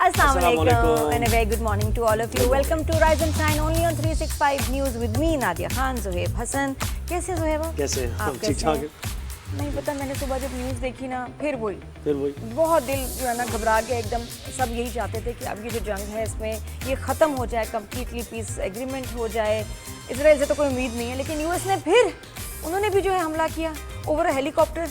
Assalamualaikum and a very good morning to all of you. Welcome to Rise and Shine only on 365 News with me Nadia Khan, Zohaib Hassan. कैसे Zohaib? कैसे आप ठीक ठाक है? नहीं पता, मैंने सुबह जब न्यूज़ देखी ना फिर वही बहुत दिल जो है ना घबरा गया एकदम। सब यही चाहते थे कि अब ये जो जंग है इसमें ये ख़त्म हो जाए, कम्प्लीटली पीस एग्रीमेंट हो जाए। इसराइल से तो कोई उम्मीद नहीं है, लेकिन यूएस ने फिर उन्होंने भी जो है हमला किया ओवर हेलीकॉप्टर।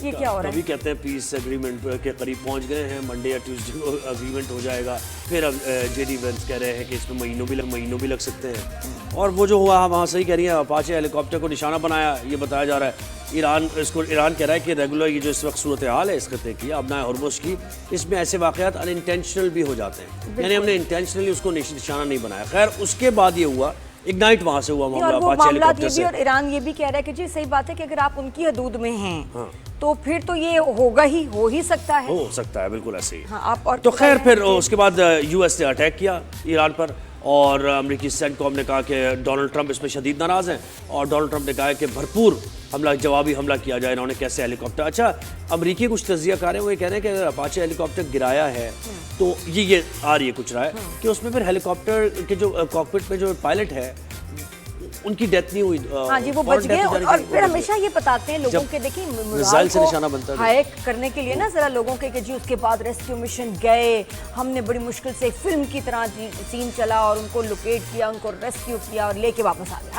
ये क्या हो रहा है? अभी कहते हैं पीस एग्रीमेंट के करीब पहुंच गए हैं, मंडे या ट्यूसडे को एग्रीमेंट हो जाएगा। फिर अब जेडी वेंस कह रहे हैं कि इसमें महीनों भी लग सकते हैं। और वो जो हुआ वहाँ सही कह रही हैं, अपाचे हेलीकॉप्टर को निशाना बनाया, ये बताया जा रहा है। ईरान कह रहा है कि रेगुलर ये जो इस वक्त सूरत हाल है इस खत्े की अपना हॉर्मुज़ की, इसमें ऐसे वाक़यात अनइंटेंशनल भी हो जाते हैं, यानी हमने इंटेंशनली उसको निशाना नहीं बनाया। खैर उसके बाद ये हुआ इग्नाइट वहाँ से हुआ मामला अपाचे हेलीकॉप्टर से। और ईरान ये भी कह रहा है कि जी सही बात है कि अगर आप उनकी हदूद में हैं तो फिर तो ये हो ही सकता है बिल्कुल ऐसे ही। हाँ, आप और तो खैर फिर उसके बाद यूएस ने अटैक किया ईरान पर, और अमेरिकी सेंटकॉम ने कहा कि डोनाल्ड ट्रंप इसमें शदीद नाराज़ हैं, और डोनाल्ड ट्रंप ने कहा है कि भरपूर जवाबी हमला किया जाए। इन्होंने कैसे हेलीकॉप्टर, अच्छा अमेरिकी कुछ तजिया कार हैं, वो ये कह रहे हैं कि अगर अपाचे हेलीकॉप्टर गिराया है तो ये आ रही है कुछ राय कि उसमें फिर हेलीकॉप्टर के जो कॉकपिट में जो पायलट है उनकी डेथ नहीं हुई। हाँ जी, वो बच गए। और फिर हमेशा ये बताते हैं लोगों के, देखिए मिसाइल से निशाना बनता है हाइक करने के लिए ना जरा लोगों के कि जी उसके बाद रेस्क्यू मिशन गए, हमने बड़ी मुश्किल से फिल्म की तरह सीन चला और उनको लोकेट किया, उनको रेस्क्यू किया और लेके वापस आ गए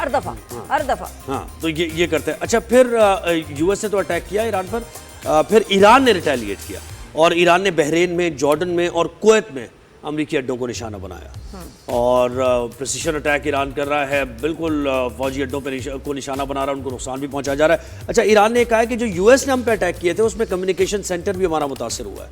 हर दफा। हाँ, तो ये करते हैं। अच्छा फिर यूएस ने तो अटैक किया ईरान पर, फिर ईरान ने रिटेलिएट किया, और ईरान ने बहरीन में, जॉर्डन में और कुवैत में अमरीकी अड्डों को निशाना बनाया। और प्रिसीशन अटैक ईरान कर रहा है, बिल्कुल फौजी अड्डों को निशाना बना रहा है, उनको नुकसान भी पहुंचाया जा रहा है। अच्छा ईरान ने कहा है कि जो यूएस ने हम पे अटैक किए थे उसमें कम्युनिकेशन सेंटर भी हमारा मुतासर हुआ है,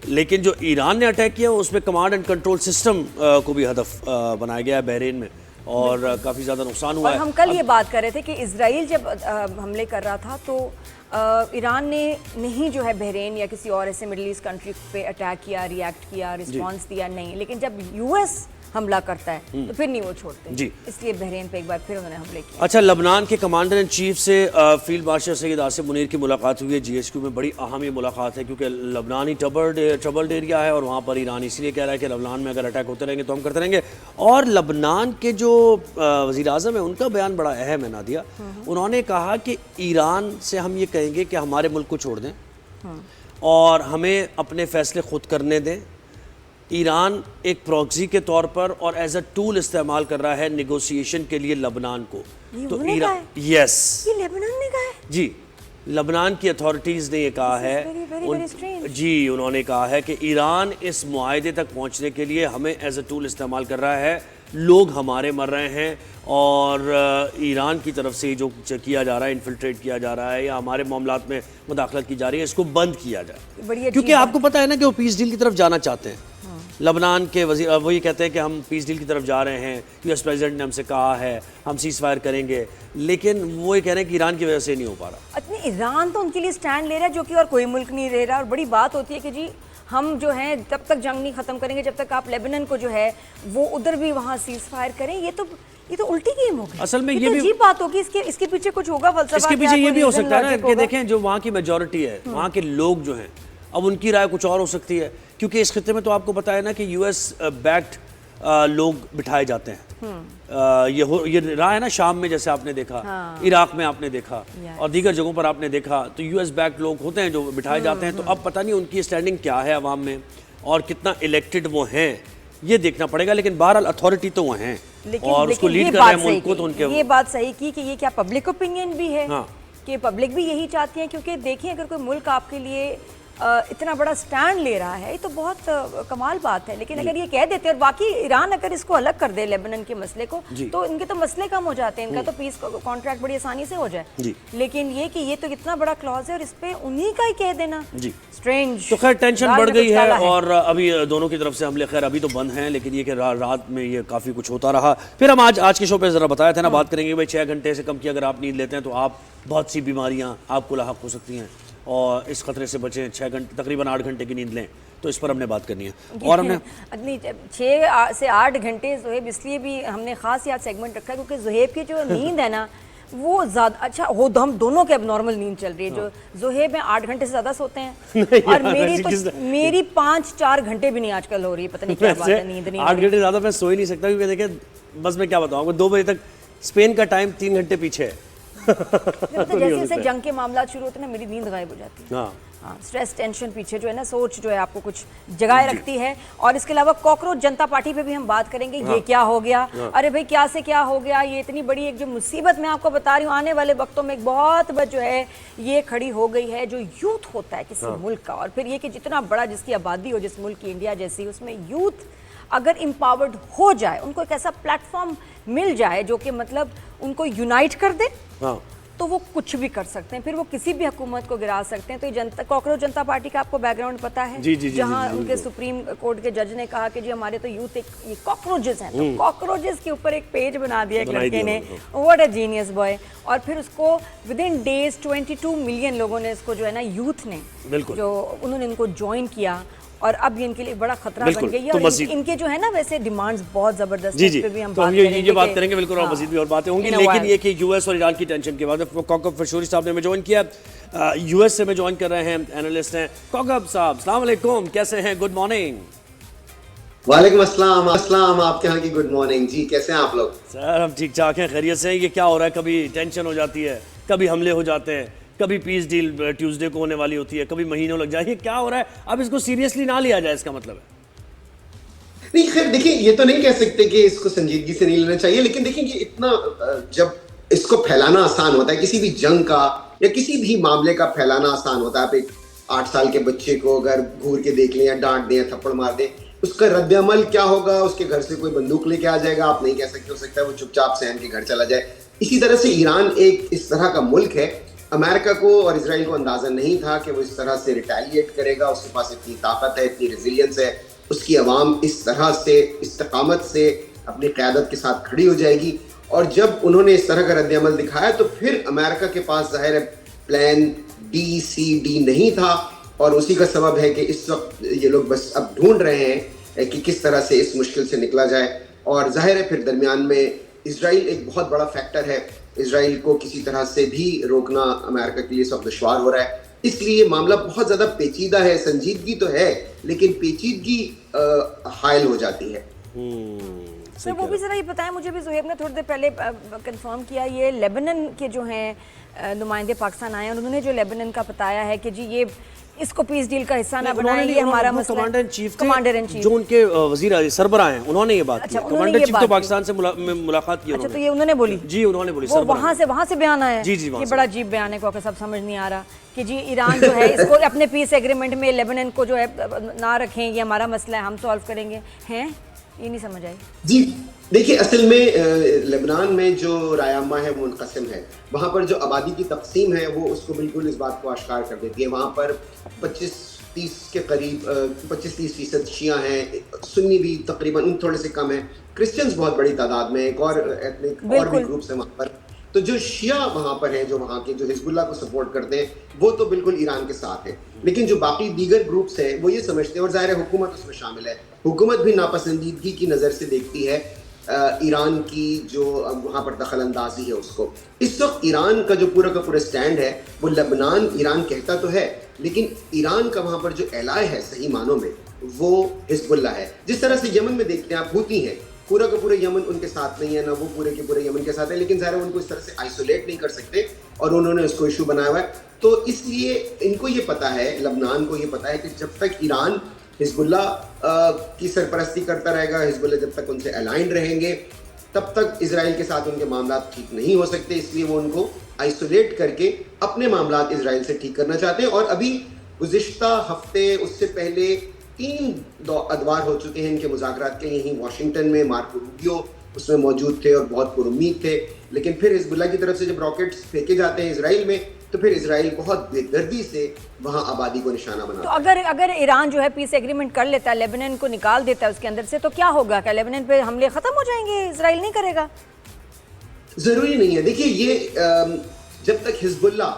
लेकिन जो ईरान ने अटैक किया उसमें कमांड एंड कंट्रोल सिस्टम को भी हदफ बनाया गया है बहरीन में, और काफ़ी ज़्यादा नुकसान हुआ है। हम कल ये बात कर रहे थे कि इजराइल जब हमले कर रहा था तो ईरान ने नहीं जो है बहरीन या किसी और ऐसे मिडिल ईस्ट कंट्री पे अटैक किया, रिएक्ट किया, रिस्पांस दिया नहीं, लेकिन जब यूएस हमला करता है तो फिर नहीं वो छोड़ते जी। इसलिए बहरीन पे एक बार फिर उन्होंने हमले किए। अच्छा लबनान के कमांडर इन चीफ से फील्ड मार्शल सैयद आसिफ मुनीर की मुलाकात हुई है जीएचक्यू में। बड़ी अहम ये मुलाकात है क्योंकि लबनान ही ट्रबल्ड एरिया है, और वहाँ पर ईरान इसलिए कह रहा है कि लबनान में अगर अटैक होते रहेंगे तो हम करते रहेंगे। और लबनान के जो वज़ीर आज़म है उनका बयान बड़ा अहम है नादिया। उन्होंने कहा कि ईरान से हम ये कहेंगे कि हमारे मुल्क को छोड़ दें और हमें अपने फैसले खुद करने दें। ईरान एक प्रॉक्सी के तौर पर और एज अ टूल इस्तेमाल कर रहा है नेगोशिएशन के लिए लबनान को। तो ईरान ये लेबनान ने कहा है जी, लबनान की अथॉरिटीज़ ने ये कहा है जी, उन्होंने कहा है कि ईरान इस मुआहदे तक पहुंचने के लिए हमें एज अ टूल इस्तेमाल कर रहा है। लोग हमारे मर रहे हैं और ईरान की तरफ से जो किया जा रहा है, इन्फिल्ट्रेट किया जा रहा है या हमारे मामलात में मुदाखलत की जा रही है, इसको बंद किया जाए। क्योंकि आपको पता है ना कि वो पीस डील की तरफ जाना चाहते हैं। लबनान के वज़ीर वो ये कहते हैं कि हम पीस डील की तरफ जा रहे हैं, यूएस प्रेसिडेंट ने हमसे कहा है हम सीज़ फायर करेंगे, लेकिन वो ये कह रहे हैं कि ईरान की वजह से नहीं हो पा रहा। अच्छा, ईरान तो उनके लिए स्टैंड ले रहा है जो कि और कोई मुल्क नहीं ले रहा। और बड़ी बात होती है कि जी हम जो है तब तक जंग नहीं ख़त्म करेंगे जब तक आप लेबनान को जो है वो उधर भी वहाँ सीज़ फायर करें। ये तो उल्टी गेम होगी। असल में ये भी अजीब बात होगी। इसके पीछे कुछ होगा फलसफा। इसके पीछे ये भी हो सकता है ना कि देखें जो वहाँ की मेजॉरिटी है, वहाँ के लोग जो हैं, अब उनकी राय कुछ और हो सकती है, क्योंकि इस खित्ते में तो आपको पता है ना कि यूएस बैक्ड लोग बिठाए जाते हैं। ये रहा है ना शाम में, जैसे आपने देखा, इराक में आपने देखा और दीगर जगहों पर आपने देखा, तो यूएस बैक्ड लोग होते हैं जो बिठाए जाते हैं। तो अब पता नहीं उनकी स्टैंडिंग क्या है अवाम में और कितना इलेक्टेड वो हैं, ये देखना पड़ेगा। लेकिन बहरहाल अथॉरिटी तो वो हैं और उसको लीड कर रहे हैं मुल्क को, तो उनके ये बात सही की कि ये क्या पब्लिक ओपिनियन भी है कि पब्लिक भी यही चाहती है। क्योंकि देखिए अगर कोई मुल्क आपके लिए इतना बड़ा स्टैंड ले रहा है तो बहुत कमाल बात है। लेकिन अगर ये कह देते और बाकी ईरान अगर इसको अलग कर दे लेबनान के मसले को तो इनके तो मसले कम हो जाते हैं, इनका तो पीस कॉन्ट्रैक्ट बड़ी आसानी से हो जाए। लेकिन ये कि ये तो इतना बड़ा क्लॉज है और इस पे उन्हीं का ही कह देना स्ट्रेंज। तो खैर टेंशन बढ़ गई है और अभी दोनों की तरफ से हमले खैर अभी तो बंद हैं, लेकिन ये कि रात में ये काफ़ी कुछ होता रहा। फिर हम आज के शो पे ज़रा बताया था ना, बात करेंगे भाई 6 घंटे से कम की अगर आप नींद लेते हैं तो आप बहुत सी बीमारियाँ आपको लाहक हो सकती हैं और इस खतरे से बचें। 6 घंटे तकरीबन 8 घंटे की नींद लें, तो इस पर हमने बात करनी है। और हमने 6 से 8 घंटे ज़ोहेब इसलिए भी हमने ख़ास याद सेगमेंट रखा है क्योंकि ज़ोहेब की जो नींद है ना वो ज्यादा अच्छा हो, हम दोनों के अब नॉर्मल नींद चल रही है। जो जोहेब में 8 घंटे से ज्यादा सोते हैं और मेरी 5-4 घंटे भी नहीं आजकल हो रही है, पता नहीं क्या बात है, नींद नहीं 8 घंटे ज्यादा मैं सो ही नहीं सकता, क्योंकि देखिए बस मैं क्या बताऊं आपको, 2 बजे तक स्पेन का टाइम 3 घंटे पीछे है। जैसे जैसे जंग के मामला शुरू होते हैं ना, मेरी नींद गायब हो जाती है। हाँ, स्ट्रेस टेंशन पीछे जो है ना, सोच जो है आपको कुछ जगाए रखती है। और इसके अलावा कॉकरोच जनता पार्टी पे भी हम बात करेंगे। ये क्या हो गया, अरे भाई क्या से क्या हो गया, ये इतनी बड़ी एक जो मुसीबत मैं आपको बता रही हूँ, आने वाले वक्तों में एक बहुत बड़ी जो है ये खड़ी हो गई है। जो यूथ होता है किसी मुल्क का, और फिर ये कि जितना बड़ा जिसकी आबादी हो, जिस मुल्क की इंडिया जैसी, उसमें यूथ अगर एम्पावर्ड हो जाए, उनको एक ऐसा प्लेटफॉर्म मिल जाए जो कि मतलब उनको यूनाइट कर दे, तो वो कुछ भी कर सकते हैं, फिर वो किसी भी हुकूमत को गिरा सकते हैं। तो ये जनता कॉकरोच जनता पार्टी का आपको बैकग्राउंड पता है, जहां उनके सुप्रीम कोर्ट के जज ने कहा कि जी हमारे तो यूथ एक ये कॉकरोचेस हैं, तो कॉकरोचेस के ऊपर एक पेज बना दिया एक लड़के ने, व्हाट अ जीनियस बॉय। और फिर उसको विद इन डेज 22 मिलियन लोगों ने इसको जो है ना, यूथ ने जो उन्होंने इनको ज्वाइन किया, और अब ये इनके लिए बड़ा खतरा बन गई है। और इनके जो है ना वैसे डिमांड्स बहुत जबरदस्त है, इस पे भी हम बात करेंगे बिल्कुल, और मजीद भी और बातें होंगी। लेकिन ये कि यूएस और ईरान की टेंशन के बाद कौकब फशूरी साहब ने हमें ज्वाइन किया, यूएस से में ज्वाइन कर रहे हैं, एनालिस्ट हैं कौकब साहब। अस्सलाम वालेकुम, कैसे हैं? Good morning. वालेकुम अस्सलाम, अस्सलाम, आपके यहाँ की गुड मॉर्निंग जी, कैसे हैं आप लोग? सर हम ठीक ठाक हैं, खैरियत से हैं। ये क्या हो रहा है, कभी टेंशन हो जाती है, कभी हमले हो जाते हैं, कभी पीस डील ट्यूसडे को होने वाली होती है, कभी महीनों लग जाए, ये क्या हो रहा है? अब इसको सीरियसली ना लिया जाए, इसका मतलब है? नहीं, खैर देखिए, ये तो नहीं कह सकते कि इसको संजीदगी से नहीं लेना चाहिए, लेकिन देखिए ये इतना जब इसको फैलाना आसान होता है, किसी भी जंग का या किसी भी मामले का फैलाना आसान होता है। आप एक 8 साल के बच्चे को अगर घूर के देख लें या डांट दें या थप्पड़ मार दें, उसका रद्द-ए-अमल क्या होगा? उसके घर से कोई बंदूक लेके आ जाएगा, आप नहीं कह सकते, हो सकता है वो चुपचाप सहन के घर चला जाए। इसी तरह से ईरान एक इस तरह का मुल्क है, अमेरिका को और इजराइल को अंदाजा नहीं था कि वो इस तरह से रिटेलिएट करेगा। उसके पास इतनी ताकत है, इतनी रेजिलियंस है, उसकी आवाम इस तरह से इस्तकामत से अपनी क़यादत के साथ खड़ी हो जाएगी। और जब उन्होंने इस तरह का रद्द-ए-अमल दिखाया, तो फिर अमेरिका के पास ज़ाहिर है प्लान B, C, D नहीं था, और उसी का सबब है कि इस वक्त ये लोग बस अब ढूंढ रहे हैं कि किस तरह से इस मुश्किल से निकला जाए। और ज़ाहिर है फिर दरमियान में इजराइल एक बहुत बड़ा फैक्टर है। इजराइल को किसी तरह से भी रोकना अमेरिका के लिए सब दुश्वार हो रहा है। इसलिए मामला बहुत ज़्यादा पेचीदा है, संजीदगी तो है, लेकिन पेचीदगी हायल हो जाती है। सर वो भी ज़रा ये बताएं मुझे भी, ज़ुहैब ने थोड़ी देर पहले कंफर्म किया, ये लेबनान के जो हैं नुमाइंदे पाकिस्तान आए हैं, उन्होंने जो लेबनान का बताया है कि जी ये इसको पीस डील का हिस्सा ना बनाएं, ये हमारा मसला है। कमांडर इन चीफ जो उनके वजीर सरबराह हैं, उन्होंने ये बात की। कमांडर इन चीफ तो पाकिस्तान से मुलाकात की। अच्छा, तो ये उन्होंने बोली? जी उन्होंने बोली। वो वहाँ से बयान आया है। जी ये बड़ा अजीब बयान है, क्योंकि सब समझ नहीं आ रहा कि जी ईरान जो है इसको अपने पीस एग्रीमेंट में लेबनान को जो है ना रखें, ये हमारा मसला है, हम सॉल्व करेंगे, हैं? ये नहीं समझ आई जी। देखिए असल में लेबनान में जो रायामा है वो मुनक़सिम है, वहाँ पर जो आबादी की तकसीम है वो उसको बिल्कुल इस बात को आश्कार कर देती है। वहाँ पर 25-30 के करीब 25-30% शिया हैं, सुन्नी भी तकरीबन थोड़े से कम हैं, क्रिश्चियंस बहुत बड़ी तादाद में, एक और एथनिक और भी ग्रुप्स हैं वहाँ पर। तो जो शिया वहाँ पर हैं, जो वहाँ के जो हिजबुल्लाह को सपोर्ट करते हैं, वो तो बिल्कुल ईरान के साथ है। लेकिन जो बाकी दीगर ग्रुप्स हैं वो ये समझते हैं, और ज़ाहिर है हुकूमत उसमें शामिल है, हुकूमत भी नापसंदीदगी की नज़र से देखती है ईरान की जो वहाँ पर दखल अंदाजी है उसको। इस वक्त ईरान का जो पूरा स्टैंड है वो लेबनान ईरान कहता तो है, लेकिन ईरान का वहाँ पर जो एलाय है सही मानों में वो हिजबुल्लाह है। जिस तरह से यमन में देखते हैं आप, हूती हैं, पूरा का पूरा यमन उनके साथ नहीं है, ना वो पूरे के पूरे यमन के साथ है, लेकिन ज़ाहिर है उनको इस तरह से आइसोलेट नहीं कर सकते, और उन्होंने उसको इशू बनाया हुआ है। तो इसलिए इनको ये पता है, लेबनान को ये पता है कि जब तक ईरान हिजबुल्लाह की सरपरस्ती करता रहेगा, हिजबुल्लाह जब तक उनसे अलाइंड रहेंगे, तब तक इजराइल के साथ उनके मामला ठीक नहीं हो सकते। इसलिए वो उनको आइसोलेट करके अपने मामला इजराइल से ठीक करना चाहते हैं। और अभी गुज़िश्ता हफ्ते, उससे पहले 3 अदवार हो चुके हैं इनके मुज़ाकरात के। यहीं वाशिंगटन में मार्को रूबियो उसमें मौजूद थे और बहुत पुरुम्मीद थे, लेकिन फिर हिजबुल्लाह की तरफ से जब रॉकेट्स फेंके जाते हैं इजराइल में, तो फिर इजराइल बहुत बेदर्दी से वहाँ आबादी को निशाना बनाता है। तो अगर ईरान जो है पीस एग्रीमेंट कर लेता है, लेबनान को निकाल देता है उसके अंदर से, तो क्या होगा? क्या लेबनान पे हमले खत्म हो जाएंगे? इजराइल नहीं करेगा? जरूरी नहीं है। देखिए ये जब तक हिजबुल्लाह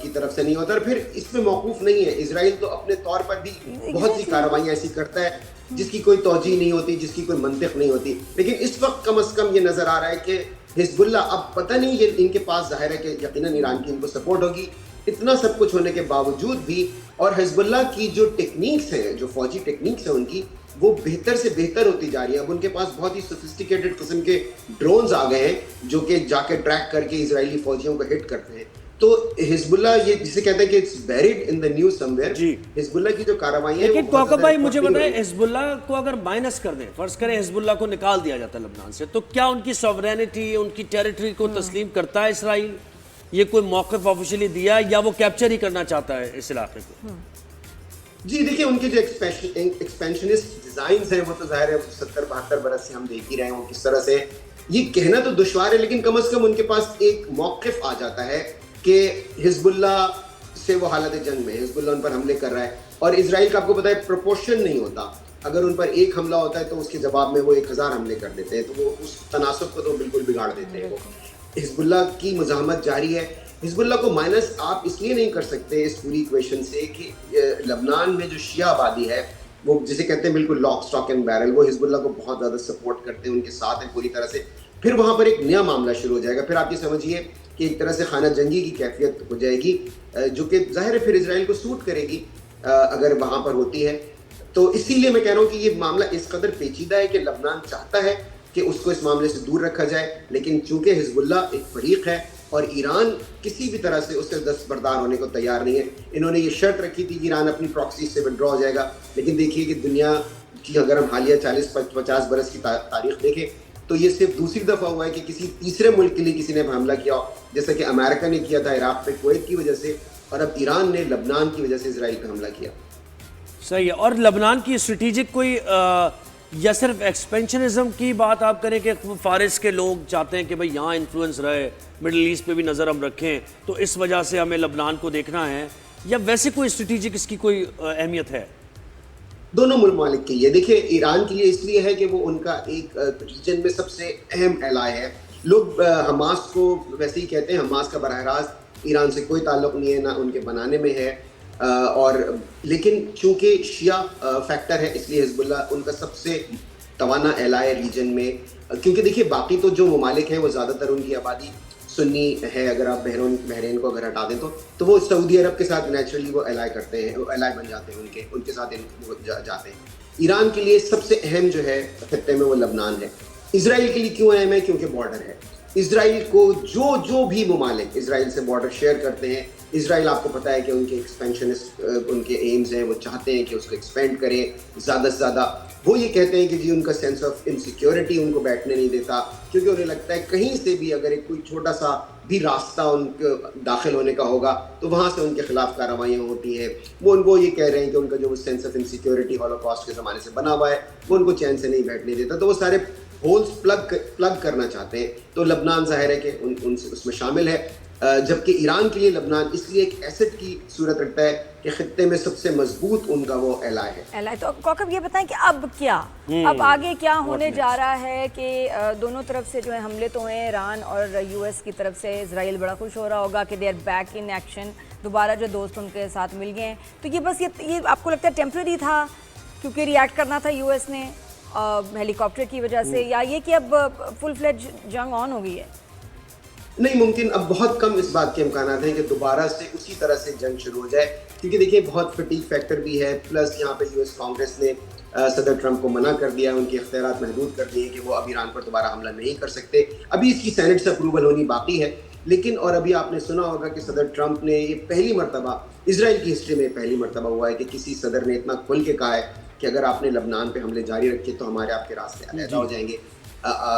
की तरफ से नहीं होता, और फिर इसमें मौकूफ नहीं है। इजराइल तो अपने तौर पर भी बहुत सी कार्रवाइयाँ ऐसी करता है जिसकी कोई तौजीह नहीं होती, जिसकी कोई मंतिक नहीं होती, लेकिन इस वक्त कम अज कम ये नजर आ रहा है कि हिजबुल्ला, अब पता नहीं ये इनके पास जाहिर है कि यकीनन ईरान की इनको सपोर्ट होगी, इतना सब कुछ होने के बावजूद भी, और हिजबुल्ला की जो टेक्निक्स हैं, जो फौजी टेक्निक्स हैं उनकी, वो बेहतर से बेहतर होती जा रही है। अब उनके पास बहुत ही सोफिस्टिकेटेड किस्म के ड्रोन्स आ गए हैं जो कि जाके ट्रैक करके इजरायली फौजियों को हिट करते हैं। तो हिजबुल्ला, ये जिसे कहते हैं कि it's buried in the news somewhere, Hezbollah की जो कार्रवाई है, लेकिन कौकब भाई मुझे बताएं, हिजबुल्ला को अगर माइनस कर दें, फर्ज करें हिजबुल्ला को निकाल दिया जाता है लबनान से, तो क्या उनकी सॉवरेनिटी, उनकी टेरिटरी को तस्लीम करता है इसराइल? ये कोई मौक़िफ़ ऑफिशियली दिया या वो कैप्चर ही करना चाहता है इस इलाके को? जी देखिए, उनके जो एक्सपेंशनिस्ट डिजाइन्स हैं वो तो जाहिर है 70-72 बरस से हम देख ही रहे हैं वो किस तरह से, ये कहना तो दुश्वार है, लेकिन कम से कम उनके पास एक मौक़िफ़ आ जाता है कि हिजबुल्ला से वो हालत जंग में, हिजबुल्ला उन पर हमले कर रहा है, और इजराइल का आपको पता है प्रोपोर्शन नहीं होता, अगर उन पर एक हमला होता है तो उसके जवाब में वो 1000 हमले कर देते हैं, तो वो उस तनासब को तो बिल्कुल बिगाड़ देते हैं। वो हिजबुल्ला की मुज़ाहमत जारी है। हिजबुल्ला को माइनस आप इसलिए नहीं कर सकते इस पूरी इक्वेशन से कि लबनान में जो शिया आबादी है, वो जिसे कहते हैं बिल्कुल लॉक स्टॉक एंड बैरल, वो हिजबुल्ला को बहुत ज़्यादा सपोर्ट करते हैं, उनके साथ हैं पूरी तरह से। फिर वहाँ पर एक नया मामला शुरू हो जाएगा, फिर आप ये समझिए कि एक तरह से खाना जंगी की कैफियत हो जाएगी, जो कि जाहिर है फिर इजराइल को सूट करेगी अगर वहाँ पर होती है। तो इसीलिए मैं कह रहा हूँ कि ये मामला इस कदर पेचीदा है कि लबनान चाहता है कि उसको इस मामले से दूर रखा जाए, लेकिन चूंकि हिजबुल्ला एक फरीक है और ईरान किसी भी तरह से उससे दस्तबरदार होने को तैयार नहीं है। इन्होंने ये शर्त रखी थी कि ईरान अपनी प्रॉक्सी से विड्रॉ हो जाएगा, लेकिन देखिए कि दुनिया की अगर हम हालिया 40-50 बरस की तारीख देखें तो ये सिर्फ दूसरी दफ़ा हुआ है कि किसी तीसरे मुल्क के लिए किसी ने हमला किया हो, जैसे कि अमेरिका ने किया था इराक पे कुवैत की वजह से, और अब ईरान ने लबनान की वजह से इजराइल पे हमला किया। सही है। और लबनान की स्ट्रेटेजिक कोई या सिर्फ एक्सपेंशनिज्म की बात आप करें कि फारिस के लोग चाहते हैं कि भाई यहाँ इन्फ्लुएंस रहे, मिडल ईस्ट पे भी नज़र हम रखें, तो इस वजह से हमें लबनान को देखना है, या वैसे कोई स्ट्रेटेजिक इसकी कोई अहमियत है? दोनों ममालिक के लिए देखिए, ईरान के लिए इसलिए है कि वो उनका एक रीजन में सबसे अहम एलाय है। लोग हमास को वैसे ही कहते हैं, हमास का बराह रास्त ईरान से कोई ताल्लुक़ नहीं है, ना उनके बनाने में है, और लेकिन चूंकि शिया फैक्टर है इसलिए हिजबुल्ला उनका सबसे तवाना एलाय रीजन में, क्योंकि देखिए बाकी तो जो ममालिक हैं वो ज़्यादातर उनकी आबादी सुन्नी है, अगर आप बहरीन को अगर हटा दें तो वो सऊदी अरब के साथ नेचुरली वो एलाय करते हैं, वो एलाय बन जाते हैं, उनके साथ जाते हैं। ईरान के लिए सबसे अहम जो है खत्ते में वो लबनान है। इजराइल के लिए क्यों अहम है? क्योंकि बॉर्डर है। इजराइल को जो भी ममालिक इजराइल से बॉर्डर शेयर करते हैं, इजराइल आपको पता है कि उनके एक्सपेंशनिस्ट उनके एम्स हैं, वो चाहते हैं कि उसको एक्सपेंड करें ज़्यादा से ज़्यादा। वो ये कहते हैं कि जी उनका सेंस ऑफ इनसिक्योरिटी उनको बैठने नहीं देता, क्योंकि उन्हें लगता है कहीं से भी अगर एक कोई छोटा सा भी रास्ता उनके दाखिल होने का होगा तो वहाँ से उनके खिलाफ कार्रवाइयाँ होती हैं। वो ये कह रहे हैं कि उनका जो सेंस ऑफ इनसिक्योरिटी हॉलोकॉस्ट के ज़माने से बना हुआ है वो उनको चैन से नहीं बैठने देता, तो वो सारे होल्स प्लग करना चाहते हैं। तो लबनान जाहिर है कि उसमें शामिल है, जबकि ईरान के लिए लबनान इसलिए एक एसेट की सूरत रखता है कि खित्ते में सबसे मजबूत उनका वो एलाय है। एलाय। तो कौकब ये बताएं कि अब क्या, अब आगे क्या होने जा रहा है? कि दोनों तरफ से जो है हमले तो हैं, ईरान और यूएस की तरफ से। इजराइल बड़ा खुश हो रहा होगा कि they are back in action, दोबारा जो दोस्त उनके साथ मिल गए हैं। तो ये बस ये आपको लगता है टेम्परेरी था क्योंकि रिएक्ट करना था यूएस ने हेलीकॉप्टर की वजह से, या ये कि अब फुल फ्लेज जंग ऑन हो गई है? नहीं, मुमकिन अब बहुत कम इस बात के इम्कानात हैं कि दोबारा से उसी तरह से जंग शुरू हो जाए, क्योंकि देखिए बहुत फटीग फैक्टर भी है, प्लस यहाँ पे यूएस कांग्रेस ने सदर ट्रंप को मना कर दिया, उनके इख्तियारात महदूद कर दिए कि वो अब ईरान पर दोबारा हमला नहीं कर सकते। अभी इसकी सेनेट से अप्रूवल होनी बाकी है, लेकिन और अभी आपने सुना होगा कि सदर ट्रंप ने ये पहली मरतबा इजराइल की हिस्ट्री में पहली मरतबा हुआ है कि किसी सदर ने इतना खुल के कहा है कि अगर आपने लबनान पे हमले जारी रखे तो हमारे आपके रास्ते अलहदा हो जाएंगे।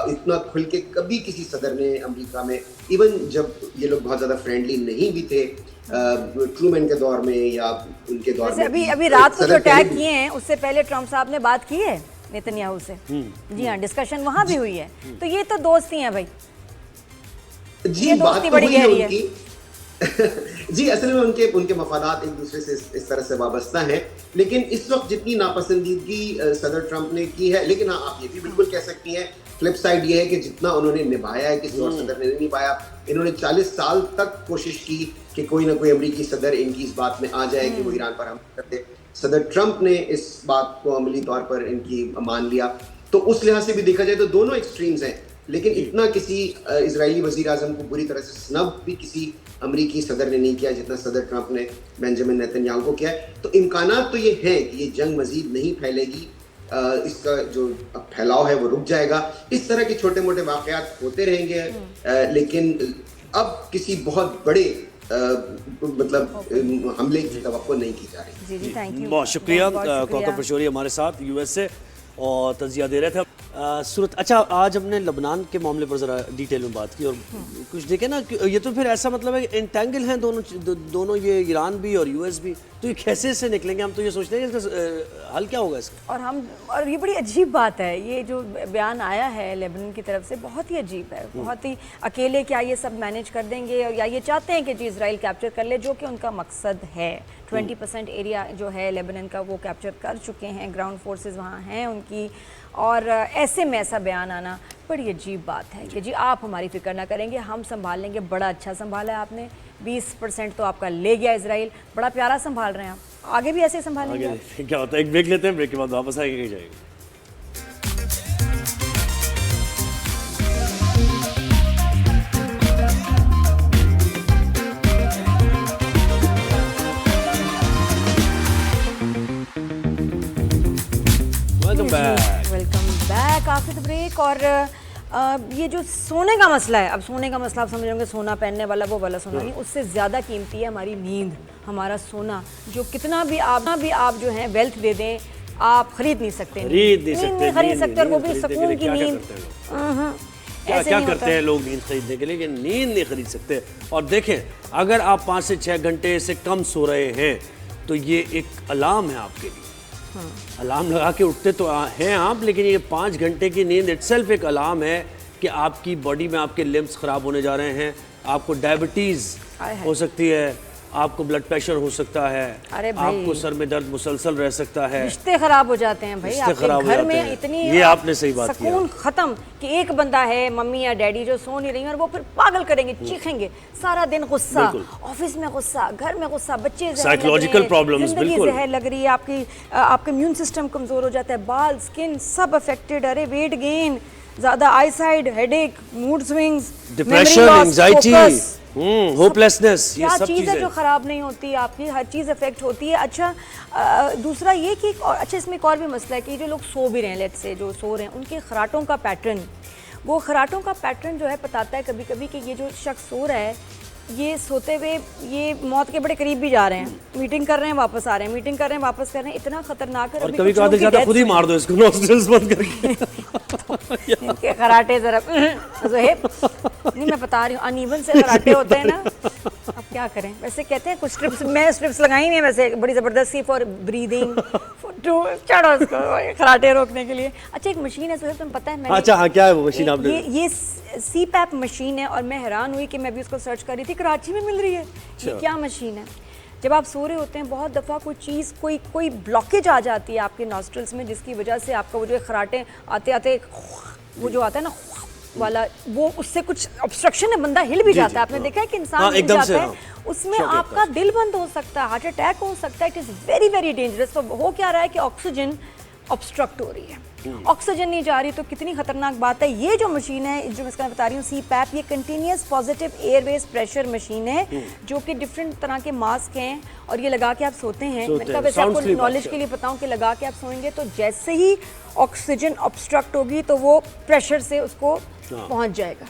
इतना खुल के कभी किसी सदर ने अमेरिका में, इवन जब ये लोग बहुत ज़्यादा फ्रेंडली नहीं भी थे ट्रूमैन के दौर में या उनके दौर में, अभी रात को जो अटैक किए हैं उससे पहले ट्रंप साहब ने बात की है नेतन्याहू से। जी हाँ, डिस्कशन वहाँ भी हुई है। तो ये तो दोस्ती हैं भाई, जी ये दोस्ती बड़ी गहरी है। जी असल में उनके मफादात एक दूसरे से इस तरह से वाबस्ता हैं, लेकिन इस वक्त जितनी नापसंदीदगी सदर ट्रंप ने की है, लेकिन हाँ आप ये भी बिल्कुल कह सकती हैं फ्लिप साइड ये है कि जितना उन्होंने निभाया है किसी और सदर ने नहीं निभाया। इन्होंने 40 साल तक कोशिश की कि कोई ना कोई अमरीकी सदर इनकी इस बात में आ जाए कि वो ईरान पर हमला कर दे। सदर ट्रंप ने इस बात को अमली तौर पर इनकी मान लिया। तो उस लिहाज से भी देखा जाए तो दोनों एक्सट्रीम्स हैं लेकिन इतना किसी इजरायली वजीर आजम को बुरी तरह से स्नब भी किसी अमरीकी सदर ने नहीं किया जितना सदर ट्रंप ने बेंजामिन नेतन्याहू को किया है। तो इम्कानात तो ये हैं कि ये जंग मजीद नहीं फैलेगी, इसका जो फैलाव है वो रुक जाएगा। इस तरह के छोटे मोटे वाकयात होते रहेंगे, लेकिन अब किसी बहुत बड़े मतलब हमले की तवक्को नहीं की जा रही। जी जी, थैंक यू, बहुत शुक्रिया। कौकब पशौरी हमारे साथ यूएस से और तजिया दे रहे थे। सूरत, अच्छा आज हमने लबनान के मामले पर ज़रा डिटेल में बात की और कुछ देखे ना, ये तो फिर ऐसा मतलब है इंटेंगल हैं दोनों ये ईरान भी और यूएस भी, तो ये कैसे से निकलेंगे? हम तो ये सोचते हैं कि इसका हल क्या होगा इसका। और ये बड़ी अजीब बात है, ये जो बयान आया है लेबनान की तरफ से बहुत ही अजीब है, बहुत ही अकेले क्या ये सब मैनेज कर देंगे, और या ये चाहते हैं कि जी इजराइल कैप्चर कर ले, जो कि उनका मकसद है। 20% एरिया जो है लेबनान का वो कैप्चर कर चुके हैं, ग्राउंड फोर्सेस वहाँ हैं उनकी, और ऐसे में ऐसा बयान आना बड़ी अजीब बात है कि जी आप हमारी फिक्र ना करेंगे, हम संभाल लेंगे। बड़ा अच्छा संभाला है आपने, 20% तो आपका ले गया इजराइल, बड़ा प्यारा संभाल रहे हैं आप, आगे भी ऐसे संभालेंगे। आगे क्या होता है, एक ब्रेक लेते हैं, ब्रेक के बाद वापस आएंगे, कहीं जाएंगे। Welcome back after the break. और ये जो सोने का मसला है, अब सोने का मसला आप समझ होंगे, सोना पहनने वाला वो वाला सोना नहीं, उससे ज़्यादा कीमती है हमारी नींद, हमारा सोना, जो कितना भी आप जो है वेल्थ दे दें आप खरीद नहीं सकते, खरीद सकते, और वो भी सुकून की नींद। क्या करते हैं लोग नींद खरीदने के लिए, कि नींद नहीं खरीद सकते। और देखें, अगर आप 5 से 6 घंटे से कम सो रहे हैं तो ये एक अलार्म है आपके लिए। अलार्म लगा के उठते तो हैं आप, लेकिन ये 5 घंटे की नींद इटसेल्फ एक अलार्म है कि आपकी बॉडी में आपके लिम्स खराब होने जा रहे हैं, आपको डायबिटीज़ हो सकती है, आपको ब्लड प्रेशर हो सकता है, आपको सर में दर्द मुसलसल रह सकता है, रिश्ते खराब हो जाते हैं भाई, आपके घर में इतनी, ये आपने सही बात किया, सुकून खत्म कि एक बंदा है मम्मी या डैडी जो सो नहीं रही और वो फिर पागल करेंगे, चीखेंगे सारा दिन, गुस्सा, ऑफिस में गुस्सा, घर में गुस्सा, बच्चे साइकोलॉजिकल प्रॉब्लम्स, बिल्कुल जहर लग रही है, आपका इम्यून सिस्टम कमजोर हो जाता है, बाल, स्किन सब अफेक्टेड, अरे वेट गेन, ज्यादा eyesight, headache, mood swings, depression, anxiety, hopelessness, ये सब चीज़ है जो ख़राब नहीं होती, आपकी हर चीज़ अफेक्ट होती है। अच्छा दूसरा ये कि अच्छा इसमें एक और भी मसला है कि जो लोग सो भी रहे हैं, लेट्स से जो सो रहे हैं, उनके खराटों का पैटर्न, वो खराटों का पैटर्न जो है बताता है कभी कभी कि ये जो शख्स सो रहा है, ये सोते हुए ये मौत के बड़े करीब भी जा रहे हैं, मीटिंग कर रहे हैं वापस आ रहे हैं, मीटिंग कर रहे हैं वापस कर रहे हैं, इतना खतरनाक है। और कभी कभार जाता खुद ही मार दो इसको, नॉस्ट्रल्स बंद करके। इनके खराटे जरा नहीं, मैं बता रही हूँ, अनइवन से खराटे होते हैं ना, अब क्या करें। वैसे कहते हैं कुछ स्ट्रिप्स, मैं स्ट्रिप्स लगाई हुई है वैसे बड़ी ज़बरदस्ती, फॉर ब्रीदिंग, चढ़ो इसको खराटे रोकने के लिए। अच्छा एक मशीन है सुहेब, तुम्हें पता है? मैंने, अच्छा हाँ, क्या है वो मशीन आपने? ये CPAP मशीन है, और मैं हैरान हुई कि मैं भी उसको सर्च कर रही थी, कराची में मिल रही है। ये क्या मशीन है? जब आप सो रहे होते हैं, बहुत दफ़ा कोई चीज़, कोई ब्लॉकेज आ जाती है आपके नॉस्ट्रल्स में, जिसकी वजह से आपका वो जो खराटे आते आते वो जो आता है ना वाला, वो उससे कुछ ऑब्स्ट्रक्शन है, बंदा हिल भी जाता है। आपने देखा है कि इंसान हिल जाता है, उसमें आपका दिल बंद हो सकता है, हार्ट अटैक हो सकता है। It is very very dangerous. तो हो क्या रहा है कि ऑक्सीजन ऑब्स्ट्रक्ट हो रही है, ऑक्सीजन नहीं जा रही, तो कितनी खतरनाक बात है। ये जो मशीन है जो मैं इसका बता रही हूँ, CPAP, ये continuous positive Airways pressure machine है, जो कि डिफरेंट तरह के मास्क हैं, और ये लगा के आप सोते हैं। मतलब वैसे आपको नॉलेज के लिए बताऊं कि लगा के आप सोएंगे तो जैसे ही ऑक्सीजन ऑब्स्ट्रक्ट होगी तो वो प्रेशर से उसको पहुंच जाएगा।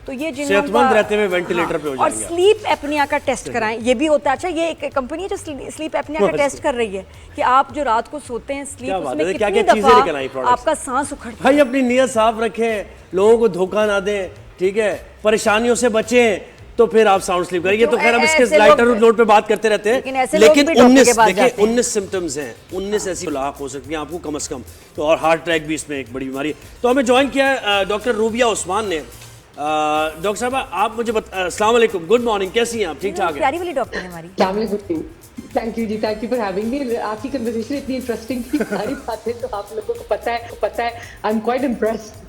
तो ये सेहतमंद रहते हुए वेंटिलेटर पे हो और जाएंगे। स्लीप एपनिया का टेस्ट कराएं, ये भी होता है। अच्छा ये एक कंपनी है जो स्लीप एपनिया का टेस्ट कर रही है कि आप जो रात को सोते हैं स्लीप, उसमें कितनी दफा आपका सांस उखड़ता है। भाई अपनी नीयत साफ रखें, लोगों को धोखा ना दें, ठीक है, परेशानियों से बचें, तो फिर आप साउंड स्लीप करेंगे। तो खैर हम इसके लाइटर नोट पे बात करते रहते हैं, लेकिन 19 सिम्टम्स हैं, 19 ऐसी लाख हो सकती हैं आपको कम से कम। तो और हार्ट अटैक भी इसमें एक बड़ी बीमारी है। तो हमें ज्वाइन किया है डॉक्टर रूबिया उस्मान ने। डॉक्टर साहब आप मुझे अस्सलाम वालेकुम, गुड मॉर्निंग, कैसी हैं आप? ठीक ठाक है? प्यारी वाली डॉक्टर है हमारी। Thank you ji, thank you for having me. आपकी कन्वर्सेशन इतनी इंटरेस्टिंग थी, सारी बातें तो आप लोगों को पता है। I am quite impressed.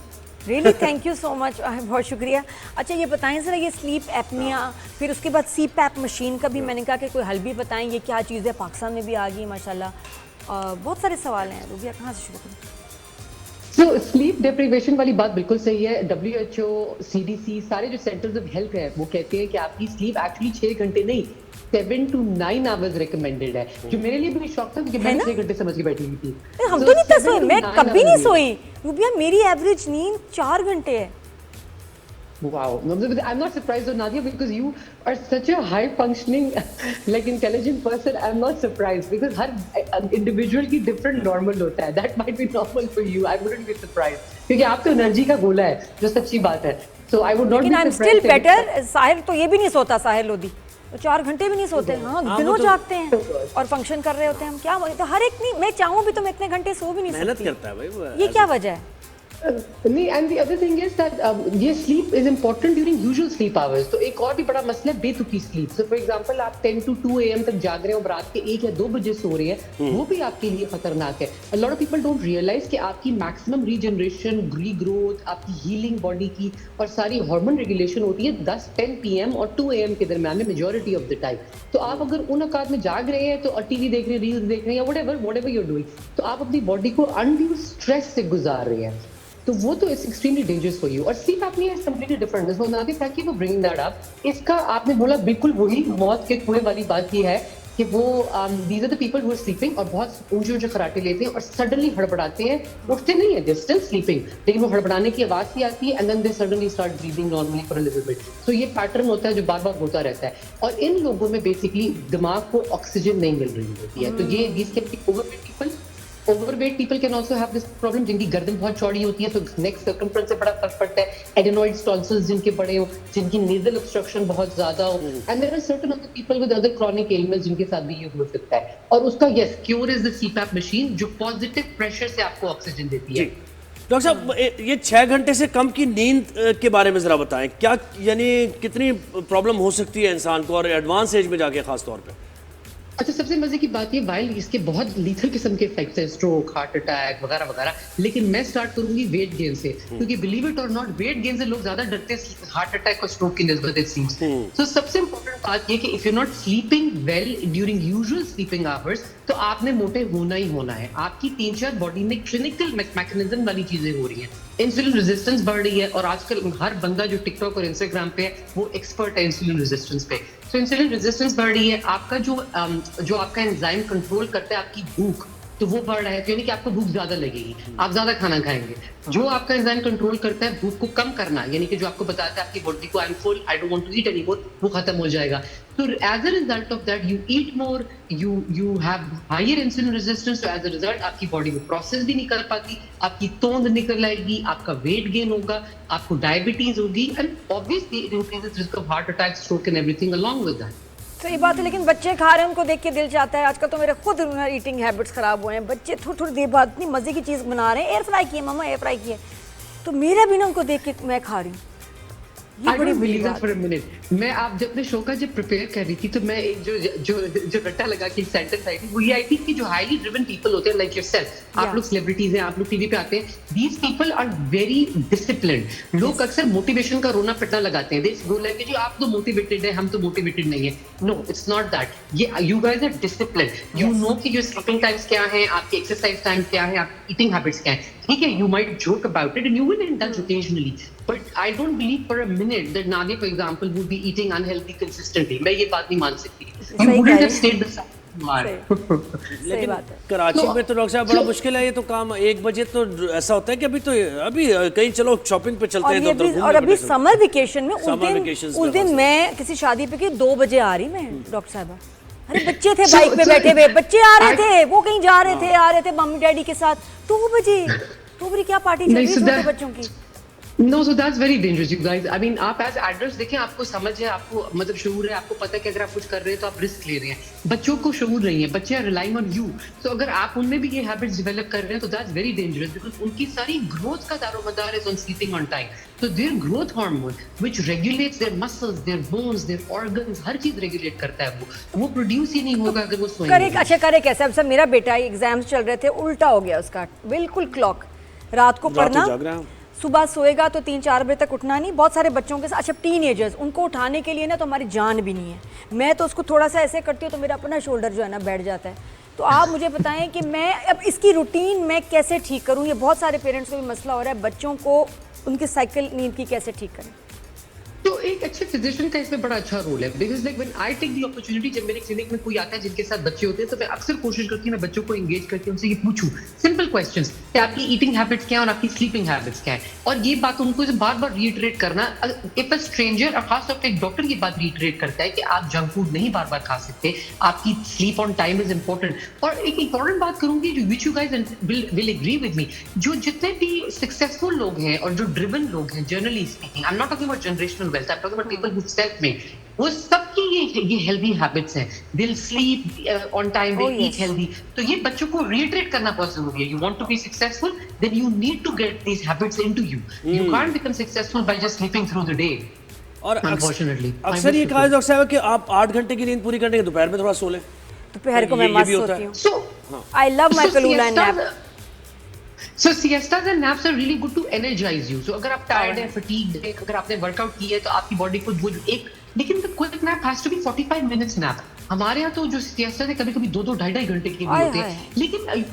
Really thank you so much, बहुत शुक्रिया। अच्छा ये बताएं ज़रा, ये स्लीप एपनिया, फिर उसके बाद CPAP मशीन का भी मैंने कहा कि कोई हल भी बताएं, ये क्या चीज़ है? पाकिस्तान में भी आ गई माशाल्लाह। बहुत सारे सवाल हैं। रूबिया कहाँ से शुरू करें? सो स्लीप डिप्रीवेशन वाली बात बिल्कुल सही है। WHO, CDC, सारे जो सेंटर्स ऑफ हेल्थ है वो कहते हैं कि आपकी स्लीप एक्चुअली 6 घंटे नहीं 7 to 9 आवर्स रिकमेंडेड है, जो मेरे लिए भी शौक था क्योंकि मैंने 6 घंटे समझ के बैठी हुई थी। हम So, तो नहीं 7 सोई, to मैं 9 कभी नहीं hours सोई रूबिया, मेरी एवरेज नींद 4 घंटे है। Wow. No, I'm not surprised though, Nadia, because you are such a high functioning, like intelligent person. I'm not surprised because her individual की different normal होता है. That might be normal for you. I wouldn't be surprised. क्योंकि आप तो energy का गोला है, जो सच्ची बात है. So I would not लेकिन be I am surprised. Still better. Sahir तो ये भी नहीं सोता, साहिर लोधी तो 4 घंटे भी नहीं सोते। हाँ, दिनों जागते हैं और फंक्शन कर रहे होते हैं। हम क्या तो हर एक नहीं, मैं चाहूँ भी तो मैं इतने घंटे सो भी नहीं मेहनत सकती। करता है भाई वो। ये क्या वजह है? नहीं, and the other thing is that ये sleep is important during usual sleep hours. तो एक और भी बड़ा मसला है बेतुकी sleep. So for example आप 10 to 2 AM तक जाग रहे हो और रात के 1 या 2 बजे सो रहे हैं, वो भी आपके लिए खतरनाक है. A lot of people don't realize कि आपकी maximum regeneration, regrowth, आपकी healing body की और सारी hormone regulation होती है 10 PM और 2 AM के दरम्यान में majority of the time. तो आप अगर उन औकात में जाग रहे हैं तो और टीवी देख रहे हैं, रील्स देख रहे हैं या whatever you're doing, तो आप अपनी बॉडी को undue स्ट्रेस से गुजार रहे हैं. तो वो तो it's extremely dangerous for you. और sleep apnoea is completely different. So Nadia, thank you for bringing that up. इसका आपने बोला बिल्कुल वही मौत के कुएं वाली बात की है कि वो these are the people who are sleeping और बहुत ऊंचे खराटे लेते हैं और सडनली हड़बड़ाते हैं. उठते नहीं है, दे स्टिल स्लीपिंग, लेकिन वो हड़बड़ाने की आवाज भी आती है and then they suddenly start breathing normally for a little bit. तो ये पैटर्न होता है जो बार बार होता रहता है. और इन लोगों में बेसिकली दिमाग को ऑक्सीजन नहीं मिल रही होती है. तो ये these can be overweight people can also have this problem, जिनकी गर्दन बहुत चौड़ी होती है तो नेक सर्कमफ्रेंस से बड़ा फर्क पड़ता है. एडेनॉइड्स, टॉन्सिल्स जिनके बड़े हो, जिनकी नेजल ऑब्स्ट्रक्शन बहुत ज्यादा हो, and there are certain other people with other chronic elements जिनके साथ भी ये हो सकता है. और उसका yes cure is the CPAP machine जो पॉजिटिव प्रेशर से आपको ऑक्सीजन देती है. डॉक्टर साहब, ये 6 घंटे से कम की नींद के बारे में जरा बताएं, क्या यानी कितनी प्रॉब्लम हो सकती है इंसान को और एडवांस एज में जाके खास तौर पे? अच्छा, सबसे मजे की बात ये, वाइल इसके बहुत लीथल किस्म के इफेक्ट्स हैं, स्ट्रोक, हार्ट अटैक वगैरह वगैरह, लेकिन मैं स्टार्ट करूंगी वेट गेन से, क्योंकि बिलीव इट और नॉट वेट गेन से लोग ज्यादा डरते हैं हार्ट अटैक और स्ट्रोक की निस्बत इट सीम्स. तो सबसे इंपॉर्टेंट बात ये कि if you not sleeping well during usual sleeping hours तो आपने मोटे होना ही होना है. आपकी 3-4 बॉडी में क्लिनिकल मैकेनिज्म वाली चीजें हो रही हैं. इंसुलिन रेजिस्टेंस बढ़ रही है और आजकल हर बंदा जो टिकटॉक और इंस्टाग्राम पे है वो एक्सपर्ट है इंसुलिन रेजिस्टेंस पे. तो इंसुलिन रेजिस्टेंस बढ़ रही है. आपका जो आपका एंजाइम कंट्रोल करता है आपकी भूख, तो वो बढ़ रहा है, यानी कि आपको भूख ज्यादा लगेगी, आप ज्यादा खाना खाएंगे. जो आपका एंजाइम कंट्रोल करता है भूख को कम करना, यानी कि जो आपको बताता है आपकी बॉडी को I am full, I don't want to eat anymore, वो खत्म हो जाएगा. तो as a result of that you eat more, you have higher insulin resistance. तो एज अ रिजल्ट आपकी बॉडी में प्रोसेस भी नहीं कर पाती, आपकी तोंद निकल आएगी, आपका वेट गेन होगा, आपको डायबिटीज होगी, and obviously it increases risk of heart attack, stroke and everything along with that. सही बात है, लेकिन बच्चे खा रहे हैं उनको देख के दिल चाहता है. आजकल तो मेरे खुद ईटिंग हैबिट्स खराब हुए हैं. बच्चे थोड़ी देर बाद इतनी मजे की चीज़ बना रहे हैं, एयर फ्राई किए मम्मा, एयर फ्राई किए, तो मेरा भी ना उनको देख के मैं खा रही हूँ. I don't believe that for a minute. मैं आप जब अपने शो का जब प्रिपेयर कर रही थी तो मैं एक जो रट्टा लगा के एक सेंटेंस आई थी, वो ये आई थी कि जो हाईली ड्रिवन पीपल होते हैं लाइक योरसेल्फ, आप लोग सेलिब्रिटीज हैं, आप लोग टीवी पे आते हैं, these people are very disciplined. लोग अक्सर मोटिवेशन का रोना पिटना लगाते हैं, दे गो लाइक कि जी आप तो मोटिवेटेड है, हम तो मोटिवेटेड नहीं है. No, it's not that. ये you guys are disciplined. You know कि योर स्लीपिंग टाइम्स क्या है, आपके एक्सरसाइज टाइम्स क्या है, आपकी ईटिंग हैबिट्स क्या है. ठीक है, you might joke about it and you will indulge occasionally, but I don't believe for a minute that Nadia, for example, would be eating unhealthy consistently. मैं ये बात नहीं मान सकती. You wouldn't have stayed the same. सही बात है. कराची में तो डॉक्टर साहब बड़ा मुश्किल है ये तो काम. 1 बजे तो ऐसा होता है कि अभी कहीं चलो शॉपिंग पे चलते हैं. और अभी समर वेकेशन में उस दिन मैं किसी शादी पे 2 बजे आ रही मैं डॉक्टर साहबा. अरे बच्चे थे बाइक पे बैठे हुए, बच्चे आ रहे थे, वो कहीं जा रहे थे, आ रहे थे मम्मी डैडी के साथ. 2 बजे क्या पार्टी चल रही है छोटे बच्चों की. No, so that's very dangerous, you guys. I mean, आप as adults देखें, आपको समझ है, आपको मतलब शऊर है, आपको पता है कि अगर आप कुछ कर रहे हैं तो आप रिस्क ले रहे हैं. बच्चों को शऊर नहीं है, बच्चे are relying on you. So अगर आप उनमें भी ये हैबिट्स डेवलप कर रहे हैं तो that's very dangerous because उनकी सारी ग्रोथ का दारोमदार is on sleeping on time. So their growth hormone, which regulates their muscles, their bones, their organs, हर चीज रेगुलेट करता है वो प्रोड्यूस ही नहीं होगा अगर वो सोएंगे. करे कैसे? अब सब मेरा बेटा एग्जाम्स चल रहे थे, उल्टा हो गया उसका बिल्कुल क्लॉक. रात को पढ़ना, सुबह सोएगा तो 3-4 बजे तक उठना नहीं. बहुत सारे बच्चों के साथ, अच्छा टीनेजर्स, उनको उठाने के लिए ना तो हमारी जान भी नहीं है. मैं तो उसको थोड़ा सा ऐसे करती हूँ तो मेरा अपना शोल्डर जो है ना बैठ जाता है. तो आप मुझे बताएं कि मैं अब इसकी रूटीन मैं कैसे ठीक करूं? ये बहुत सारे पेरेंट्स को भी मसला हो रहा है, बच्चों को उनकी साइकिल नींद की कैसे ठीक करें? तो एक अच्छे फिजिशियन का इसमें बड़ा अच्छा रोल है, because like when I take the opportunity, जब मेरे क्लिनिक में कोई आता है जिनके साथ बच्चे होते हैं, तो मैं अक्सर कोशिश करती हूँ मैं बच्चों को एंगेज करके उनसे ये पूछूं सिंपल क्वेश्चंस कि आपकी ईटिंग हैबिट्स क्या है और आपकी स्लीपिंग हैबिट्स क्या है, और ये बात उनको बार बार रीइटरेट करना। इफ अ स्ट्रेंजर और खासतौर पर एक डॉक्टर ये बात रीइटरेट करता है कि आप जंक फूड नहीं बार बार खा सकते, आपकी sleep on time is important. और एक इंपॉर्टेंट बात करूंगी जो which you guys will agree with me, जो जितने भी सक्सेसफुल लोग हैं और जो ड्रिवन लोग हैं, generally speaking, I am not talking about generational wealth, I am talking about people who self made, वो सबकी ये हेल्दी हैबिट्स हैं। They'll sleep on time, they eat healthy. तो ये बच्चों को रीइटरेट करना बहुत जरूरी है। You want to be successful, then you need to get these habits into you. You can't become successful by just sleeping through the day. और unfortunately अक्सर ये कहा डॉक्टर साहब कि आप 8 घंटे की नींद पूरी करने के दोपहर में थोड़ा सो लें। दोपहर को मैं मस्त सोती हूँ। So आई लव माय कलूला nap. So siestas and naps are really good to energize you. So अगर आप tired हैं, fatigued हैं, अगर आपने वर्कआउट किया है तो आपकी बॉडी को वो एक, लेकिन the quick nap has to be 45 minutes nap. हमारे यहाँ तो जो siestas है कभी-कभी 2-2 ढाई-ढाई घंटे के भी होते हैं, लेकिन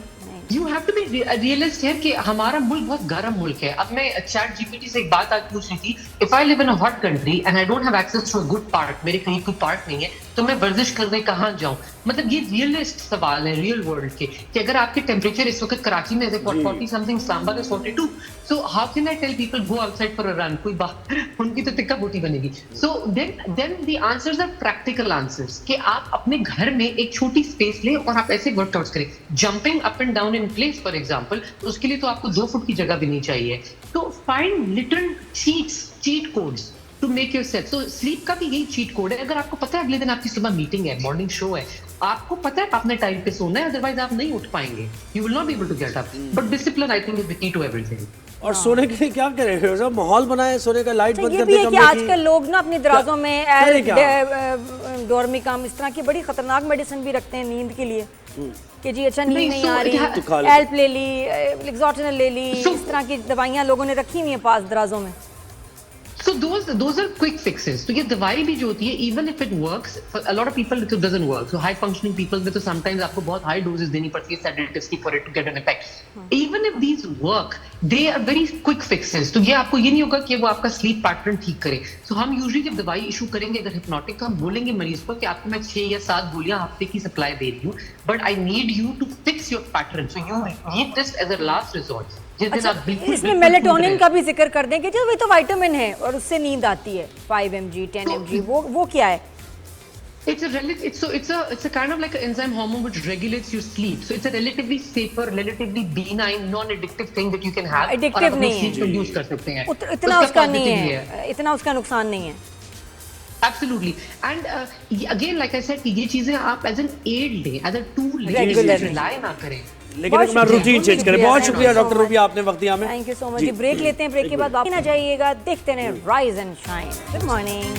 you have to be realist है कि हमारा मुल्क बहुत गर्म मुल्क है। अब मैं चैट जीपीटी से एक बात आज पूछ रही थी, if I live in a hot country and I don't have access to a good park, मेरे कहीं कोई पार्क नहीं है, तो मैं वर्जिश करने कहाँ जाऊँ? मतलब ये रियलिस्ट सवाल है रियल वर्ल्ड के, कि अगर आपके टेम्परेचर इस वक्त कराची में 40 समथिंग, इस्लामाबाद में 42, so how can I tell people go outside for a run? कोई बात, उनकी तो टिक्का बोटी बनेगी। So then the answers are practical answers, कि आप अपने घर में एक छोटी स्पेस लें और आप ऐसे वर्कआउट्स करें। Jumping up and down in place for example, उसके लिए तो आपको 2 फुट की जगह भी नहीं चाहिए। तो find little cheat codes to make yourself. So sleep का भी यही चीट कोड है। अगर आपको पता है अगले दिन आपकी सुबह मीटिंग है, मॉर्निंग शो है, आपको पता है आपने टाइम पे सोना है, अदरवाइज आप नहीं उठ पाएंगे, you will not be able to get up. But discipline I think is the key to everything. और सोने के लिए क्या करें? सब माहौल बनाए सोने का, लाइट बंद ये कर भी दे है कि कमरे की। आजकल लोग ना अपनी दराजों में करें डोरमिकम इस तरह की बड़ी खतरनाक मेडिसिन भी रखते हैं नींद के लिए, कि जी अच्छा नींद नहीं, नहीं so आ रही, तो खा ले। एल्प ले ली, लेक्सोटिनल ले ली, इस तरह की दवाइयाँ लोगों ने रखी हुई हैं पास दराजों में। So those are quick fixes. तो ये दवाई भी जो होती है, even if it works, for a lot of people it doesn't work. So high functioning people में तो sometimes आपको बहुत high doses देनी पड़ती है sedatives की for it to get an effect. Even if these work, they are very quick fixes. तो ये आपको ये नहीं होगा कि वो आपका sleep pattern ठीक करे. So हम usually जब दवाई इशू करेंगे अगर hypnotic, तो हम बोलेंगे मरीज को कि आपको मैं 6 या 7 गोलियां हफ्ते की सप्लाई दे रही हूँ, but I need you to fix your pattern. So you need this as a last resort. अच्छा, इसमें मेलेटोनिन का भी जिक्र कर दें कि जो वो तो विटामिन है और उससे नींद आती है, 5 mg 10 mg, वो क्या है? It's a kind of like an enzyme hormone which regulates your sleep. So it's a relatively safer, relatively benign, non-addictive thing that you can have. Addictive नहीं है, यूज कर सकते हैं। इतना उसका नहीं है, इतना उसका नुकसान नहीं है। Absolutely. And again, like I said, ये चीजें आप as an aid लें, as a tool लें, Regularly. rely ना करें। लेकिन अपना रूटीन चेंज करें। बहुत शुक्रिया डॉक्टर रूबिया, आपने वक्त दिया हमें। Thank you so much. Break लेते हैं, ब्रेक के बाद वापस आ जाइएगा। देखते हैं rise and shine. Good morning.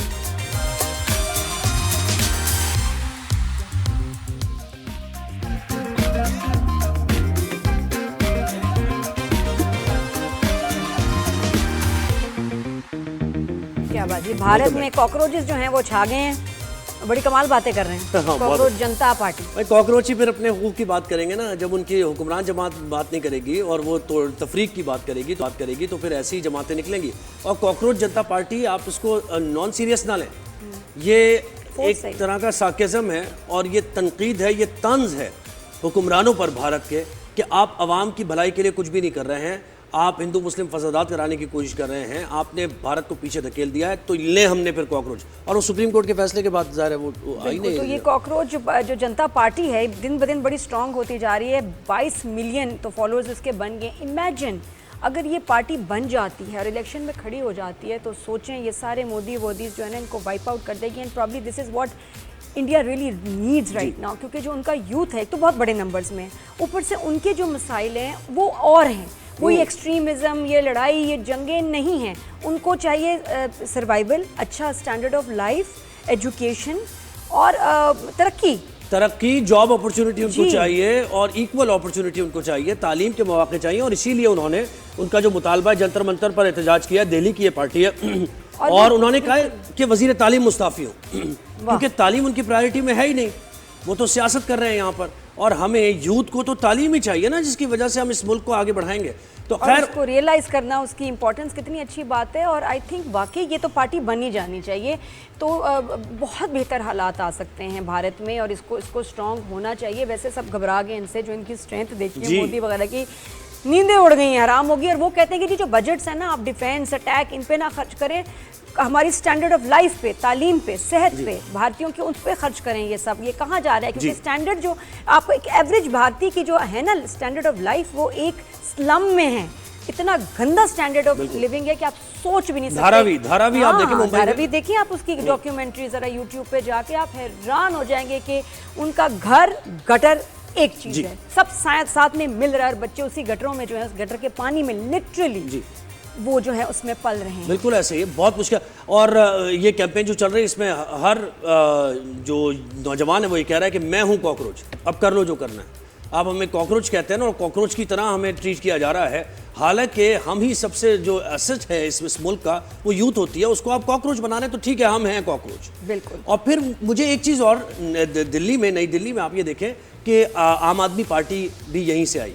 क्या बात है, भारत में कॉकरोचेस जो हैं वो छा गए हैं, बड़ी कमाल बातें कर रहे हैं। हाँ, कॉकरोच जनता पार्टी। भाई कॉकरोच ही फिर अपने हुकूक की बात करेंगे ना, जब उनकी हुक्मरान जमात बात नहीं करेगी और वो तो तफरीक की बात करेगी तो फिर ऐसी जमातें निकलेंगी। और कॉकरोच जनता पार्टी, आप इसको नॉन सीरियस ना लें, ये एक तरह का सार्केज़म है और ये तनकीद है, ये तंज है हुक्मरानों पर भारत के, कि आप आवाम की भलाई के लिए कुछ भी नहीं कर रहे हैं, आप हिंदू मुस्लिम फसादात कराने की कोशिश कर रहे हैं, आपने भारत को पीछे धकेल दिया है, तो ले हमने फिर कॉकरोच। और वो सुप्रीम कोर्ट के फैसले के बाद ज़ाहिर है वो आई नहीं। तो ये कॉकरोच जो जनता पार्टी है दिन ब दिन बड़ी स्ट्रांग होती जा रही है। 22 मिलियन तो फॉलोअर्स इसके बन गए। इमेजिन अगर ये पार्टी बन जाती है और इलेक्शन में खड़ी हो जाती है, तो सोचें ये सारे मोदी जो है ना, इनको वाइप आउट कर देगी। And probably this is what India really needs right now, क्योंकि जो उनका यूथ है तो बहुत बड़े नंबर्स में है, ऊपर से उनके जो मसाइल हैं वो और हैं। कोई एक्सट्रीमिज़म, ये लड़ाई, ये जंगें नहीं हैं। उनको चाहिए सर्वाइवल, अच्छा स्टैंडर्ड ऑफ लाइफ, एजुकेशन और तरक्की, जॉब अपॉर्चुनिटी उनको चाहिए और इक्वल अपॉर्चुनिटी उनको चाहिए, तालीम के मौके चाहिए। और इसीलिए उन्होंने उनका जो मुतालबा जंतर मंतर पर एहतजाज किया, दिल्ली की ये पार्टी है, और उन्होंने कहा कि वज़ीर तालीम मुस्ताफ़ी हो, क्योंकि तालीम उनकी प्रायोरिटी में है ही नहीं, वो तो सियासत कर रहे हैं यहाँ पर। और हमें यूथ को तो तालीम ही चाहिए ना, जिसकी वजह से हम इस मुल्क को आगे बढ़ाएंगे। तो और खैर उसको रियलाइज़ करना, उसकी इम्पोर्टेंस कितनी अच्छी बात है। और आई थिंक वाकई ये तो पार्टी बनी जानी चाहिए। तो बहुत बेहतर हालात आ सकते हैं भारत में और इसको स्ट्रॉन्ग होना चाहिए। वैसे सब घबरा गए इनसे, जो इनकी स्ट्रेंथ देखिए मोदी वगैरह की, नींदें उड़ गई हैं, हराम होगी। और वो कहते हैं कि जो बजट्स हैं ना, आप डिफेंस अटैक इन पे ना खर्च करें, हमारी स्टैंडर्ड ऑफ लाइफ पे, तालीम पे, सेहत पे, भारतीयों के उन पे खर्च करें। ये सब ये कहाँ जा रहा है? क्योंकि स्टैंडर्ड जो आपको एक एवरेज भारतीय की जो है ना स्टैंडर्ड ऑफ लाइफ, वो एक स्लम में है। इतना गंदा स्टैंडर्ड ऑफ लिविंग है कि आप सोच भी नहीं सकते। धारावी आप देखिए, मुंबई धारावी देखिए आप, उसकी डॉक्यूमेंट्री जरा यूट्यूब पे जाके आप हैरान हो जाएंगे कि उनका घर गटर एक चीज है, सब साथ में मिल रहा है और बच्चे उसी गटरों में जो है, उस गटर के पानी में लिटरली वो जो है उसमें पल रहे हैं। बिल्कुल ऐसे ही, बहुत मुश्किल। और ये कैंपेन जो चल रही है, इसमें हर जो नौजवान है वो ये कह रहा है कि मैं हूं कॉकरोच, अब कर लो जो करना है। आप हमें कॉकरोच कहते हैं ना, और कॉकरोच की तरह हमें ट्रीट किया जा रहा है। हालांकि हम ही सबसे जो एसेट है इस मुल्क का, वो यूथ होती है। उसको आप कॉकरोच बना रहे हैं तो ठीक है, हम हैं कॉकरोच। बिल्कुल। और फिर मुझे एक चीज़ और, दिल्ली में, नई दिल्ली में आप ये देखें कि आम आदमी पार्टी भी यहीं से आई,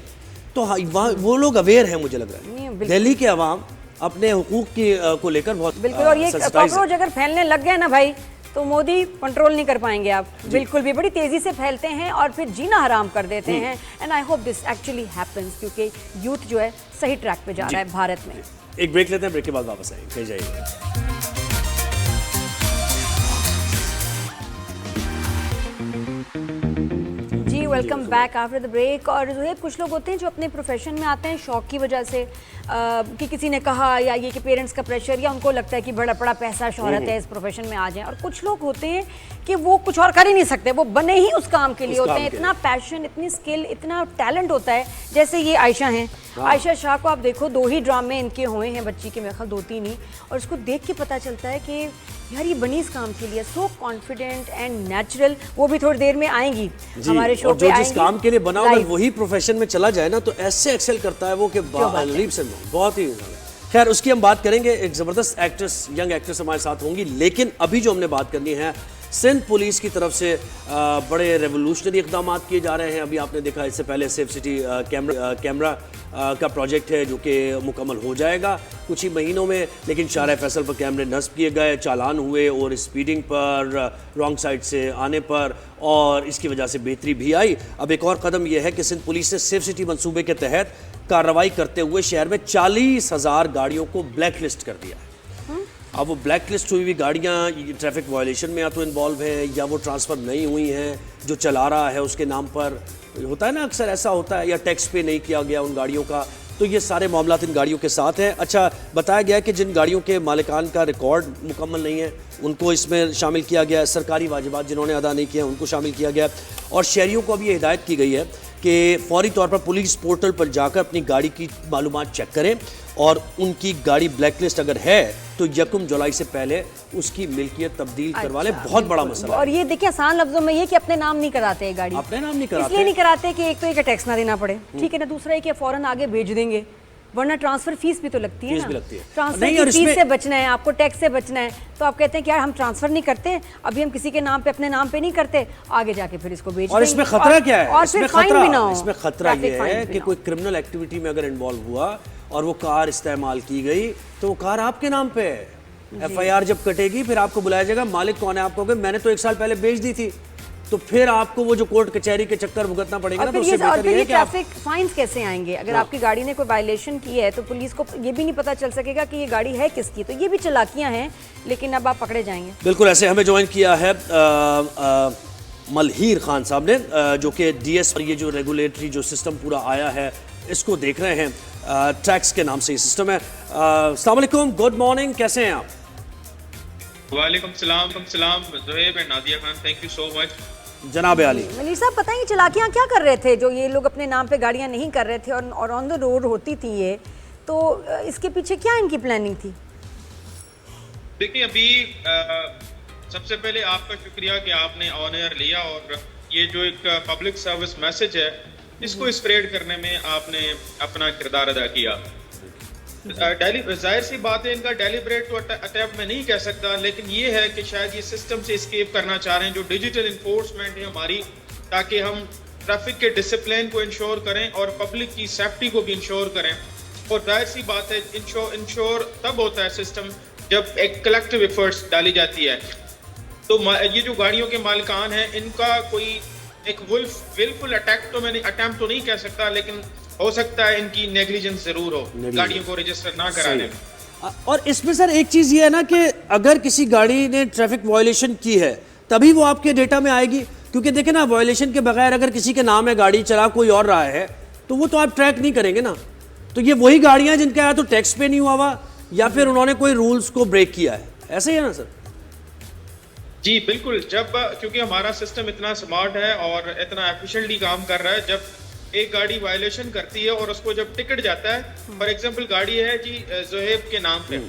तो वहाँ वो लोग अवेयर हैं, मुझे लग रहा है। दिल्ली के अवाम अपने हुकूक की को लेकर बहुत बिल्कुल। और ये कॉकरोच अगर फैलने लग गए ना भाई, तो मोदी कंट्रोल नहीं कर पाएंगे आप, बिल्कुल भी। बड़ी तेजी से फैलते हैं और फिर जीना हराम कर देते हैं। And I hope this actually happens, क्योंकि यूथ जो है सही ट्रैक पे जा रहा है भारत में। एक ब्रेक लेते हैं, ब्रेक के बाद वापस आएंगे, कहीं जाइए। Welcome back after the break. और जो है कुछ लोग होते हैं जो अपने प्रोफेशन में आते हैं शौक की वजह से, कि किसी ने कहा, या ये कि पेरेंट्स का प्रेशर, या उनको लगता है कि बड़ा बड़ा पैसा शोहरत है, इस प्रोफेशन में आ जाएं। और कुछ लोग होते हैं कि वो कुछ और कर ही नहीं सकते, वो बने ही उस काम के लिए होते हैं। इतना पैशन, इतनी स्किल, इतना टैलेंट होता है। जैसे ये आयशा हैं, आयशा शाह को आप देखो, 2 ही ड्रामे इनके हुए हैं बच्ची के, मेरे ख्याल 2-3 ही। और इसको देख के पता चलता है कि यार ये बनी इस काम के लिए, सो कॉन्फिडेंट एंड नेचुरल। वो भी थोड़ी देर में आएंगी हमारे शो पे, जिस काम के लिए बना होगा वही प्रोफेशन में चला जाए ना, तो ऐसे एक्सेल करता है वो कि लीप से बहुत ही। खैर उसकी हम बात करेंगे। एक ज़बरदस्त एक्ट्रेस, यंग एक्ट्रेस हमारे साथ होंगी। लेकिन अभी जो हमने बात करनी है, सिंध पुलिस की तरफ से बड़े रेवोल्यूशनरी इकदाम किए जा रहे हैं। अभी आपने देखा, इससे पहले सेफ सिटी कैमरा का प्रोजेक्ट है जो कि मुकम्मल हो जाएगा कुछ ही महीनों में। लेकिन शारा फैसल पर कैमरे नस्ब किए गए, चालान हुए, और स्पीडिंग पर, रॉन्ग साइड से आने पर, और इसकी वजह से बेहतरी भी आई। अब एक और कदम यह है कि सिंध पुलिस ने सेफ सिटी मंसूबे के तहत कार्रवाई करते हुए शहर में 40,000 गाड़ियों को ब्लैक लिस्ट कर दिया है। अब वो ब्लैक लिस्ट हुई हुई गाड़ियाँ ट्रैफिक वायलेशन में या तो इन्वॉल्व हैं, या वो ट्रांसफ़र नहीं हुई हैं, जो चला रहा है उसके नाम पर होता है ना, अक्सर ऐसा होता है, या टैक्स पे नहीं किया गया उन गाड़ियों का। तो ये सारे मामलात इन गाड़ियों के साथ हैं। अच्छा, बताया गया कि जिन गाड़ियों के मालिकान का रिकॉर्ड मुकम्मल नहीं है उनको इसमें शामिल किया गया है। सरकारी वाजिबात जिन्होंने अदा नहीं किया उनको शामिल किया गया। और शहरियों को अब ये हिदायत की गई है कि फौरी तौर पर पुलिस पोर्टल पर जाकर अपनी गाड़ी की मालूमात चेक करें, और उनकी गाड़ी ब्लैकलिस्ट अगर है तो 1 जुलाई से पहले उसकी मिल्कियत तब्दील करवा लें। बहुत बड़ा मसला है। और ये देखिए आसान लफ्जों में ये कि अपने नाम नहीं कराते हैं गाड़ी, अपने नाम नहीं कराते, इसलिए नहीं कराते कि एक तो एक टैक्स ना देना पड़े, ठीक है ना, दूसरा है कि फौरन आगे भेज देंगे, वरना ट्रांसफर फीस भी तो लगती है ना। ट्रांसफर की फीस से बचना है, आपको टैक्स से बचना है, तो आप कहते हैं कि यार हम ट्रांसफर नहीं करते, अभी हम किसी के नाम पे, अपने नाम पे नहीं करते, आगे जाके फिर इसको बेच देंगे। और इसमें खतरा क्या है? और फिर फाइन भी ना हो। इसमें खतरा ये है कि कोई क्रिमिनल एक्टिविटी में अगर इन्वॉल्व हुआ और वो कार इस्तेमाल की गई, तो वो कार आपके नाम पे है। FIR जब कटेगी फिर आपको बुलाया जाएगा, मालिक कौन है आप कहोगे मैंने तो 1 साल पहले बेच दी थी, तो फिर आपको वो जो कोर्ट कचहरी के चक्कर भुगतना पड़ेगा ना। तो उससे बेहतर है कि ट्रैफिक फाइन्स कैसे आएंगे? अगर आपकी गाड़ी ने कोई वायलेशन की है तो पुलिस को ये भी नहीं पता चल सकेगा कि ये गाड़ी है किसकी। तो ये भी चालाकियां हैं, लेकिन अब आप पकड़े जाएंगे। बिल्कुल ऐसे हमें ज्वाइन किया है मलहीर खान साहब ने, जो कि DS पर ये जो रेगुलेटरी जो सिस्टम पूरा आया है इसको देख रहे हैं। टैक्स के नाम से ये सिस्टम है। अस्सलाम वालेकुम, गुड मॉर्निंग, कैसे हैं आप? वालेकुम सलाम Zuhaib and Nadia Khan, thank you so much. जनाब आली, मलिर साहब बताएंगे चालाकियां क्या कर रहे थे जो ये लोग अपने नाम पे गाड़ियां नहीं कर रहे थे और ऑन द रोड होती थी ये, तो इसके पीछे क्या इनकी प्लानिंग थी? देखिए, अभी सबसे पहले आपका शुक्रिया कि आपने ऑन एयर लिया, और ये जो एक पब्लिक सर्विस मैसेज है इसको स्प्रेड करने में आपने अपना किरदार अदा किया। जाहिर सी बात है, इनका डेलिब्रेट तो अटैम्प्ट में नहीं कह सकता, लेकिन ये है कि शायद ये सिस्टम से एस्केप करना चाह रहे हैं जो डिजिटल इन्फोर्समेंट है हमारी, ताकि हम ट्रैफिक के डिसिप्लिन को इंश्योर करें और पब्लिक की सेफ्टी को भी इंश्योर करें। और जाहिर सी बात है इंश्योर तब होता है सिस्टम जब एक कलेक्टिव एफर्ट्स डाली जाती है। तो ये जो गाड़ियों के मालिकान हैं इनका कोई एक विलफुल अटैम्प्ट तो नहीं कह सकता, लेकिन हो सकता है इनकी नेग्लिजेंस जरूर हो गाड़ियों को रजिस्टर ना कराने में। और इसमें सर एक चीज़ ये है ना कि अगर किसी गाड़ी ने ट्रैफिक वायलेशन की है तभी वो आपके डेटा में आएगी, क्योंकि देखें ना वायलेशन के बगैर अगर किसी के नाम है गाड़ी चला कोई और रहा है तो वो तो आप ट्रैक नहीं करेंगे ना। तो ये वही गाड़ियां जिनका या तो टैक्स पे नहीं हुआ हुआ या फिर उन्होंने कोई रूल्स को ब्रेक किया है, ऐसे ही है ना सर? जी बिल्कुल, जब क्योंकि हमारा सिस्टम इतना स्मार्ट है और इतना एफिशिएंटली काम कर रहा है, जब एक गाड़ी वायलेशन करती है और उसको जब टिकट जाता है, फॉर एग्जांपल गाड़ी है जी जोहेब के नाम पे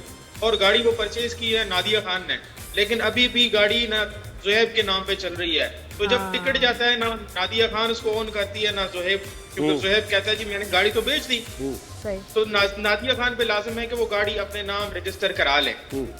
और गाड़ी वो परचेज की है नादिया खान ने, लेकिन अभी भी गाड़ी ना जोहेब के नाम पे चल रही है, तो जब टिकट जाता है ना नादिया खान उसको ओन करती है ना जोहेब, क्योंकि जोहेब कहता है जी मैंने गाड़ी तो बेच दी, तो नादिया खान पे लाजिम है कि वो गाड़ी अपने नाम रजिस्टर करा ले।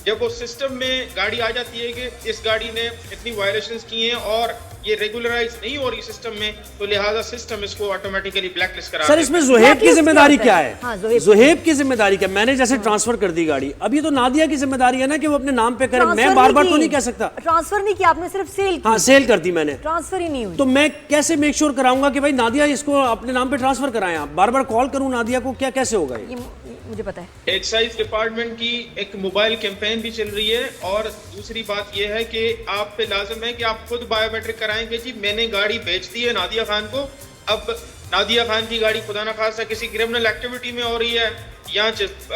जब वो सिस्टम में गाड़ी आ जाती है कि इस गाड़ी ने इतनी वायलेशंस की हैं और ये रेगुलराइज नहीं हो रही सिस्टम में, तो लिहाजा सिस्टम इसको ऑटोमेटिकली ब्लैकलिस्ट करा। सर इसमें जोहेब की जिम्मेदारी क्या है? हाँ, जोहेब की जिम्मेदारी क्या? मैंने जैसे ट्रांसफर कर दी गाड़ी, अब ये तो नादिया की जिम्मेदारी है ना कि वो अपने नाम पे करे, मैं बार बार तो नहीं कह सकता। ट्रांसफर नहीं किया आपने, सिर्फ सेल। हाँ सेल कर दी मैंने, ट्रांसफर ही नहीं हुई। तो मैं कैसे मेक श्योर कराऊंगा कि भाई नादिया इसको अपने नाम पे ट्रांसफर कराएं? आप बार बार कॉल करूं नादिया को, क्या कैसे होगा ये? मुझे पता है एक्साइज डिपार्टमेंट की एक मोबाइल कैंपेन भी चल रही है, और दूसरी बात यह है कि आप पे लाजिम है कि आप खुद बायोमेट्रिक कराएंगे जी मैंने गाड़ी बेच दी है नादिया खान को। अब नादिया खान की गाड़ी खुदा ना खासा किसी क्रिमिनल एक्टिविटी में हो रही है या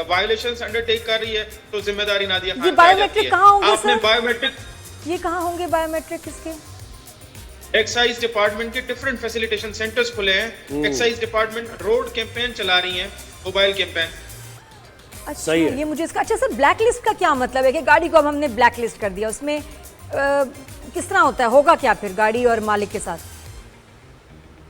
वायलेशंस अंडरटेक कर रही है तो जिम्मेदारी नादिया खान की। बायोमेट्रिक कहाँ होंगे आपने सर? बायोमेट्रिक ये कहाँ होंगे बायोमेट्रिक किसके? एक्साइज डिपार्टमेंट के डिफरेंट फैसिलिटेशन सेंटर्स खुले हैं। एक्साइज डिपार्टमेंट रोड कैंपेन चला रही है, मोबाइल कैंपेन। अच्छा सही है। ये मुझे इसका, अच्छा सर ब्लैक लिस्ट का क्या मतलब है कि गाड़ी को अब हमने ब्लैक लिस्ट कर दिया, उसमें किस तरह होता है, होगा क्या फिर गाड़ी और मालिक के साथ?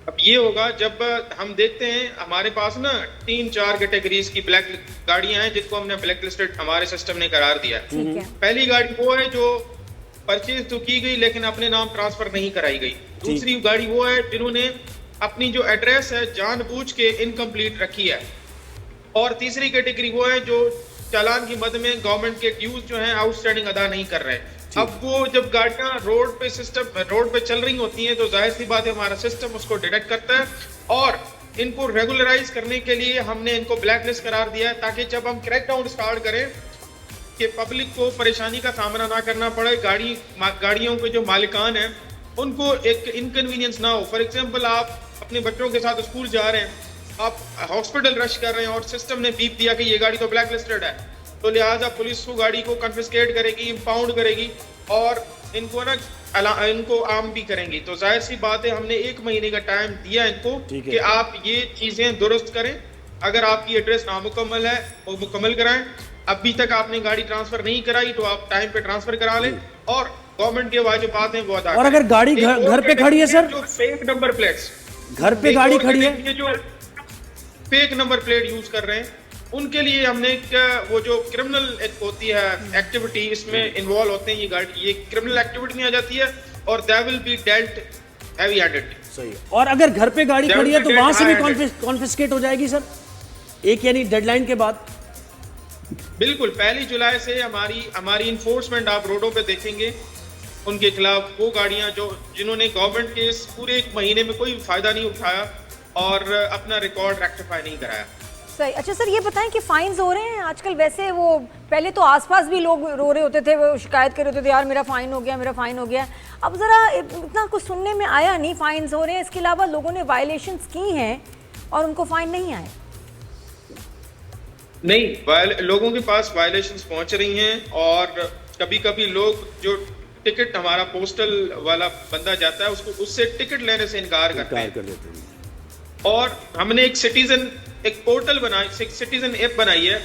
अब ये होगा जब हम देखते हैं हमारे पास ना 3-4 कैटेगरीज की ब्लैक गाड़ियां हैं जिनको हमने ब्लैक लिस्टेड हमारे सिस्टम ने करार दिया है। ठीक है। पहली गाड़ी वो है जो परचेज तो की गई लेकिन अपने नाम ट्रांसफर नहीं कराई गई। दूसरी गाड़ी वो है जिन्होंने अपनी जो एड्रेस है जानबूझ के इनकम्प्लीट रखी है। और तीसरी कैटेगरी वो है जो चालान की मद में गवर्नमेंट के ड्यूज जो हैं आउटस्टैंडिंग अदा नहीं कर रहे। अब वो जब गाड़ियां रोड पे चल रही होती हैं तो जाहिर सी बात है हमारा सिस्टम उसको डिटेक्ट करता है और इनको रेगुलराइज करने के लिए हमने इनको ब्लैक लिस्ट करार दिया है, ताकि जब हम क्रैकडाउन स्टार्ट करें कि पब्लिक को परेशानी का सामना ना करना पड़े, गाड़ियों के जो मालिकान हैं उनको एक इनकन्वीनियंस ना हो। फॉर एग्जाम्पल आप अपने बच्चों के साथ स्कूल जा रहे हैं, आप हॉस्पिटल रश कर रहे हैं और सिस्टम ने बीप दिया कि ये गाड़ी तो ब्लैक लिस्टेड है, तो लिहाजा पुलिस को गाड़ी को कन्फिस्केट करेगी, इंपाउंड करेगी और इनको आर्म भी करेंगी। तो जाहिर सी बात है हमने 1 महीने का टाइम दिया इनको कि आप ये चीजें दुरुस्त करें। अगर आपकी एड्रेस नामुकम्मल है वो मुकम्मल कराएं। अभी तक आपने गाड़ी ट्रांसफर नहीं कराई तो आप टाइम पे ट्रांसफर करा लें और गवर्नमेंट के वाजिबात हैं वो अदा करें। और अगर गाड़ी घर पे खड़ी है सर, जो फेक नंबर प्लेट्स घर पे गाड़ी खड़ी है, ये जो फेक नंबर प्लेट यूज कर रहे हैं उनके लिए हमने वो जो क्रिमिनल एक होती है एक्टिविटी इसमें इन्वॉल्व होते हैं, ये गाड़ी ये क्रिमिनल एक्टिविटी में आ जाती है और they will be dealt heavy handed. सही है। और अगर घर पे गाड़ी खड़ी है तो वहां से भी कॉन्फिस्केट हो जाएगी सर, एक यानी डेडलाइन के बाद? बिल्कुल, 1 जुलाई से हमारी इन्फोर्समेंट आप रोडों पे देखेंगे उनके खिलाफ वो गाड़ियां जिन्होंने गवर्नमेंट के इस पूरे 1 महीने में कोई फायदा नहीं उठाया और अपना रिकॉर्ड रेक्टिफाई नहीं कराया। सही। अच्छा सर ये बताएं कि फाइन्स हो रहे हैं आजकल? वैसे वो पहले तो आसपास भी लोग रो रहे होते थे, वो शिकायत कर रहे होते थे यार मेरा फाइन हो गया, मेरा फाइन हो गया। अब जरा इतना कुछ सुनने में आया नहीं, फाइन्स हो रहे हैं। इसके अलावा लोगों ने वायलेशंस की हैं और उनको फाइन नहीं आए। नहीं, लोगों के पास वायलेशंस पहुंच रही हैं और कभी कभी लोग जो टिकट हमारा पोस्टल वाला बंदा जाता है उससे टिकट लेने से इनकार करते हैं। और हमने एक पोर्टल बनाई, सिटीजन ऐप बनाई है।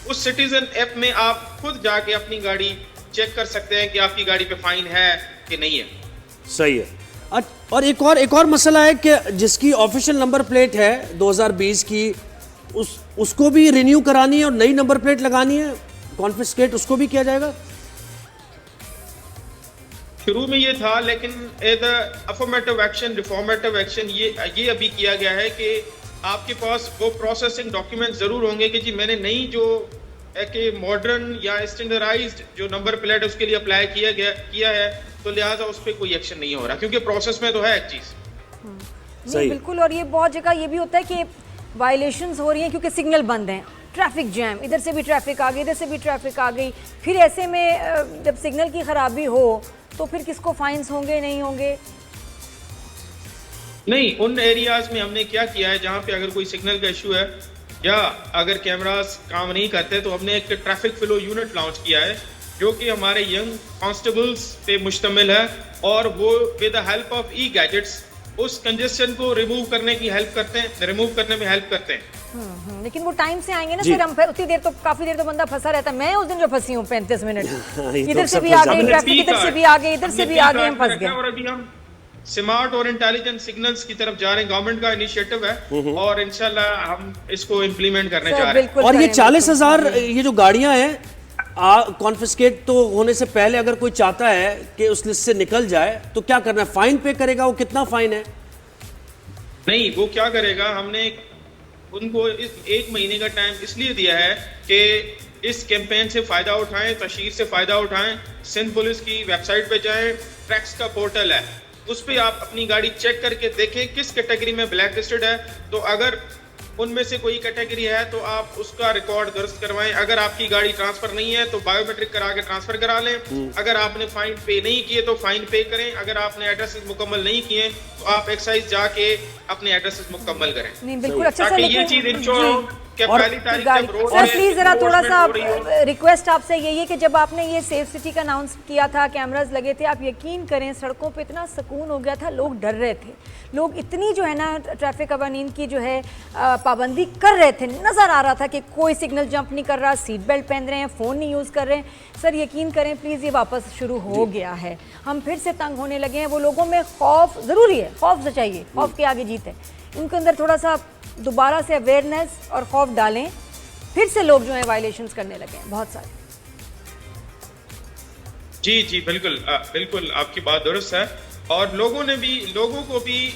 उस सिटीजन ऐप में आप खुद जाके अपनी गाड़ी चेक कर सकते हैं कि आपकी गाड़ी पे फाइन है कि नहीं है। सही है। और एक और मसला है कि जिसकी ऑफिशियल नंबर प्लेट है 2020 की उसको भी रिन्यू करानी है और नई नंबर प्लेट लगानी है, कॉन्फिस्केट उसको भी किया जाएगा? शुरू में ये था, लेकिन as affirmative action, reformative action ये अभी किया गया है कि आपके पास वो प्रोसेसिंग डॉक्यूमेंट जरूर होंगे कि जी मैंने नई जो कि मॉडर्न या स्टैंडर्डाइज्ड जो नंबर प्लेट उसके लिए अप्लाई किया है, तो लिहाजा उस पर कोई एक्शन नहीं हो रहा, क्योंकि प्रोसेस में तो है एक चीज। नहीं बिल्कुल, और ये बहुत जगह ये भी होता है कि वायलेशंस हो रही हैं क्योंकि सिग्नल बंद हैं, ट्रैफिक जैम, इधर से भी ट्रैफिक आ गई, इधर से भी ट्रैफिक आ गई। फिर ऐसे में जब सिग्नल की खराबी हो तो फिर किसको फाइन्स होंगे, नहीं होंगे? नहीं, उन एरियाज में हमने क्या किया है जहाँ पे अगर कोई सिग्नल का इशू है या अगर कैमरास काम नहीं करते, तो हमने एक ट्रैफिक फ्लो यूनिट लॉन्च किया है जो कि हमारे यंग कांस्टेबल्स पे मुश्तमिल है, और वो with the help of E gadgets उस कंजेशन को रिमूव करने में हेल्प करते हैं। लेकिन वो टाइम से आएंगे ना सर, हम उतनी देर तो काफी देर तो बंदा फंसा रहता है। मैं उस दिन जो फंसी हूँ 35 मिनट, इधर से भी आ गई ट्रैफिक, इधर से भी आ गई, इधर से भी आ गए, हम फंस गए। और अभी हम स्मार्ट और इंटेलिजेंट सिग्नल्स की तरफ जा रहे हैं, गवर्नमेंट का इनिशिएटिव है और इंशाल्लाह हम इसको इम्प्लीमेंट करने जा रहे हैं। और ये 40,000 ये जो गाड़ियां हैं कॉन्फिस्केट तो होने से पहले अगर कोई चाहता है कि उस लिस्ट से निकल जाए तो क्या करना है? फाइन पे करेगा? वो कितना फाइन है? नहीं, वो क्या करेगा, हमने उनको इस 1 महीने का टाइम इसलिए दिया है कि इस कैंपेन से फायदा उठाएं, तशहीर से फायदा उठाएं। सिंध पुलिस की वेबसाइट पे जाएं, ट्रैक्स का पोर्टल है, उस पे आप अपनी गाड़ी चेक करके देखें किस कैटेगरी में ब्लैक लिस्टेड है। तो अगर उनमें से कोई कैटेगरी है तो आप उसका रिकॉर्ड दर्ज करवाएं। अगर आपकी गाड़ी ट्रांसफर नहीं है तो बायोमेट्रिक करा के ट्रांसफर करा लें। अगर आपने फाइन पे नहीं किए तो फाइन पे करें। अगर आपने एड्रेसेस मुकम्मल नहीं किए तो आप एक्साइज जाके अपने एड्रेसेस मुकम्मल करें। नहीं बिल्कुल अच्छा ताकि ये चीज इंश्योर हो कि पहली तारीख जब रोड सर प्लीज जरा थोड़ा सा रिक्वेस्ट आपसे यही है कि जब आपने ये सेफ सिटी का अनाउंस किया था, कैमरास लगे थे, आप यकीन करें सड़कों पे इतना सुकून हो गया था, लोग डर रहे थे, लोग इतनी जो है ना ट्रैफिक कवानीन की जो है पाबंदी कर रहे थे, नज़र आ रहा था कि कोई सिग्नल जंप नहीं कर रहा, सीट बेल्ट पहन रहे हैं, फ़ोन नहीं यूज़ कर रहे हैं। सर यकीन करें प्लीज़, ये वापस शुरू हो गया है, हम फिर से तंग होने लगे हैं। वो लोगों में खौफ ज़रूरी है, खौफ से चाहिए, खौफ के आगे जीत है। इनके अंदर थोड़ा सा दोबारा से अवेयरनेस और खौफ डालें, फिर से लोग जो है वायलेशंस करने लगे हैं बहुत सारे। जी जी बिल्कुल बिल्कुल आपकी बात दुरुस्त है, और लोगों को भी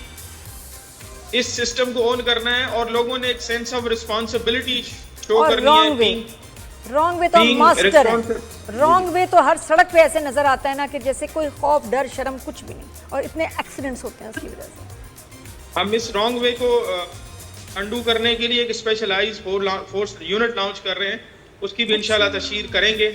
इस सिस्टम को ऑन करना है, और लोगों ने एक सेंस ऑफ रिस्पांसिबिलिटी शो करनी है। रॉन्ग वे तो मास्टर है, रॉन्ग वे तो हर सड़क पे ऐसे नजर आता है ना कि जैसे कोई खौफ डर शर्म कुछ भी नहीं, और इतने एक्सीडेंट्स होते हैं उसकी वजह से। हम इस रॉन्ग वे को अंडू करने के लिए एक स्पेशलाइज्ड फोर्स यूनिट लॉन्च कर रहे हैं, उसकी भी इंशाल्लाह तशहीर करेंगे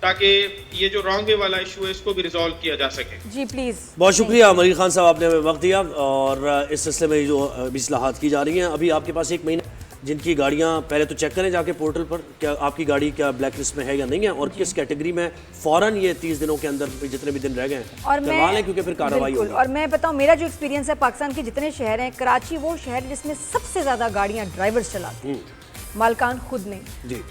ताकि ये जो रॉन्ग वे वाला इशू है इसको भी रिजॉल्व किया जा सके। जी प्लीज, बहुत शुक्रिया मलिक खान साहब, आपने हमें वक्त दिया, और इस सिलसिले में जो इस्लाहात की जा रही हैं, अभी आपके पास 1 महीना, जिनकी गाड़ियां पहले तो चेक करें जाके पोर्टल पर क्या आपकी गाड़ी क्या ब्लैक लिस्ट में है या नहीं है, और किस कैटेगरी में, फौरन ये 30 दिनों के अंदर जितने भी दिन रह गए हैं करवा लें, क्योंकि फिर कार्रवाई होगी। और मैं बताऊं, मेरा जो एक्सपीरियंस है, पाकिस्तान के जितने शहर हैं, कराची वो शहर जिसमें सबसे ज़्यादा गाड़ियाँ ड्राइवर्स चलाते हैं, मालकान खुद नहीं,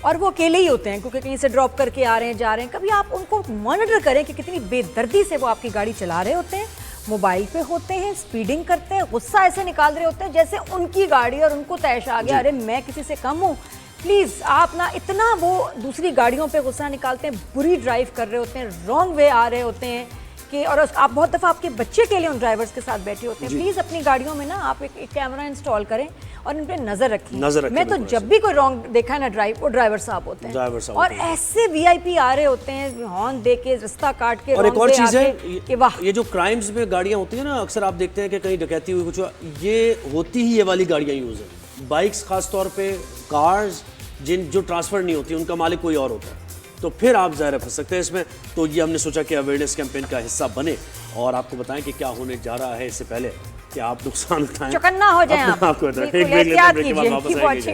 और वो अकेले ही होते हैं क्योंकि कहीं से ड्रॉप करके आ रहे हैं, जा रहे हैं। कभी आप उनको मॉनिटर करें कि कितनी बेदर्दी से वो आपकी गाड़ी चला रहे होते हैं, मोबाइल पे होते हैं, स्पीडिंग करते हैं, गुस्सा ऐसे निकाल रहे होते हैं जैसे उनकी गाड़ी और उनको तैश आ गया, अरे मैं किसी से कम हूँ। प्लीज़ आप ना इतना वो दूसरी गाड़ियों पे गुस्सा निकालते हैं, बुरी ड्राइव कर रहे होते हैं, रॉन्ग वे आ रहे होते हैं कि, और आप बहुत दफ़ा आपके बच्चे के लिए उन ड्राइवर्स के साथ बैठे होते हैं। प्लीज़ अपनी गाड़ियों में ना आप एक कैमरा इंस्टॉल करें और इन पे नज़र रखें। मैं तो जब भी कोई रॉन्ग देखा है ना ड्राइव, वो ड्राइवर साहब होते हैं, और ऐसे VIP आ रहे होते हैं हॉर्न दे के, रास्ता काट के। और एक और चीज़ है कि वाह, ये जो क्राइम्स में गाड़ियाँ होती हैं ना, अक्सर आप देखते हैं कि कहीं डकैती हुई कुछ, ये होती ही ये वाली गाड़ियाँ यूज़ है। बाइक्स खास तौर पे, कार्स जो ट्रांसफ़र नहीं होती, उनका मालिक कोई और होता है, तो फिर आप ज़ाहिर फंस सकते हैं इसमें। तो ये हमने सोचा कि अवेयरनेस कैंपेन का हिस्सा बने और आपको बताएं कि क्या होने जा रहा है, इससे पहले कि आप नुकसान उठाएं, चौकन्ना हो जाएं आप। आपको बताएं।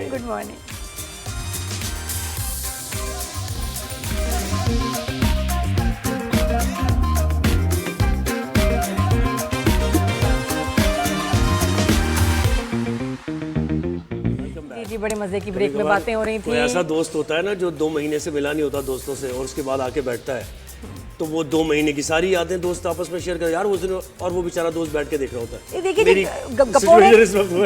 Good morning. जी बड़े मजे की ब्रेक में बातें हो रही थी। ऐसा दोस्त होता है ना जो 2 महीने से मिला नहीं होता दोस्तों से, और उसके बाद आके बैठता है, तो वो 2 महीने की सारी यादें दोस्त आपस में शेयर कर, यार उस दिन, और वो बेचारा दोस्त बैठ के देख रहा होता है। देखिए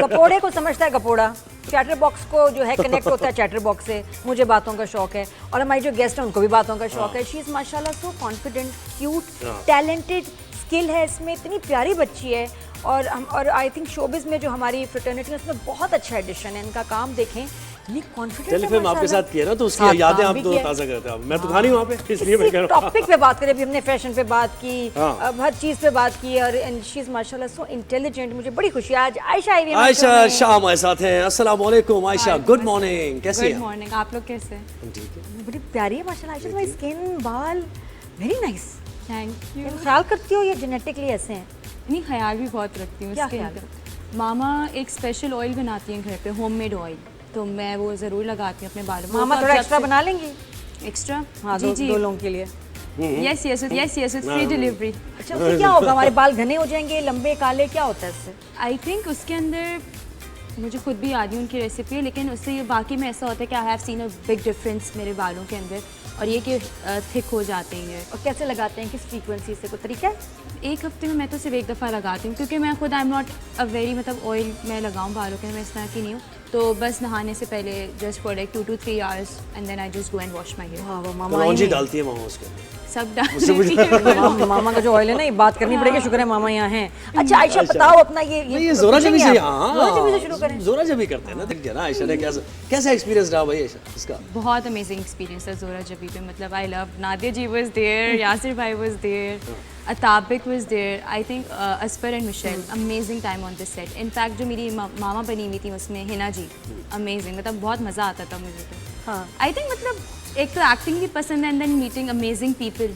गपोड़े को समझता है गपोड़ा, चैटर बॉक्स को जो है कनेक्ट होता है चैटर बॉक्स से, मुझे बातों का शौक है और हमारी जो गेस्ट हैं उनको भी बातों का शौक है। शी इज़ माशाल्लाह so confident, cute, talented, skill है इसमें, इतनी प्यारी बच्ची है। और आई थिंक शोबिज़ में जो हमारी फ्रेटर्निटी है उसमें बहुत अच्छा एडिशन है। इनका काम देखें, ये कॉन्फिडेंट टेलीफिल्म आपके साथ किया ना, तो उसकी यादें आप तो ताज़ा करते हैं। मैं तो था नहीं वहाँ पे, इसलिए मैं कह रहा हूँ। टॉपिक पे बात करें, अभी हमने फैशन पे बात की, अब हर चीज़ पे बात की, और एंड शी इज़ माशाल्लाह सो इंटेलिजेंट। मुझे बड़ी खुशी है आज आयशा आई हुई है। आयशा शाह हमारे साथ हैं। अस्सलाम वालेकुम आयशा, गुड मॉर्निंग, कैसी हैं? गुड मॉर्निंग, आप लोग कैसे हैं? हम ठीक है। बड़ी प्यारी है माशाल्लाह आयशा, तुम्हारी स्किन, बाल वेरी नाइस। Thank you. ख्याल करती हो या जेनेटिकली ऐसे हैं? नहीं, ख्याल भी बहुत रखती हूँ क्या इसके ख्याल अंदर। मामा एक स्पेशल ऑयल बनाती हैं घर पे, होममेड ऑयल, तो मैं वो ज़रूर लगाती हूँ अपने बालों में। मामा थोड़ा एक्स्ट्रा बना लेंगी? एक्स्ट्रा? हाँ, जी जी, दो लोगों के लिए। Yes yes yes yes, free delivery. अच्छा, उससे क्या होगा? हमारे बाल घने हो जाएंगे, लंबे काले, क्या होता है इससे? आई थिंक उसके अंदर, मुझे खुद भी याद नहीं उनकी रेसिपी है, लेकिन उससे ये बाकी में ऐसा होता है कि आई have seen a big difference मेरे बालों के अंदर, और ये कि थिक हो जाते हैं। और कैसे लगाते हैं, किस फ्रीक्वेंसी से, कोई तरीका है? एक हफ्ते में मैं तो सिर्फ एक दफ़ा लगाती हूँ, क्योंकि मैं खुद आई एम नॉट अ वेरी, मतलब ऑयल मैं लगाऊँ बालों के, मैं इस तरह की नहीं हूँ। तो बस नहाने से पहले just for like 2 to 3 hours and then I just go and wash my hair. हाँ, वो मामा कलौंजी डालती है मामा उसके अंदर। सब डाल देती है। मामा का जो ऑयल है ना, ये बात करनी पड़ेगी, शुक्र है मामा यहाँ हैं। अच्छा आयशा, बताओ अपना ये जोरा जबी से, जोरा जबी से शुरू करें। जोरा जबी करते हैं ना, देख ना आयशा ने कैसा एक्सपीरियंस रहा भाई आयशा इसका? बहुत अमेजिंग एक्सपीरियंस था जोरा जबी पे, मतलब I love Nadia ji was there, Yasir भाई वाज देयर, अताबिक वाज देयर, आई थिंक अस्पर and Michelle, amazing time on this set. In fact जो मेरी मामा बनी हुई थी उसमें, हिना जी, अमेजिंग, मतलब बहुत मज़ा आता था मुझे तो। हाँ, आई थिंक मतलब एक तो एक्टिंग भी पसंद है and then meeting amazing people,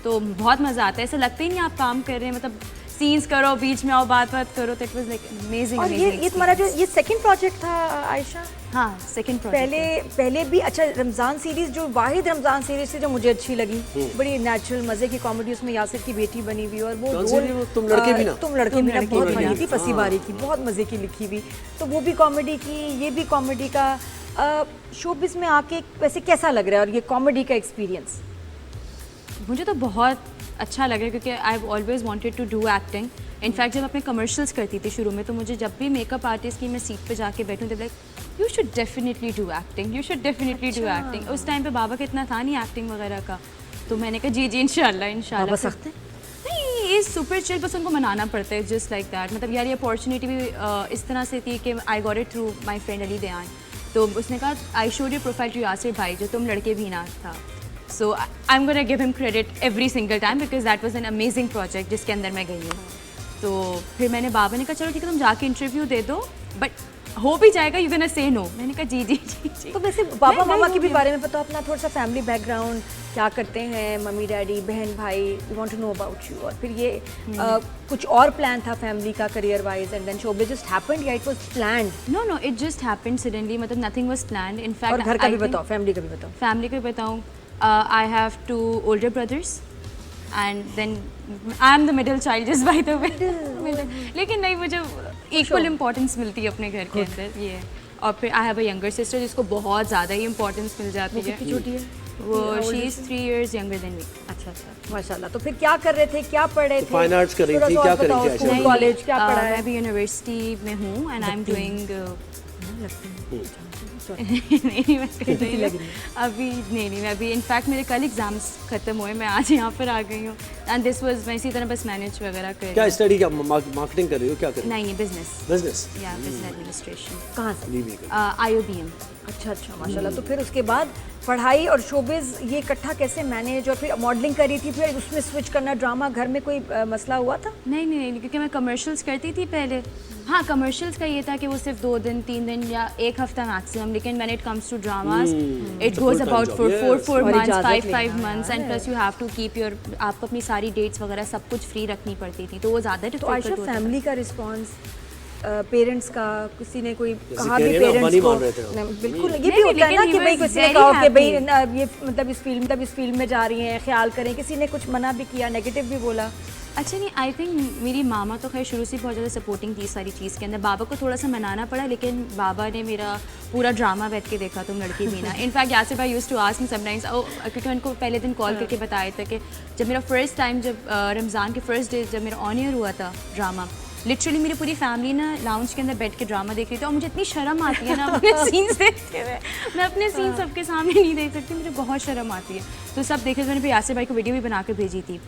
तो बहुत मज़ा आता है। ऐसा लगता ही नहीं आप काम कर रहे हैं, मतलब सीन्स करो, बीच में आओ, बात करो, तो इट वाज लाइक अमेजिंग। और ये तुम्हारा जो ये सेकंड प्रोजेक्ट था आयशा? हाँ, सेकंड प्रोजेक्ट। पहले भी अच्छा, रमज़ान सीरीज़ जो वाहिद रमज़ान सीरीज़ थी जो मुझे अच्छी लगी, बड़ी नेचुरल मज़े की कॉमेडी, उसमें यासिर की बेटी बनी हुई, और वो रोल तुम लड़के भी ना, तुम लड़के भी ना, बहुत बनी थी, फसी बारी की, बहुत मज़े की लिखी हुई, तो वो भी कॉमेडी की, ये भी कॉमेडी का। शोबिज़ में आके वैसे कैसा लग रहा है, और ये कॉमेडी का एक्सपीरियंस? मुझे तो बहुत अच्छा लगा, क्योंकि I always wanted to do acting. In fact जब अपने कमर्शियल्स करती थी शुरू में, तो मुझे जब भी मेकअप आर्टिस्ट की मैं सीट पे जाके बैठूँ तो like you should definitely do acting, you should definitely do acting. उस टाइम पे बाबा का इतना था नहीं एक्टिंग वगैरह का, तो मैंने कहा जी जी इंशाल्लाह इंशाल्लाह। सकते नहीं, ये सुपर चिल, बस उनको मनाना पड़ता है, जस्ट लाइक दैट। मतलब यार ये अपॉर्चुनिटी भी इस तरह से थी कि I got it through my friend Ali Dayan, तो उसने कहा I showed your profile to Yasir भाई, जो तुम लड़के भी ना था। So I am gonna give him credit every single time, because that was an amazing project जिसके अंदर मैं गई हूँ। तो फिर मैंने बाबा ने कहा चलो ठीक है, तुम जाके इंटरव्यू दे दो, बट हो भी जाएगा, यू गोना से नो। मैंने कहा जी जी जी जी। तो वैसे पापा मामा के भी बारे में बताओ, अपना थोड़ा सा फैमिली बैकग्राउंड, क्या करते हैं मम्मी डैडी, बहन भाई, we want to know about you. और फिर ये कुछ और प्लान था फैमिली का career wise, and then showbiz just happened, या it was planned? No no, it just happened suddenly, मतलब नथिंग वाज प्लान्ड। इनफैक्ट और घर का भी बताओ, फैमिली का भी बताओ। फैमिली को बताऊँ, I have 2 older brothers and then I am the middle child just by the way। लेकिन नहीं, मुझे इक्वल इम्पोर्टेंस मिलती है अपने घर के अंदर, ये। और फिर I have a younger sister जिसको बहुत ज़्यादा ही इम्पोर्टेंस मिल जाती है। कितनी छोटी है वो? She is 3 years younger than me। अच्छा अच्छा, माशाल्लाह। तो फिर क्या कर रहे थे, क्या पढ़ रहे थे? फाइन आर्ट्स कर रही थी, क्या कर रही थी? स्कूल, कॉलेज, क्या पढ़ा है? मैं भी यूनिवर्सिटी में हूँ एंड आई एम डूइंग नहीं मैं कर रही हूँ अभी, नहीं मैं अभी, इनफैक्ट मेरे कल एग्जाम्स खत्म हुए, मैं आज यहाँ पर आ गई हूँ एंड दिस वाज, मैं इसी तरह बस मैनेज वगैरह कर रही हूँ। क्या स्टडी, क्या मार्केटिंग कर रही हो, क्या कर रही हो? नहीं, बिजनेस या बिजनेस एडमिनिस्ट्रेशन। कहाँ से? IOBM। अच्छा अच्छा, माशाल्लाह। तो फिर उसके बाद पढ़ाई और शोबिज़ ये इकट्ठा कैसे मैनेज, और फिर मॉडलिंग करी थी, फिर उसमें स्विच करना, ड्रामा, घर में कोई मसला हुआ था? नहीं, क्योंकि मैं कमर्शियल्स करती थी पहले। हाँ, कमर्शियल्स का ये था कि वो सिर्फ 2 दिन 3 दिन या 1 हफ्ता मैक्सिमम, लेकिन when it comes to dramas it goes about for 4 months 5 months and plus you have to keep your, आपको अपनी सारी डेट्स वगैरह सब कुछ फ्री रखनी पड़ती थी, तो वो ज़्यादा तो आयशा, डिफिकल्ट होता था। फैमिली का रिस्पॉन्स, पेरेंट्स का, किसी ने कोई कहा भी कह रही है ना, पेरेंट्स बनी को? मान रहे थे हम। नहीं, बिल्कुल ये नहीं, भी होता है ना लेकिन कि he भाई was किसी ने very कहा कि भाई happy। ये मतलब इस फील्ड में जा रही हैं, ख्याल करें, किसी ने कुछ मना भी किया, नेगेटिव भी बोला? अच्छा नहीं, आई थिंक मेरी मामा तो खैर शुरू से बहुत ज़्यादा सपोर्टिंग थी सारी चीज़ के अंदर। बाबा को थोड़ा सा मनाना पड़ा, लेकिन बाबा ने मेरा पूरा ड्रामा बैठ के देखा, तुम लड़की भी ना। इनफैक्ट यासिर भाई used to ask me sometimes, क्योंकि उनको पहले दिन कॉल करके बताया था कि जब मेरा फर्स्ट टाइम, जब रमज़ान के फर्स्ट डे जब मेरा ऑन ईयर हुआ था ड्रामा, लिटरली मेरी पूरी फैमिली ना लाउंज के अंदर बैठ के ड्रामा देख रही थी और मुझे इतनी शर्म आती है ना अपने सीन्स देखते हुए, मैं अपने सीन सबके सामने नहीं देख सकती, मुझे बहुत शर्म आती है। तो सब देखे थे, मैंने फिर यासिर भाई को वीडियो भी बना के भेजी थी,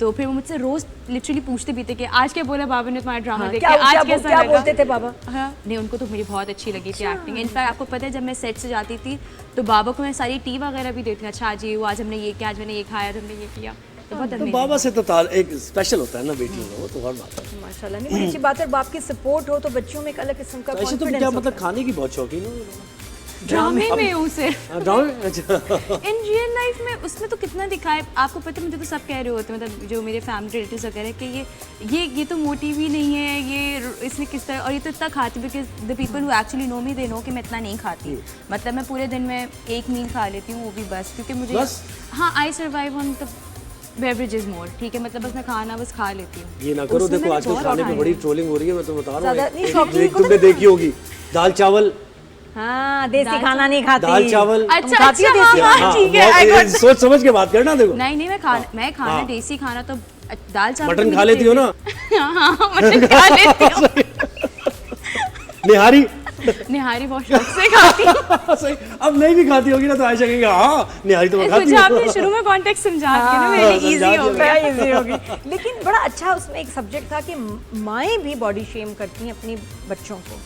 तो फिर वो मुझसे रोज लिटरली पूछते भी थे कि आज क्या बोला बाबा ने तुम्हारा ड्रामा देख के, आज कैसा क्या लगा? बोलते थे बाबा? हाँ नहीं, उनको तो मेरी बहुत अच्छी लगी थी एक्टिंग। इनफैक्ट आपको पता है जब मैं सेट से जाती थी तो बाबा को मैं सारी टी वगैरह भी देती हूँ, अच्छा जी वो आज हमने ये किया, आज मैंने ये खाया, आज हमने ये किया, तो बहुत तो amazing बाबा से तो एक स्पेशल होता है ना बेटियों का, वो तो और बात है। माशाल्लाह, नहीं बड़ी अच्छी बात है, बाप की सपोर्ट हो तो बच्चों में एक अलग किस्म का तो ऐसे तो कॉन्फिडेंस क्या होता मतलब है। खाने की बहुत शौकीन हो? ड्रामे में हूँ सिर्फ। ड्रामे अच्छा। इन रियल लाइफ में उसमें तो कितना दिखाए आपको पता है, मुझे तो सब कह रहे होते हैं, मतलब जो मेरे फैमिली रिलेटिव्स वगैरह कि ये तो मोटिव ही नहीं है, ये इसने किस तरह, और ये तो इतना खाती, because the people who actually know me they know कि मैं इतना नहीं खाती, मतलब मैं पूरे दिन में एक मील खा लेती हूँ, वो भी बस, क्योंकि मुझे बस? हाँ I survive on the beverages more, ठीक है, मतलब बस मैं खाना बस खा लेती हूँ। ये ना करो, उसमें देखो मैंने आजकल बहुत खाने पे खाया बड़ी है। ट्रोलिंग हो रही है, मैं तो बता रहा ज़्यादा हूँ। नहीं, शौकीन एक को तुमने तो देखी होगी, दाल चावल, हाँ देसी दाल खाना नहीं खाती। दाल चावल। अच्छा खाती हो अच्छा देसी? हाँ, ठीक है I got- सोच समझ के बात करना, देखो नहीं नहीं, मैं खाना हाँ। देसी खाना तो दाल चावल मटन तो खा मेरी लेती हो ना? हाँ मटन खा लेती हूँ। निहारी निहारी बहुत शौक से खाती हूँ। सही, अब नहीं भी खाती होगी ना तो आयशा कहेंगे हाँ निहारी तो मैं खाती मुझे आपने हूँ। शुरू में कॉन्टेक्स्ट समझा दिया ना, मेरे लिए समझा इजी हो दिया। गया। इजी होगी। लेकिन बड़ा अच्छा उसमें एक सब्जेक्ट था कि माएँ भी बॉडी शेम करती हैं अपनी बच्चों को।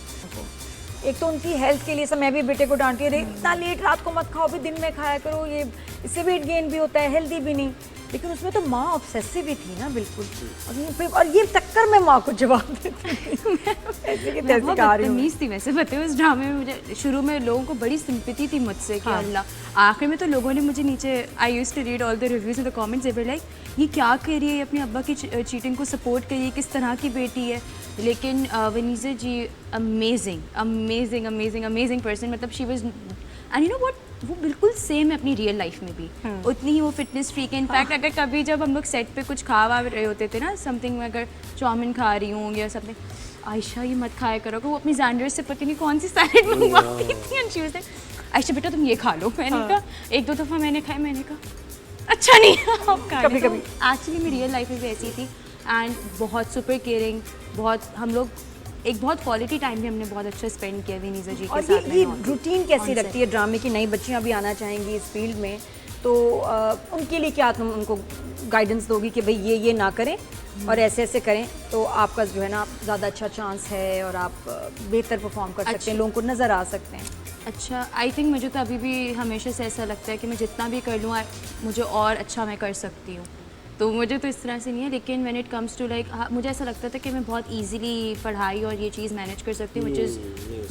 एक तो उनकी हेल्थ के लिए सब, मैं भी बेटे को डांटी, अरे इतना लेट रात को मत खाओ, भी दिन में खाया करो, ये इससे वेट गेन भी होता है, हेल्दी भी नहीं। लेकिन उसमें तो माँ ऑब्सेसिव ही थी ना बिल्कुल, और ये टक्कर में माँ को जवाब देती थी। ऐसे की मैं तैसे बहुत खा रही हूँ। बदतमीज थी वैसे, पता है उस ड्रामे में मुझे शुरू में लोगों को बड़ी सिंपैथी थी मुझसे कि अल्लाह। आखिर में तो लोगों ने मुझे नीचे, I used to read all the reviews in the comments, they were like ये क्या कर रही है, अपने अब्बा की चीटिंग को सपोर्ट कर रही है, किस तरह की बेटी है। लेकिन Vaneeza ji amazing amazing amazing amazing person, मतलब she was, and you know what, वो बिल्कुल सेम है अपनी रियल लाइफ में भी, उतनी ही वो फिटनेस फ्रीक है। इनफैक्ट अगर कभी जब हम लोग सेट पे कुछ खा वा रहे होते थे ना, समथिंग, मैं अगर चाउमीन खा रही हूँ या समथिंग, आयशा ये मत खाया करो, वो अपनी जैंडर से पता नहीं कौन सी सैलेड मंगवाती थी, and she was like Ayesha बेटा तुम ये खा लो। मैंने कहा एक दो दफ़ा मैंने खाया, मैंने कहा अच्छा नहीं आप खा कभी कभी एक्चुअली मेरी रियल लाइफ में भी ऐसी थी, एंड बहुत सुपर केयरिंग, बहुत हम लोग एक बहुत क्वालिटी टाइम भी हमने बहुत अच्छा स्पेंड किया वनीज़ा जी के और साथ। ये रूटीन कैसी लगती है ड्रामे की? नई बच्चियां भी आना चाहेंगी इस फील्ड में, तो उनके लिए क्या तुम उनको गाइडेंस दोगी कि भाई ये ना करें और ऐसे ऐसे करें तो आपका जो है ना ज़्यादा अच्छा चांस है और आप बेहतर परफॉर्म कर सकते हैं, लोगों को नज़र आ सकते हैं? अच्छा, आई थिंक मुझे तो अभी भी हमेशा से ऐसा लगता है कि मैं जितना भी कर लूँ मुझे और अच्छा मैं कर सकती हूँ, तो मुझे तो इस तरह से नहीं है। लेकिन when it comes to like, मुझे ऐसा लगता था कि मैं बहुत इजीली पढ़ाई और ये चीज़ मैनेज कर सकती हूँ, विच इज़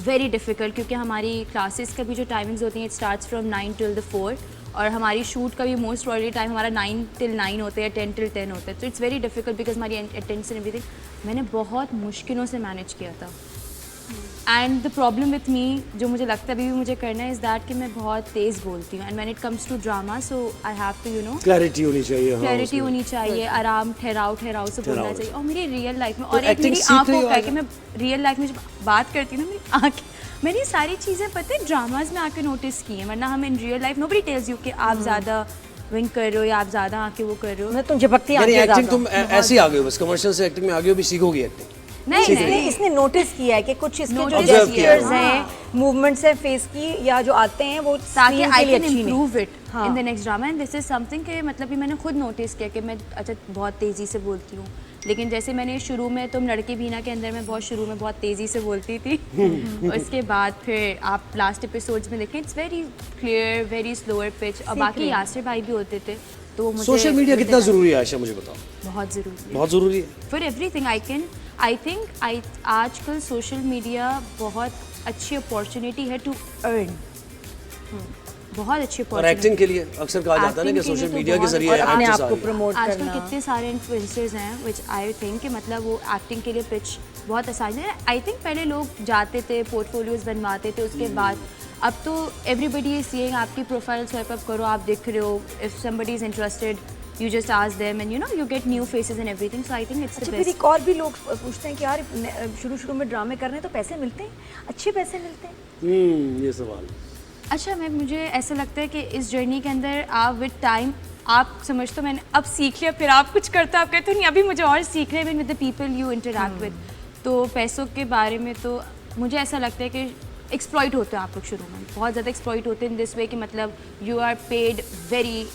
वेरी डिफ़िकल्ट, क्योंकि हमारी क्लासेस का भी जो टाइमिंग्स होती हैं, इट स्टार्ट्स फ्रॉम 9 till 4, और हमारी शूट का भी मोस्ट प्रॉब्ली टाइम हमारा 9 till 9 होता है या 10 till 10 होता है, तो इट्स वेरी डिफ़िकल्ट बिकॉज हमारी अटेंडेंस एंड एवरीथिंग मैंने बहुत मुश्किलों से मैनेज किया था। And the problem with me, जो मुझे लगता है अभी भी मुझे करना है, इज़ दैट कि मैं बहुत तेज़ बोलती हूँ, and when it comes to drama, so I have to you know clarity होनी चाहिए। हाँ, क्लैरिटी होनी चाहिए, आराम ठहराव से बोलना चाहिए। और मेरी रियल लाइफ में, और एक acting मेरी सीख रही आंखों हो का है आज कि मैं रियल लाइफ में जब बात करती हूँ ना, मेरी आँखें, मैंने ये सारी चीज़ें पता है ड्रामाज में आके नोटिस की हैं, वरना हम in real life nobody tells you कि आप ज़्यादा विंक कर रहे हो या आप ज़्यादा आके वो कर रहे हो। मैं तुम झपकती यानी आंखें एक्टिंग ज़्यादा। तुम ऐसे ही आ गए हो, बस कमर्शियल से एक्टिंग में आ गए हो, भी सीखोगी एक्टिंग। इसने नोटिस किया है कि कुछ इसके जो Notice किया है। जेस्चर्स हैं, मूवमेंट्स हैं फेस की या जो आते हैं वो ताकि scene के आई लिए कैन अच्छी नहीं। Improve it in the next drama, and this is something कि मतलब कि मैंने खुद नोटिस किया कि मैं अच्छा बहुत तेज़ी से बोलती हूँ, लेकिन जैसे मैंने शुरू में तुम लड़के भीना के अंदर मैं बहुत शुरू में बहुत तेज़ी से बोलती थी, उसके बाद फिर आप लास्ट एपिसोड्स में देखें, it's very clear, very slower pitch, और बाकी यासिर भाई भी होते थे, तो वो मुझे सोशल मीडिया कितना ज़रूरी है आयशा, मुझे बताओ? बहुत ज़रूरी है बहुत ज़रूरी है फॉर एवरीथिंग। आई थिंक आजकल सोशल मीडिया बहुत अच्छी अपॉर्चुनिटी है टू अर्न, बहुत अच्छी और अपॉर्चुनिटी। एक्टिंग के लिए अक्सर कहा जाता है ना कि Acting के लिए सोशल तो मीडिया के बहुत- जरिए और अपने एक्टर्स आप आ को रहे हैं। प्रमोट आजकल करना। कितने सारे इन्फ्लुएंसर्स हैं विच आई थिंक कि मतलब वो एक्टिंग के लिए पिच बहुत आसान है। आई थिंक पहले लोग जाते थे, पोर्टफोलियोज बनवाते थे, उसके बाद अब तो एवरीबडी इज सीइंग, आपकी प्रोफाइल स्वाइप अप करो, आप दिख रहे हो, if somebody is interested you just ask them and you know you get new faces and everything, so I think it's the अच्छा, फिर best. एक और भी लोग पूछते हैं कि यार शुरू में ड्रामे कर रहे हैं तो पैसे मिलते हैं, अच्छे पैसे मिलते हैं? ये सवाल। अच्छा, मुझे ऐसा लगता है कि इस जर्नी के अंदर आप विद टाइम आप समझ, तो मैंने अब सीख लिया, फिर आप कुछ करते हो, आप कहते हो नहीं अभी मुझे और सीख रहे हैं, with the people you interact with, तो पैसों के बारे में तो मुझे ऐसा लगता है कि एक्सप्लॉइट होते हैं आप लोग शुरू में, बहुत ज़्यादा एक्सप्लॉइट होते हैं इन दिस वे कि मतलब you are paid very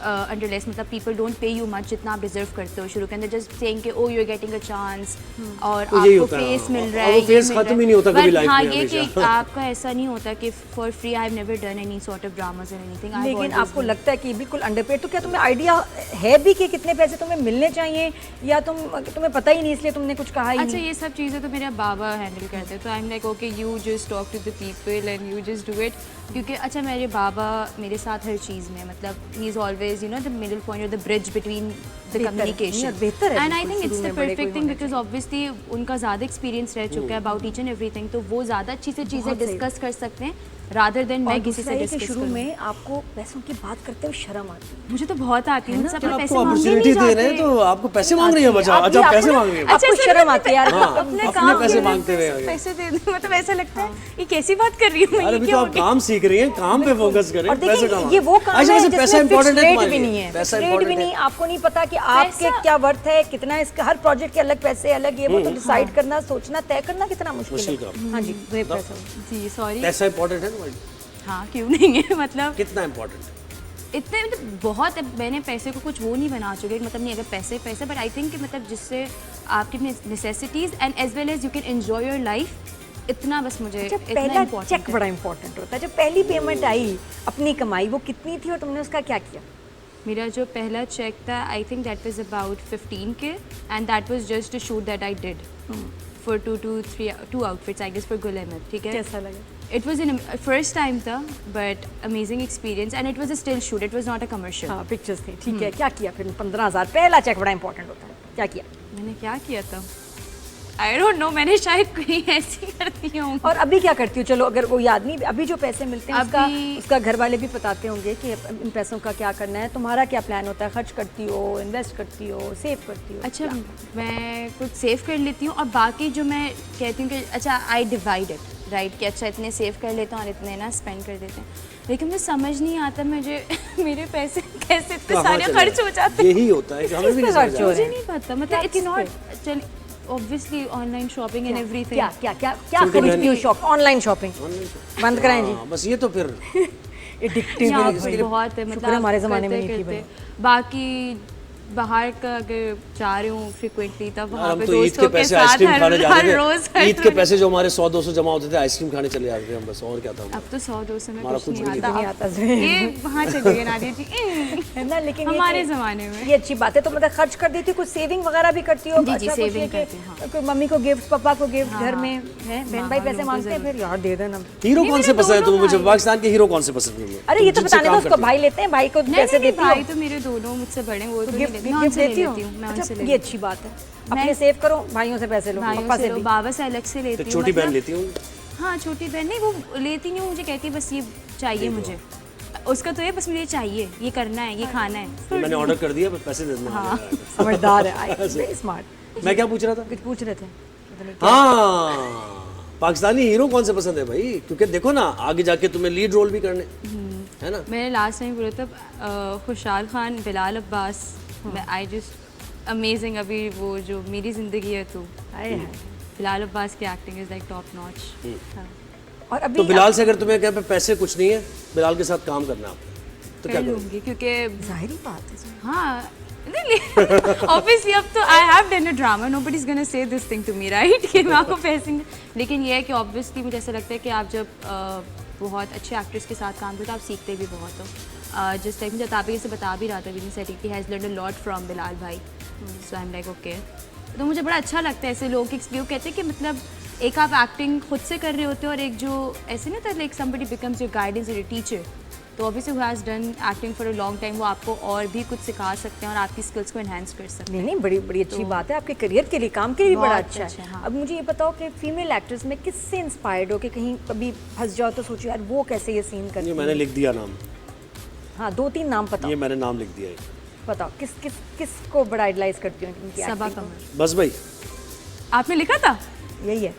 under less, मतलब people don't pay you much जितना आप डिजर्व करते हो शुरू के अंदर, जस्ट सेइंग कि oh you are getting a chance और तो यही आपको होता है, फेस मिल और रहा है, वो फेस खत्म ही नहीं होता कभी लाइफ हाँ में ये कि हमेशा। आपका ऐसा नहीं होता कि for free I have never done any sort of dramas और एनीथिंग। लेकिन आपको लगता है कि बिल्कुल अंडरपेड, तो क्या तुम्हें आइडिया है भी कि कितने पैसे तुम्हें मिलने चाहिए, या तुम्हें पता ही नहीं इसलिए तुमने कुछ कहा ही अच्छा नहीं? ये सब चीज़ें तो मेरा बाबा हैंडल करते हैं, तो I am like okay you just talk to the people and you just do it, क्योंकि अच्छा मेरे बाबा मेरे साथ हर चीज़ में, मतलब he is always you know the middle point और the bridge between the communication, बेहतर है एंड आई बिल्कुल, थिंक इट्स शुरू द में बड़े कोई परफेक्ट थिंग होने बिकॉज ऑब्वियसली उनका ज़्यादा एक्सपीरियंस रह चुका है अबाउट ईच एंड एवरीथिंग, तो वो ज़्यादा अच्छी से चीज़ें बहुत सही। डिस्कस कर सकते हैं रादर देन और मैं किसी दूसरा से ये कि डिस्कस शुरू करूँ। में आपको पैसों की बात करते हुए शर्म आती है। मुझे तो बहुत आती है, सब जब पैसे आपको मांगने अपॉर्चुनिटी नहीं दे रहे हैं जाते। तो आपको पैसे मांग रही है बचा, आप भी अच्छा पैसे आपको- मांग रही है। आपको शर्म आती है यार, हाँ, अपने अपने काम पैसे के लिए मांगते हुए आगे। पैसे दे दो, मतलब ऐसा लगता है ये कैसी बात कर रही हूँ मैं, यार ये अभी तो क्या आप हो गया? काम सीख रही हैं, काम पे फोकस करें, और पैसे देखिए कमाओ। ये वो काम अच्छा, है वैसे पैसा जिसमें इंपॉर्टेंट फिक्स है रेट तुम्हारे भी लिए? नहीं है, पैसा फिक्स रेट भी इंपॉर्टेंट नहीं, है। आपको नहीं पता कि आपके पैसा- क्या वर्थ है, कितना इसका, हर प्रोजेक्ट के अलग पैसे अलग, ये वो तो डिसाइड करना, सोचना, तय करना कितना मुश्किल मुश्किल है। काम। हाँ जी, वही पैसा। जी सॉरी, पैसा इंपॉर्टेंट है तुम्हारे लिए? हाँ क्यों नहीं है, मतलब कितना इंपॉर्टेंट है? इतने मतलब बहुत, मैंने पैसे को कुछ वो नहीं बना चुके, मतलब नहीं अगर पैसे पैसे, बट आई थिंक कि मतलब जिससे आपकी necessities and as well as you can enjoy your life, इतना बस मुझे जब इतना पहला इम्पोर्टेंट चेक बड़ा इंपॉर्टेंट होता है, जब पहली पेमेंट आई अपनी कमाई, वो कितनी थी और तुमने उसका क्या किया? मेरा जो पहला चेक था I think that was about 15K and that was just a shoot that I did for two outfits I guess for Gul Ahmed, ठीक है। कैसा लगा? It was in first time था, but amazing experience and it was a still shoot. It was not a commercial. हाँ pictures थी, ठीक है। क्या किया फिर? 15,000 पहला चेक बड़ा इंपॉर्टेंट होता है, क्या किया? मैंने क्या किया था? I don't know. मैंने शायद कहीं ऐसी कर दी होंगी। और अभी क्या करती हो? चलो अगर कोई आदमी, अभी जो पैसे मिलते हैं अभी- उसका घर वाले भी बताते होंगे कि इन पैसों का क्या करना है, तुम्हारा क्या प्लान होता है? खर्च करती हो, इन्वेस्ट करती हो, सेव करती हो? अच्छा मैं कुछ सेव कर लेती हूँ और बाकी जो मैं कहती हूँ कि अच्छा आई डिवाइड इट राइट, कि अच्छा इतने सेव कर लेता हूँ और इतने ना स्पेंड कर देते हैं, लेकिन मुझे समझ नहीं आता मुझे मेरे पैसे कैसे इतने कहाँ सारे चले खर्च गए? हो जाते हैं। यही होता है कि हमें भी नहीं किस पे खर्च समझ हो आता। रहे मुझे हैं? नहीं पता, मतलब क्या- इट्स किस नॉट चल obviously online shopping and everything. क्या क्या क्या क्या छोटी खरीदती हो? बहन- शॉप, ऑनलाइन शॉपिंग बंद कराएं जी। हाँ, बस ये तो फिर एडिक्टिव यहाँ है पे भाई। बहुत है, शुक्र मतलब है हमारे ज़माने में करते- नहीं थी भाई। करते। बाकी बाहर का अगर जा रही हूँ फ्रिक्वेंटली तब यार, वहाँ हम पे तो ईद के दोस्तों के पैसे साथ आइसक्रीम खाने हर जाते रोज थे। ईद के पैसे जो हमारे 100-200 जमा होते थे, आइसक्रीम खाने चले जाते थे हम, बस और क्या था हमारा। अब तो 100-200 में हमारा कुछ कुछ नहीं भी आता, नहीं अब आता इसमें। ये वहाँ चले गए नादिया जी है ना, लेकिन ये हमारे कि- ज़माने में ये अच्छी बात है। तो मतलब खर्च कर देती हो, कुछ सेविंग वगैरह भी करती हो? जी, अच्छा, कुछ सेविंग ये कि करती हूँ, हाँ। कोई मम्मी को गिफ्ट, पापा को गिफ्ट, हाँ, घर हाँ। में है बहन हाँ, भाई हाँ, पैसे लोगों को मांगते हैं, ज़रूर। फिर यार दे देना। हीरो नहीं, कौन से मेरे पसंद है दोनों तुम्हें? मुझे भाई। पाकिस्तान के हीरो कौन से पसंद है तुम्हें? अरे ये तो जिनसे बताने दो, काम उसको करते हो? भाई लेते हैं, भाई को नहीं पैसे नहीं देती हो? भाई तो मेरे दोनों मुझसे बड़े हैं, वो तो नहीं गिफ्ट लेती, मैं गिफ्ट उनसे ले देती हो? लेती हूँ, मैं अच्छा, उनसे ये ले अच्छी बात है। अपने मैं- सेव करो, भाइयों से पैसे लो, भाइयों पापा से से लो, भी। बाबा से अलग से लेती तो हूँ। छोटी बहन मतलब- लेती हूँ। हाँ छोटी बहन नहीं, वो लेती नहीं, वो मुझे कहती है बस ये चाहिए मुझे, उसका तो ये बस मुझे ये चाहिए, ये करना है, ये खाना है। मैंने ऑर्डर कर दिया, बस पैसे दे देना। हाँ। समझदार है, वेरी स्मार्ट। मैं क्या पूछ रहा था? कुछ पूछ रहे थे? पता नहीं क्या। हाँ, पाकिस्तानी हीरो कौन से पसंद है भाई? क्योंकि देखो ना, आगे जाके तुम्हें लीड रोल भी करने, है ना? मैंने लास्ट टाइम बोला था खुशहाल Khan, Bilal Abbas, I just amazing. अभी वो जो मेरी ज़िंदगी है तो हाय हाय। बिलाल अब्बास की acting is like top notch. और अभी तो बिलाल से अगर तुम्हें कहें पे पैसे कुछ नहीं है, बिलाल के साथ काम करना है आपको, तो क्या कर करोगे? लूँगी क्योंकि जाहिर बात है। हाँ ऑब्वियसली अब तो I have done a drama, nobody is gonna say this thing to me right कि मैं आपको पैसे लेकिन ये है कि ऑब्वियसली मुझे ऐसा लगता है कि आप जब बहुत अच्छे एक्टर्स के साथ काम करते हो तो आप सीखते भी बहुत हो। जिस टाइप मुझे ताबी से बता भी रहा था विद इन सेटिंग कि has learn a lot from Bilal भाई, सो आई एम लाइक ओके। तो मुझे बड़ा अच्छा लगता है ऐसे लोगों के एक्सपीरियंस, कहते हैं कि मतलब एक आप एक्टिंग खुद से कर रहे होते हो और एक जो ऐसे नहीं होता like somebody becomes your guidance और टीचर, तो obviously who has done acting for a long time वो आपको और भी कुछ सिखा सकते हैं और आपकी स्किल्स को एनहांस कर सकते हैं। नहीं बड़ी बड़ी अच्छी बात है, आपके करियर के लिए, काम के लिए भी बड़ा बहुत अच्छा अच्छा, है। हाँ। अब मुझे ये बताओ कि फीमेल एक्ट्रेस में किससे इंस्पायर्ड हो कि कहीं कभी फंस जाओ तो सोचो यार वो कैसे ये सीन करती ये है? मैंने लिख दिया नाम, हाँ 2-3 नाम बताओ। ये मैंने नाम लिख दिया है। बताओ किस किस किसको बड़ा आइडलाइज करती हो इनकी सबा acting को? कमर। बस भाई, आपने लिखा था? यही है।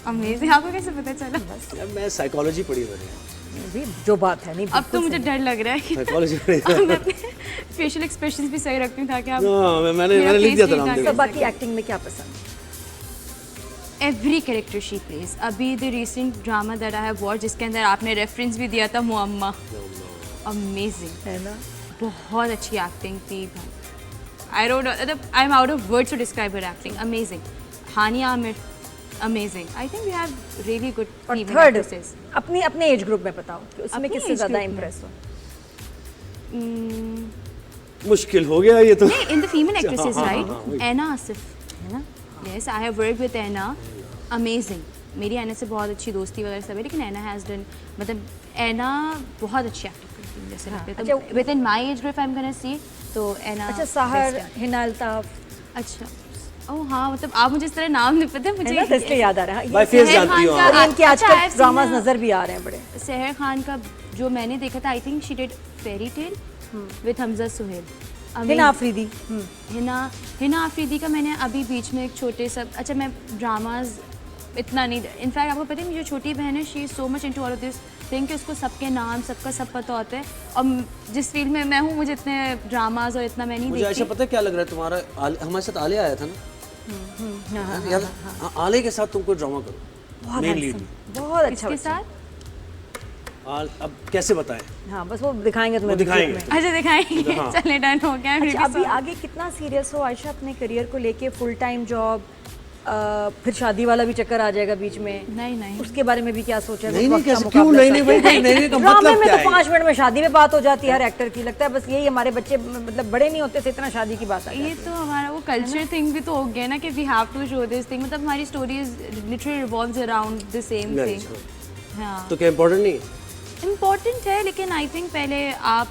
अमेजिंग, आपको कैसे पता चला? यार मैं साइकोलॉजी पढ़ी है मैंने, भी जो बात है नहीं अब तो मुझे डर लग रहा है कि साइकोलॉजी पढ़ी है। मैं अपने फेशियल एक्सप्रेशंस भी सही रखती हूँ ताकि आप मैंने लिख दिया था नाम तो देखो। बाकी एक्टिंग में क्या पसंद? Every character she plays. अभी the recent drama that I have watch जिसके अंदर आपने रेफरेंस भी दिया था मुअम्मा, अमेजिंग है ना? बहुत अच्छी एक्टिंग थी भाई। I don't know, I am out of words to describe her acting. Amazing. Hania Aamir, amazing. I think we have really good और फीमेल थर्ड एक्ट्रेसेस। अपने एज ग्रुप में बताओ कि उसमें अपने किससे age ज्यादा group में? इम्प्रेस हो? मुश्किल हो गया ये तो। इन द फीमेल एक्ट्रेसेस हाँ, राइट, एना आसिफ है ना? Yes, I have work with Aina, amazing. मेरी एना से बहुत अच्छी दोस्ती वगैरह सब है, लेकिन एना हैज़ डन, मतलब एना बहुत अच्छी एक्टिंग करती है जैसे लगता है। तो with in my age group I am gonna सी, तो एना। अच्छा, साहर, हिना अल्ताफ, अच्छा, ओह हाँ, मतलब आप मुझे इस तरह नाम नहीं पता है मुझे। ना? तो इसलिए याद आ रहा है। बाय फेस सहर जानती हो खान आप। का- और इनके अच्छा, आजकल I've seen ड्रामाज a- नजर भी आ रहे हैं बड़े। सहर खान का जो मैंने देखा था, I think she did fairy tale with Hamza Sohail. Hina Afridi. Hina Afridi का मैंने अभी बीच में एक छोटे सब, अच्छा मैं ड्रामाज इतना नहीं, इनफैक्ट आपको पता है मेरी जो छोटी बहन है, she is so much into all of this thing कि उसको सबके नाम सबका सब पता होता है। और जिस फील्ड में मैं हूँ मुझे इतने ड्रामाज और इतना मैं नहीं मुझे देखती। ऐसा पता है क्या लग रहा है तुम्हारा, हमारे साथ आलिया आया था ना, याद है? हाँ, आलिया के साथ तुमको ड्रामा करो, बहुत मेन handsome, लीड। बहुत अच्छा इसके बच्चा। साथ अब कैसे बताएं? हाँ, बस वो दिखाएंगे वो तुम्हें दिखाएंगे। video में। अच्छा दिखाएंगे। हाँ। चले डन हो गया। अच्छा, अभी आगे कितना सीरियस हो आयशा अपने करियर को लेके? फुल टाइम जॉब, फिर शादी वाला भी चक्कर आ जाएगा बीच में, नहीं उसके बारे में भी क्या सोचा है? नहीं उस नहीं वक्त का कैसे, क्यों मुकाबला नहीं नहीं था। भाई, नहीं का ड्रामे मतलब में क्या तो है? 5 मिनट में शादी में बात हो जाती है हर एक्टर की। लगता है बस यही हमारे बच्चे मतलब बड़े नहीं होते से इतना शादी की बात आ ये जाती तो हमारा वो कल्चर थिंग भी तो हो गया ना कि we have to show this thing, मतलब हमारी stories literally revolves around the same नहीं, थिंग। हाँ, तो क्या इम्पोर्टेंट नहीं है? इम्पॉर्टेंट है, लेकिन आई थिंक पहले आप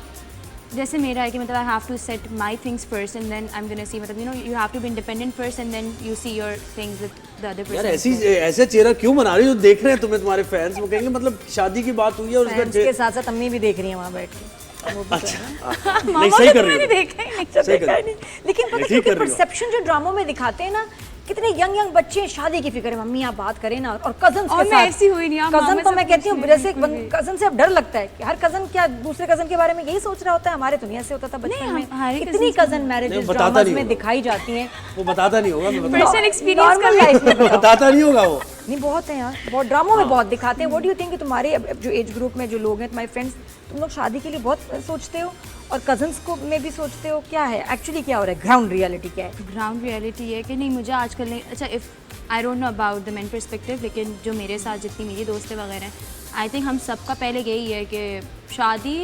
जैसे मेरा है कि मतलब I have to set my things first and then I am gonna see, मतलब you know you have to be independent first and then you see your things with the other यार person. ऐसे चेहरा क्यों बना रही हो? जो देख रहे हैं तुम्हें तुम्हारे फैंस, वो कहेंगे मतलब शादी की बात हुई है और फैंस उसका के साथ साथ अम्मी भी देख रही है वहाँ बैठ के। वो भी तो है ना। नहीं सही कर रही हो, देखा ही नहीं। सही कर रही हो। लेकिन पता है ठीक क्योंकि कर रही हो। परसेप्शन जो ड्रामों में दिखाते हैं ना, कितने यंग बच्चे शादी की फिक्र है, मम्मी आप बात करें ना, और कजन और के मैं साथ। ऐसी हुई नहीं, आप कजन मामा तो से मैं कहती हूँ पूछ जैसे लें, बिल्कुल भी। कजन से अब डर लगता है कि हर कजन क्या दूसरे कजन के बारे में यही सोच रहा होता है। हमारे दुनिया से होता था बचपन नहीं, में, हमारे इतनी cousins कजन नहीं, मैरिजेस बताता ड्रामास नहीं में होगा। दिखाई जाती हैं। वो बताता नहीं होगा, मैं बता- पर्सन एक्सपीरियंस नॉर्मल लाइफ में बताओ। बताता नहीं होगा वो। नहीं, बहुत है यार, बहुत ड्रामों में बहुत दिखाते हैं। व्हाट डू यू थिंक कि तुम्हारे अब जो एज ग्रुप में जो लोग हैं, तुम्हारे फ्रेंड्स, तुम लोग शादी के लिए बहुत सोचते हो और कजन्स को में भी सोचते हो? क्या है एक्चुअली, क्या हो रहा है? ग्राउंड रियलिटी क्या है? ग्राउंड रियलिटी है कि नहीं, मुझे आजकल नहीं, अच्छा if I don't know about the main perspective, लेकिन जो मेरे साथ जितनी मेरी दोस्तें वगैरह हैं, आई थिंक हम सबका पहले यही है कि शादी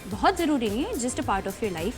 बहुत ज़रूरी नहीं है, just a part of your life,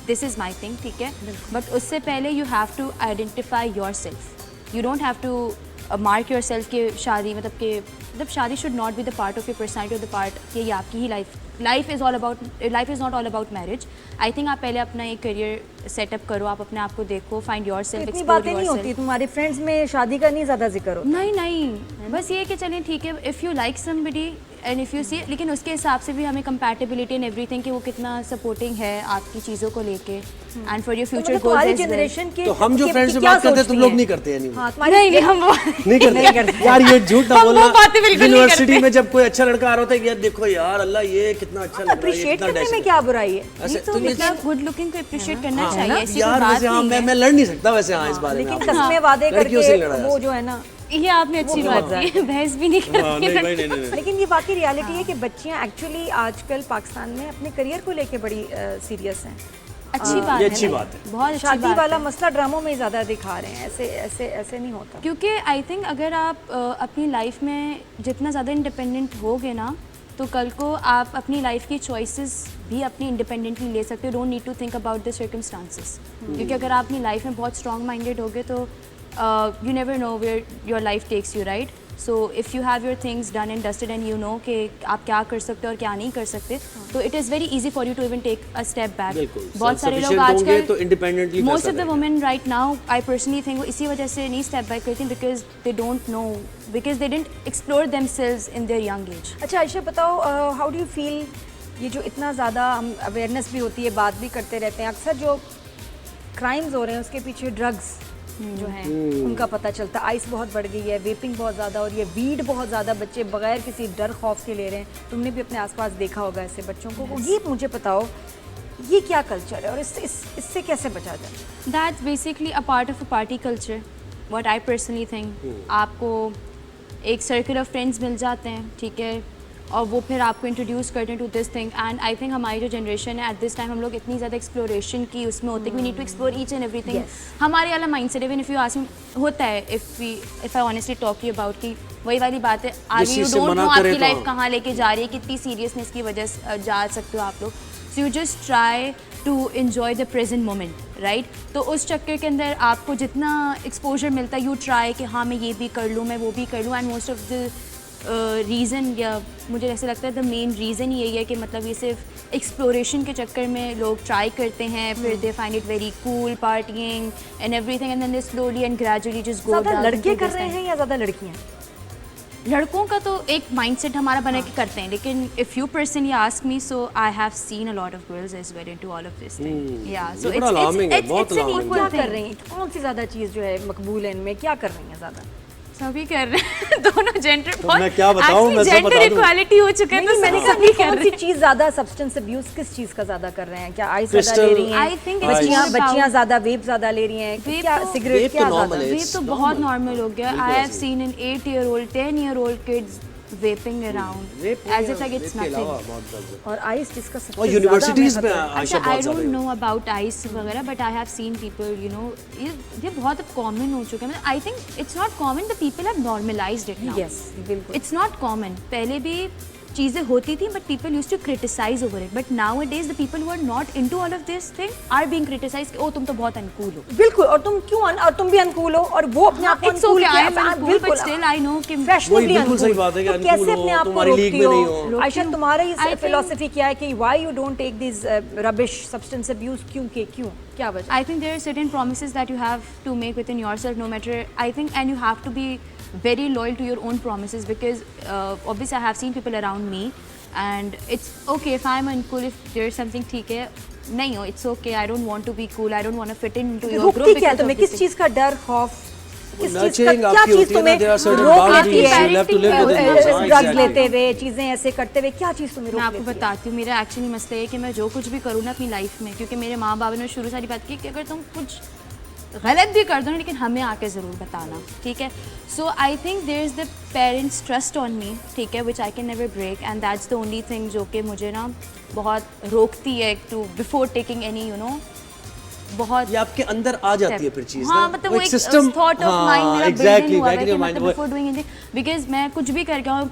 this is my thing, ठीक है। बट उससे पहले you have to identify yourself, you don't have to mark yourself के शादी मतलब शादी should not be the part of your personality और the part कि ये आपकी ही life is not all about marriage. I think आप पहले अपना एक करियर सेटअप करो, आप अपने आप को देखो, फाइंड योर सेल्फ, इतनी बातें नहीं होती तुम्हारे फ्रेंड्स में, शादी का नहीं ज्यादा जिक्र होता? नहीं, बस ये है कि चलें ठीक है, if you like somebody and if you see, लेकिन उसके हिसाब से भी हमें कंपैटिबिलिटी एंड एवरीथिंग कि वो कितना सपोर्टिंग है आपकी चीज़ों को लेके एंड फॉर योर तो फ्यूचर मतलब तुम्हारी गोल्स। जनरेशन के तो हम जो के- फ्रेंड्स से क्या बात करते हैं सोचती तुम लोग हैं? नहीं करते हैं? हाँ, नहीं नहीं, हम वो नहीं करते यार, ये झूठ ना हम वो बोलना। बातें बिल्कुल नहीं यूनिवर्सिटी करते। में जब कोई अच्छा लड़का आ रहा होता है, यार देखो यार अल्लाह ये कितना अच्छा लग रहा है, ये अप्रिशिएट कितना करने में डैशिंग क्या बुराई है? ऐसे तो तुम ये- मतलब गुड लुकिंग को अप्रिशिएट करना चाहिए, ऐसी कोई यार बात वैसे हाँ, नहीं है। मैं लड़ नहीं सकता वैसे, हाँ इस बारे में लेकिन आप- कसमें वादे लड़कियों से करके लड़ा जा वो जो है ना, ये आपने अच्छी वो बात बहुत की, बहस भी नहीं हाँ, नहीं करती। भाई नहीं नहीं लेकिन ये बाकी रियलिटी है कि बच्चियां एक्चुअली आजकल पाकिस्तान में अपने करियर को लेके बड़ी सीरियस हैं। अच्छी बात ये है, अच्छी बात है। बहुत अच्छी शादी बात वाला है। मसला ड्रामों में ज़्यादा दिखा रहे हैं, ऐसे नहीं होता। क्योंकि आई थिंक अगर आप अपनी लाइफ में जितना ज़्यादा इंडिपेंडेंट होगे ना, तो कल को आप अपनी लाइफ की चॉइसेस भी अपनी इंडिपेंडेंटली ले सकते हो, don't need to think about the circumstances. क्योंकि अगर आप अपनी लाइफ में बहुत स्ट्रॉन्ग माइंडेड होगे तो you never know where your life takes you, right? So if you have your things done and dusted and you know कि आप क्या कर सकते हो और क्या नहीं कर सकते, तो it is very easy for you to even take a step back. बिल्कुल, बहुत सारे लोग self-sufficient होंगे आजकल तो independently मोस्ट फैसला ऑफ द करेंगे। Women right now, I personally think वो इसी वजह से नहीं स्टेप बैक करती, because they don't know, because they didn't explore themselves in their young age. अच्छा आयशा बताओ, हाउ डू यू फील, ये जो इतना ज़्यादा हम अवेयरनेस भी होती है, बात भी करते रहते हैं, अक्सर जो क्राइम्स हो रहे हैं उसके पीछे ड्रग्स जो हैं उनका पता चलता है। आइस बहुत बढ़ गई है, वेपिंग बहुत ज़्यादा, और ये वीड बहुत ज़्यादा बच्चे बगैर किसी डर खौफ के ले रहे हैं। तुमने भी अपने आसपास देखा होगा ऐसे बच्चों को। ये मुझे बताओ ये क्या कल्चर है और इससे कैसे बचा जाए? That's basically a part of a party culture, what I personally think. आपको एक सर्कल ऑफ फ्रेंड्स मिल जाते हैं, ठीक है, और वो फिर आपको इंट्रोड्यूस करते हैं to this thing. And I think हमारी जो जनरेशन है एट दिस टाइम, हम लोग इतनी ज़्यादा एक्सप्लोरेशन की उसमें होते हैं, we need to explore each and everything. हमारे वाला mind set, even if you ask me, होता है if I honestly talk you about कि वही वाली बात है, आगे यू डोंट नो आपकी लाइफ कहाँ लेके जा रही है, कितनी सीरियसनेस की वजह से जा सकते हो आप लोग। So you just try to enjoy the present moment, right? तो उस चक्कर के अंदर आपको जितना एक्सपोजर मिलता है, यू ट्राई कि हाँ मैं ये भी कर लूँ, मैं वो भी कर लूँ। And most of the reason, या मुझे ऐसे लगता है द मेन रीज़न यही है कि मतलब ये सिर्फ एक्सप्लोरेशन के चक्कर में लोग ट्राई करते हैं, फिर they find it very cool, parting and everything, and then they slowly and gradually just go down. ज़्यादा लड़के कर रहे हैं या ज़्यादा लड़कियाँ? लड़कों का तो एक माइंडसेट हमारा बना के करते हैं, लेकिन if you personally ask me, so I have seen a lot of girls as well into all of this thing. या सो बड़ा alarming है, बहुत क्या alarming कर रही हैं? कौन सी ज़्यादा चीज़ जो है मकबूल है इनमें, क्या कर रही हैं ज़्यादा? सभी कर रहे हैं दोनों जेंडर। तो मैं क्या बताऊं, मैं सब जेंडर बता दूं। इक्वालिटी हो चुका है, तो मैंने सभी कहा कर कौन रहे सी हैं। चीज़ ज़्यादा सब्सटेंस अब्यूज किस चीज़ का ज़्यादा कर रहे हैं? क्या आइस ज़्यादा ले रही हैं? I think it's बच्चियाँ more about- बच्चियाँ ज़्यादा वेब ज़्यादा ले रही हैं? Vape क्या तो- सिगरेट vape तो क्या normal ज़्यादा? है। वेप तो बहुत नॉर्मल हो गया। आई have seen an 8-year-old 10-year-old kids vaping around as if like it's nothing. और आइस जिसका सबसे और ज़्यादा यूनिवर्सिटीज में महत्व है। आयशा अच्छा, आई बहुत डोंट ज़्यादा नो अबाउट आइस वगैरह, but I have seen people, you know, ये बहुत अब कॉमन हो चुका है। I think it's not common, the people have normalised it now. Yes, बिल्कुल। It's not common. पहले भी चीज़ें होती थी, but people use to criticise over it, but now it is the people who are not into all of this thing are being criticised, ओ तुम तो बहुत अनकूल हो। बिल्कुल, और तुम क्यों और तुम भी अनकूल हो, और वो अपने आप को it's uncool okay, I am किया- अनकूल, बिल्कुल, बट स्टिल आई नो कि वही फैशनेबली बिल्कुल सही अनकूल। बात है कि तो अनकूल कैसे हो, अपने आप को तुम्हारी लीग रोकती में हो? नहीं हो। आयशा, तुम्हारा I ये think- फिलॉसफी क्या है कि why you don't take this rubbish substance abuse? क्यों क्या वजह? I think there are certain promises that you have to make within yourself, no matter, I think, and you have to be very loyal to your own promises, because obviously I have seen people around me and it's okay if I'm uncool, if there's something ठीक है, नहीं हो, it's okay, I don't want to be cool, I don't want to fit into your group रोकती क्या because तुम्हें? of this किस चीज का डर, खौफ, किस चीज का, nurturing क्या आपकी चीज होती है ना, तुम्हें there are certain रोक boundaries, लेती है? you have to live within those, हाँ, ड्रग्स exactly. लेते हुए, चीजें ऐसे करते हुए, क्या चीज तुम्हें मैं रोक आपको लेती है? बताती हूँ। मेरा एक्चुअली मसला है कि मैं जो कुछ भी करूँ ना अपनी लाइफ में, क्योंकि मेरे माँ बाप ने शुरू सारी बात की कि अगर तुम कुछ गलत भी कर दो ना, लेकिन हमें आके ज़रूर बताना, ठीक है? So I think there is the parents trust on me, ठीक है, which I can never break, and that's the only thing जो कि मुझे ना बहुत रोकती है to before taking any, you know, बहुत ये आपके अंदर आ जाती है फिर चीज हाँ, ना, मतलब वो वो एक सिस्टम थॉट ऑफ माइंड मेरा एग्जैक्टली बिल्डिंग हुआ है बैक कि इन माइंड मतलब बिफोर डूइंग एनीथिंग, बिकॉज मैं कुछ भी करके आऊँ,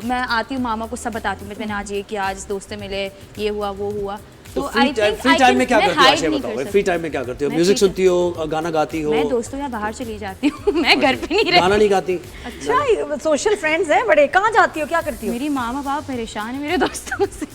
मैं आती हूँ मामा को सब बताती हूँ, मैंने आज ये किया, आज दोस्त से मिले, ये हुआ वो हुआ। तो आई थिंक फ्री टाइम में क्या करते हो? आशा नहीं बताओ, कर फ्री टाइम में क्या करते हो? मैं म्यूजिक free- सुनती हो, गाना गाती हो? मैं दोस्तों या बाहर चली जाती हूँ, मैं घर पे नहीं गाना रहती। नहीं गाती? अच्छा, सोशल फ्रेंड्स हैं बड़े, कहाँ जाती हो, क्या करती हो? मेरी मामा बाप परेशान है मेरे दोस्तों से,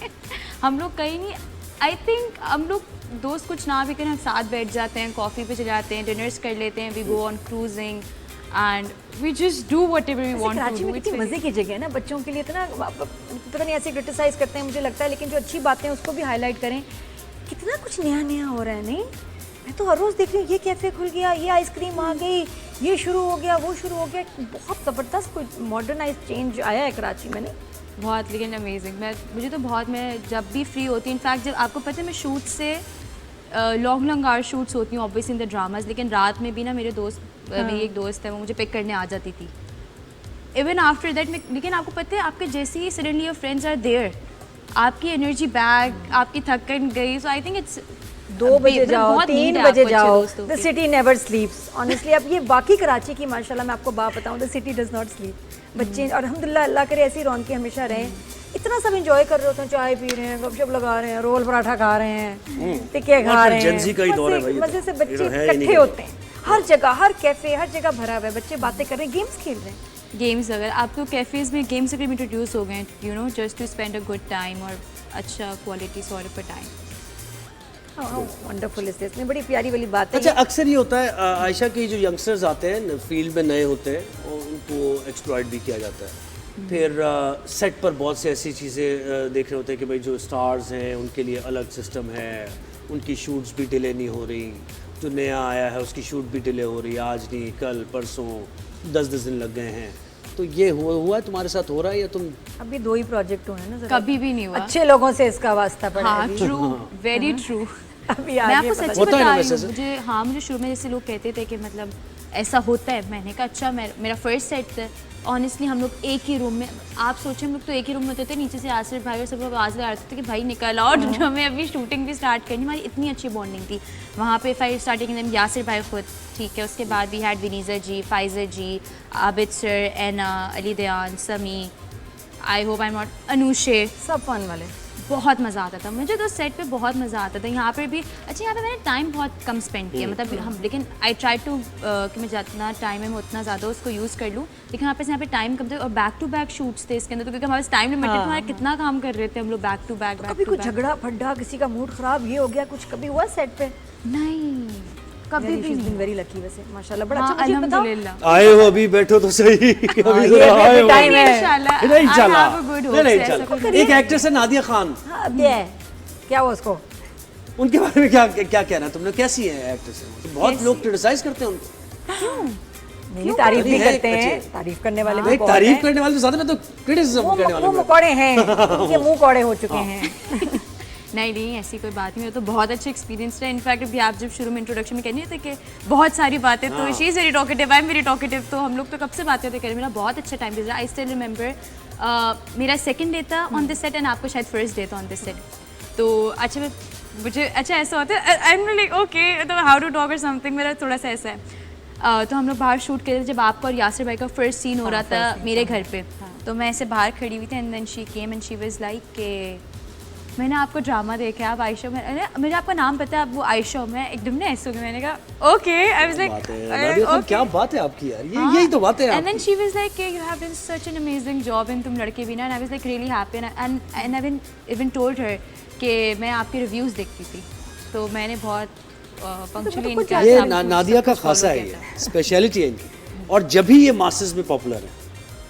हम लोग कहीं नहीं, आई थिंक हम लोग दोस्त कुछ ना भी करें, हम साथ बैठ जाते हैं, कॉफ़ी पे चले जाते हैं, डिनर्स कर लेते हैं, we go on cruising and we just do whatever we want to Karachi do. में कितनी मजे की जगह है ना बच्चों के लिए, इतना पता नहीं ऐसे क्रिटिसाइज करते हैं मुझे लगता है, लेकिन जो अच्छी बातें हैं उसको भी हाईलाइट करें। कितना कुछ नया नया हो रहा है, नहीं? मैं तो हर रोज़ देख रही हूँ, ये कैफ़े खुल गया, ये आइसक्रीम आ गई, ये शुरू हो गया, वो शुरू हो गया। बहुत ज़बरदस्त कोई मॉडर्नाइज चेंज आया है कराची में, नहीं? बहुत, लेकिन अमेजिंग। मुझे तो बहुत, मैं जब भी फ्री होती हूँ, इनफैक्ट जब आपको पता है मैं शूट से लॉन्ग आवर शूट्स होती हूँ ऑब्वियसली इन द ड्रामाज, लेकिन रात में भी ना मेरे दोस्त, मेरी एक दोस्त है, वो मुझे पिक करने आ जाती थी इवन आफ्टर दैट। लेकिन आपको पता है आपके जैसे ही suddenly your friends are there, आपकी एनर्जी बैक, आपकी थकन गई। सो आई थिंक इट्स 2 बजे जाओ, बहुत 3 need है बजे आपको अच्छे जाओ, दोस्तों the key. City never स्लीप्स। Honestly अब ये बाकी कराची की माशाल्लाह मैं आपको बात बताऊं, the city does not sleep. बच्चे और अल्हम्दुलिल्लाह अल्लाह करे ऐसी रौनकें हमेशा रहें। इतना सब एंजॉय कर रहे होते हैं, चाय पी रहे हैं, गपशप लगा रहे हैं, रोल पराठा खा रहे हैं, टिक्के खा रहे हैं, जेंजी का ही दौर है भाई ये तो। मजे से ये बच्चे तो है ही नहीं इकट्ठे कहीं। होते हैं, हर जगह, हर कैफे, हर जगह भरा हुआ है, बच्चे बातें कर रहे हैं, गेम्स खेल रहे हैं। गेम्स, अगर आपको कैफ़ेज़ में गेम्स अगर इंट्रोड्यूस हो गए, you know, just to spend a good time और अच्छा quality sort of a time. Wonderful is this, बड़ी प्यारी वाली बात है। अच्छा, अक्सर ये होता है आयशा की जो यंगस्टर्स आते हैं फील्ड में नए होते हैं और उनको एक्सप्लॉइट भी किया जाता है। फिर सेट पर बहुत से ऐसी चीज़ें देख रहे होते हैं कि भाई जो स्टार्स हैं उनके लिए अलग सिस्टम है, उनकी शूट्स भी डिले नहीं हो रही, जो नया आया है उसकी शूट भी डिले हो रही है, आज नहीं कल परसों 10 दिन लग गए हैं। तो ये हुआ तुम्हारे साथ हो रहा है या तुम अभी 2 ही प्रोजेक्ट हुए हैं ना जरा। कभी भी नहीं हुआ। अच्छे लोगों से इसका वास्ता पड़ा हाँ है ट्रू, वेरी ट्रू। अभी मैं आगे आपको पता सच होता है बता ना रही वैसे हूँ, मुझे शुरू में जैसे लोग कहते थे कि मतलब ऐसा होता है, मैंने कहा अच्छा मेरा फर्स्ट सेट था ऑनेस्टली, हम लोग एक ही रूम में, आप सोचें हम लोग तो एक ही रूम में होते थे, नीचे से आसिफ भाई और सब लोग आवाज़ लगा रहे थे कि भाई निकल और हमें अभी शूटिंग भी स्टार्ट करनी, हमारी इतनी अच्छी बॉन्डिंग थी वहाँ पे। फाइव स्टार्टिंग में यासिर भाई खुद, ठीक है, उसके बाद we had Vaneeza ji, Faizer ji, Abid sir, Ana, Ali Dayan, Sami, I hope I am not, Anoushay, सब फन वाले। बहुत मज़ा आता था मुझे तो सेट पे, बहुत मज़ा आता था। यहाँ पे भी अच्छा, यहाँ पे मैंने टाइम बहुत कम स्पेंड किया, मतलब हम, लेकिन आई ट्राई टू कि मैं जितना टाइम है मैं उतना ज़्यादा उसको यूज़ कर लूँ, लेकिन यहाँ पे टाइम कम था और बैक टू बैक शूट्स थे इसके अंदर, तो क्योंकि हमारे पास टाइम लिमिटेड था, हमारे कितना काम कर रहे थे हम लोग बैक टू बैक। कभी कुछ झगड़ा फड्डा, किसी का मूड खराब, ये हो गया, कुछ कभी हुआ सेट पे? नहीं, कभी भी नहीं। वेरी लकी वैसे माशाल्लाह, बड़ा हाँ, अच्छा। मुझे बताओ, अल्हम्दुलिल्लाह। आए हो अभी, बैठो तो सही। अभी ये जरा आए हो। टाइम है। इंशाल्लाह, नहीं I चला, have a good hopes, नहीं ऐसा चला। कुछ एक एक्ट्रेस है नादिया खान, हाँ, अब ये है क्या हुआ उसको? उनके बारे में क्या क्या कहना है तुमने, कैसी है एक्ट्रेस है? तो बहुत लोग क्रिटिसाइज करते हैं उनको। नहीं, तारीफ भी नहीं, है करते हैं, अच्छे। तारीफ करने वाले भी नहीं, बहुत तारीफ हैं। करने वाले तो ज्यादा, मैं तो क्रिटिसिज्म करने वाले वो हूँ। मुकौड़े हैं, उनके मुंह कौड़े हो चुके हैं। नहीं ऐसी कोई बात नहीं, मेरा तो बहुत अच्छा एक्सपीरियंस रहा। इनफैक्ट अभी आप जब शुरू में इंट्रोडक्शन में कह रहे थे कि बहुत सारी बातें, तो she is very talkative, I am very talkative, तो हम लोग तो कब से बातें होते करें। मेरा बहुत अच्छा टाइम गुजरा। आई स्टिल रिमेंबर मेरा सेकंड डे था ऑन दिस सेट एंड आपको शायद फर्स्ट डे था ऑन दिस सेट। तो अच्छा मुझे अच्छा ऐसा होता है, आई एम लाइक ओके, तो हाउ टू टॉक और समथिंग, मेरा थोड़ा सा ऐसा है। तो हम लोग बाहर शूट कर रहे थे जब आपका और यासिर भाई का फर्स्ट सीन हो रहा था मेरे घर पे, तो मैं ऐसे बाहर खड़ी हुई थी and then she came and she was like के मैंने आपको ड्रामा देखा है, आप आयशा में, मुझे आपका नाम पता है, आप वो आयशा हो। मैं एकदम ना ऐसे हो गई, मैंने कहा ओके, आई वाज लाइक क्या बात है आपकी यार, यही तो बात है and then she was like you have done such an amazing job and तुम लड़के भी ना, and I was like really happy and I even told her कि मैं आपके रिव्यूज़ देखती थी, तो मैंने बहुत पंक्चुअली इनका ये नादिया का खासा है, ये स्पेशलिटी है इनकी, और जब भी ये मासेस में पॉपुलर है,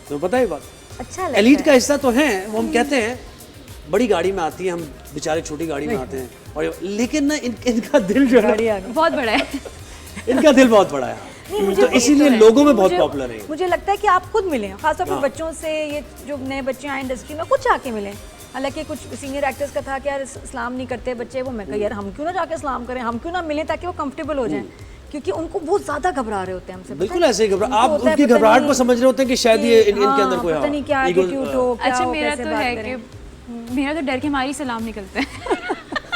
तो पता है बात, अच्छा लगता एलीट है। का हिस्सा तो है वो, हम कहते हैं बड़ी गाड़ी में आती है, हम बेचारे छोटी गाड़ी में आते हैं, और लेकिन ना इनका दिल जो है बहुत बड़ा है। इनका दिल बहुत बड़ा है, मुझे तो इसीलिए लोगों में बहुत मुझे- पॉपुलर है। मुझे लगता है कि आप खुद मिले, खासतौर पर बच्चों से, ये जो नए बच्चे आए इंडस्ट्री में, कुछ आके मिले। हालांकि कुछ सीनियर एक्टर्स का था कि यार इस्लाम नहीं करते बच्चे, वो मैं कहा यार हम क्यों ना जाके इस्लाम करें, हम क्यों ना मिलें ताकि वो कंफर्टेबल हो जाएं, क्योंकि उनको बहुत ज्यादा घबरा रहे होते हैं हमसे। बिल्कुल ऐसे ही घबरा, आप उनकी घबराहट को समझ रहे होते हैं कि शायद ये इनके अंदर कोई पता नहीं क्या ईगो- एटीट्यूड हो, क्या अच्छा हो, मेरा कैसे तो बात है करें। कि मेरा तो डर के मारी सलाम निकलता है।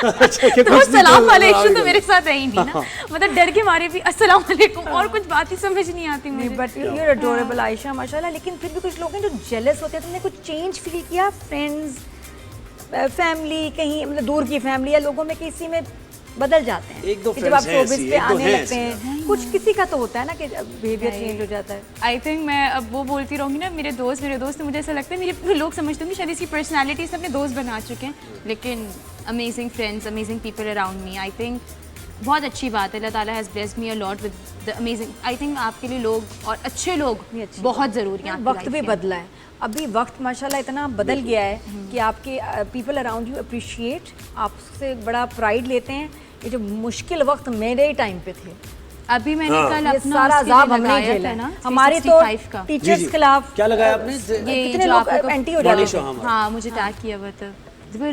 अच्छा, कि तो कुछ भी सलाम तो वाला इशू तो आगे मेरे साथ है ही नहीं ना, मतलब डर के मारे भी अस्सलाम वालेकुम, और कुछ बात ही समझ नहीं आती मुझे। But you are adorable Ayesha माशाल्लाह। लेकिन फिर भी कुछ लोग हैं जो जेलस होते हैं। तुमने कुछ चेंज फील किया फ्रेंड्स, फैमिली, कहीं मतलब दूर की फैमिली या लोगों में किसी में बदल जाते हैं एक दो कि जब आप friends हैं शोबिस ऐसी, पे एक दो आने हैं लगते ऐसी। हैं, कुछ किसी का तो होता है ना कि बिहेवियर चेंज हो जाता है। आई थिंक मैं अब वो बोलती रहूँगी ना, मेरे दोस्त मुझे ऐसा लगता है, मेरे लोग समझते होंगे शायद इसकी पर्सनैलिटी से अपने दोस्त बना चुके हैं, लेकिन amazing friends, amazing people around me. I think बहुत अच्छी बात है, अल्लाह ताला has blessed me a lot with the amazing. I think आपके लिए लोग और अच्छे लोग बहुत ज़रूरी हैं। वक्त भी बदला है, अभी वक्त माशाल्लाह इतना बदल गया है कि आपके पीपल अराउंड यू अप्रिशिएट, आपसे बड़ा प्राइड लेते हैं। ये जो मुश्किल वक्त मेरे ही टाइम पे थे, अभी मैंने कल ये अपना सारा उसके अजाब लिए हमने लगाया झेला था है ना, हमारे तो 365 का। टीचर्स खिलाफ क्या लगाया आपने? ये कितने जो लोग आपको एंटी हो जाते हैं। हाँ मुझे टैग किया हुआ था।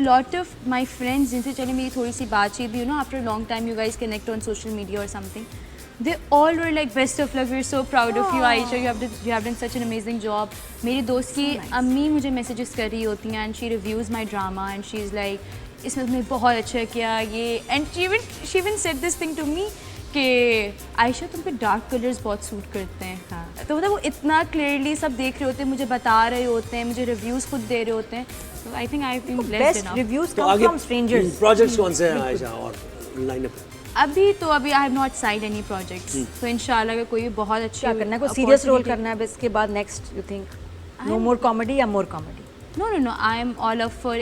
लॉट ऑफ माई फ्रेंड्स जिनसे चले मेरी थोड़ी सी बातचीत भी, you know after long time you guys connect on social media और something, they all were like best of luck, we're so proud of you Aisha, you have done such an amazing job. मेरी दोस्त की अम्मी मुझे messages कर रही होती हैं and she reviews my drama and she is like इसमें तुमने बहुत अच्छा किया ये, and she even said this thing to me कि आयशा तुम पे डार्क कलर्स बहुत सूट करते हैं। हाँ। तो मतलब वो इतना क्लियरली सब देख रहे होते हैं, मुझे बता रहे होते हैं, मुझे रिव्यूज़ खुद दे रहे होते हैं, तो I think I been blessed best enough. Reviews तो कम आगे फ्रॉम स्ट्रेंजर्स। प्रोजेक्ट्स कौन से हैं आयशा और लाइनअप है? अभी I have not side any projects, तो इंशाल्लाह अगर कोई भी बहुत अच्छी क्या करना है, कोई सीरियस रोल opportunity- करना है, बस इसके बाद next you think no more comedy या more comedy? No, I am all up for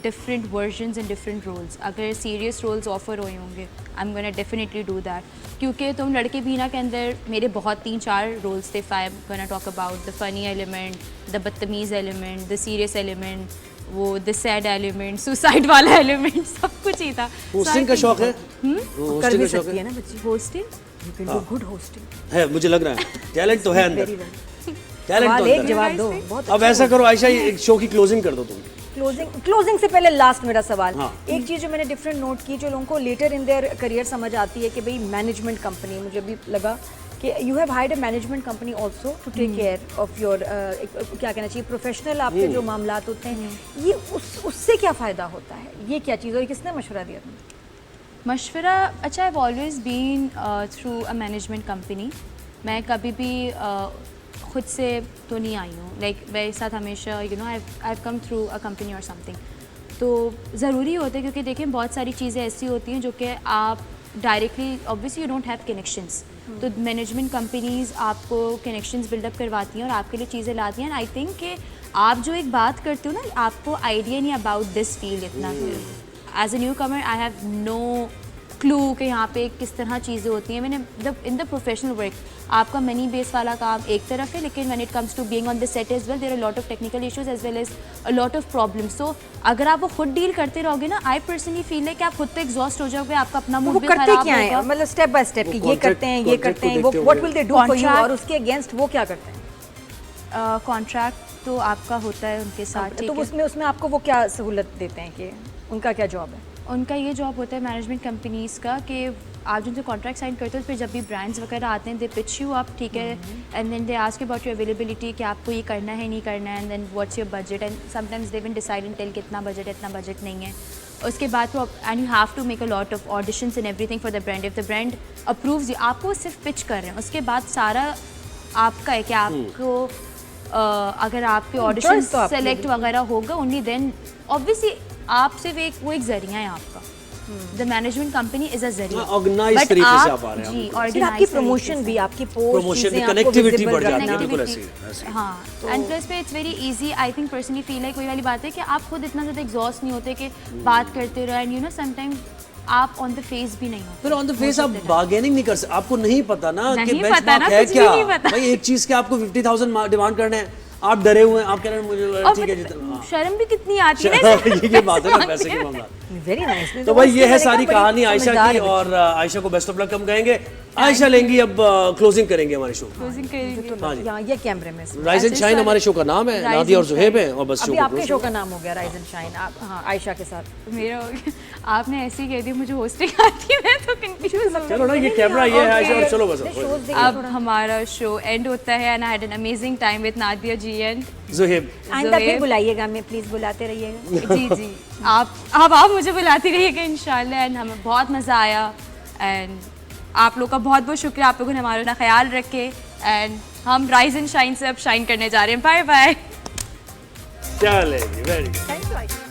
different versions and different roles. अगर serious roles offer हुए होंगे, I'm gonna definitely do that. क्योंकि तुम लड़के बीना के अंदर मेरे बहुत 3-4 roles थे. If I'm gonna talk about the funny element, the बदतमीज़ element, the serious element, वो the sad element, suicide वाला element, सब कुछ ही था. होस्टिंग का शौक है? कर होस्टिंग भी का शौक सकती है है? ना बच्ची, Hosting? You can do good hosting. है, मुझे लग रहा है टैलेंट तो है अंदर। टैलेंट तो एक अंदर है। जवाब दो, बहुत अब ऐसा करो आयशा, ये शो की क्लोजिंग कर दो तुम। क्लोजिंग से पहले लास्ट मेरा सवाल, हाँ। एक चीज़ जो मैंने डिफरेंट नोट की, जो लोगों को लेटर इन देयर करियर समझ आती है कि भाई मैनेजमेंट कंपनी, मुझे भी लगा कि you have hired a management company also to take care of your क्या कहना चाहिए, प्रोफेशनल आपके जो मामलात होते हैं, ये उससे क्या फ़ायदा होता है, ये क्या चीज़, और किसने मशवरा दिया तुम्हें? मशवरा, अच्छा, I have always been through a management company. मैं कभी भी खुद से तो नहीं आई हूँ, लाइक मेरे साथ हमेशा you know I have come through a company और समथिंग। तो ज़रूरी होता है, क्योंकि देखें बहुत सारी चीज़ें ऐसी होती हैं जो कि आप directly, obviously you don't have connections, तो मैनेजमेंट कंपनीज़ आपको कनेक्शंस बिल्डअप करवाती हैं और आपके लिए चीज़ें लाती हैं। आई थिंक कि आप जो एक बात करते हो ना, आपको आइडिया नहीं अबाउट दिस फील्ड इतना। As a newcomer I have no clue कि यहाँ पे किस तरह चीज़ें होती हैं। मैंने इन द प्रोफेशनल वर्क, आपका मनी बेस वाला काम एक तरफ है, लेकिन when it comes to being on the set as well, there are lot of technical issues as well as a lot of problems. So अगर आप वो खुद डील करते रहोगे ना, आई पर्सनली फील है कि आप खुद तो एग्जॉस्ट हो जाओगे, आपका अपना वो मूड भी करते खराब क्या है, होगा। मतलब स्टेप बाय स्टेप, ये करते हैं, ये करते हैं, वो what will they do for you, और उसके अगेंस्ट वो क्या करते हैं? कॉन्ट्रैक्ट तो आपका होता है उनके साथ, तो ठीक है। उसमें आपको वो क्या सहूलत देते हैं, कि उनका क्या जॉब है? उनका ये जॉब होता है मैनेजमेंट कंपनीज़ का कि आप जिनसे कॉन्ट्रैक्ट साइन करते हो, फिर जब भी ब्रांड्स वगैरह आते हैं, दे पिच यू अप, ठीक है, and then they ask about your availability कि आपको ये करना है नहीं करना है, and then what's your budget, and sometimes they will decide and tell कितना बजट है, इतना बजट नहीं है। उसके बाद तो and you have to make a lot of auditions and everything for the brand. If the brand approves you, आपको सिर्फ पिच कर रहे हैं, उसके बाद सारा आपका है कि आपको अगर आपके ऑडिशन Choice तो आपकी है, सेलेक्ट वगैरह होगा, ओनली देन ऑब्वियसली आप सिर्फ एक वो एक जरिया है आपका। The management company is a जरिया, ऑर्गेनाइज तरीके से आप आ रहे हैं। जी, फिर ऑर्गेनाइज आपकी प्रमोशन भी, आपकी पोस्ट, Promotion भी, connectivity बढ़ जाती है, बिल्कुल ऐसी है। हाँ, एंड प्लस पे it's very easy. I think personally feel है, कोई वाली बात है कि आप खुद इतना ज़्यादा एग्जॉस्ट नहीं होते कि बात करते रहो, एंड यू नो समटाइम आप ऑन द फेस भी नहीं होते। फिर ऑन द फेस आप बार्गेनिंग नहीं कर सकते, आपको नहीं पता ना कि नहीं पता ना, बेंचमार्क है कुछ भी क्या। नहीं पता। भाई एक चीज के आपको 50,000 डिमांड करने हैं, आप डरे हुए हैं, आप कह रहे हैं मुझे और ठीक है फिर जितना शर्म भी कितनी आती है ना ये बात है ना, पैसे की मामला। Very nice. तो भाई ये है सारी कहानी आयशा की, और आयशा को बेस्ट ऑफ लक हम कहेंगे। आयशा लेंगी अब क्लोजिंग करेंगे हमारे शो। क्लोजिंग करेंगे। हाँ जी, यहाँ ये कैमरे में राइज एंड शाइन हमारे शो का नाम है, Rise नादिया और and जुहेब हैं, और बस शो अभी को आपके close शो का नाम हो गया राइज एंड शाइन, आप हाँ आयशा के साथ। मेरा हो गया। आपने ऐसे ही कह दिया, मुझे होस्टिंग आती है, मैं तो कंफ्यूज हो चलो ना, ये कैमरा ये है आयशा, और चलो बस शोज देखिए अब हमारा शो एंड होता है, and I had an amazing time with Nadia ji and Zuheb. आइंदा फिर ज़ोहेब। बुलाइएगा, मैं प्लीज बुलाते रहिएगा। जी जी, आप मुझे बुलाती रहिएगा इंशाल्लाह, एंड हमें बहुत मज़ा आया, एंड आप लोग का बहुत बहुत शुक्रिया, आप लोगों ने हमारा ना ख्याल रखे, एंड हम राइज एंड शाइन से अब शाइन करने जा रहे हैं। Bye bye. चलेंगे, वेरी थैंक यू।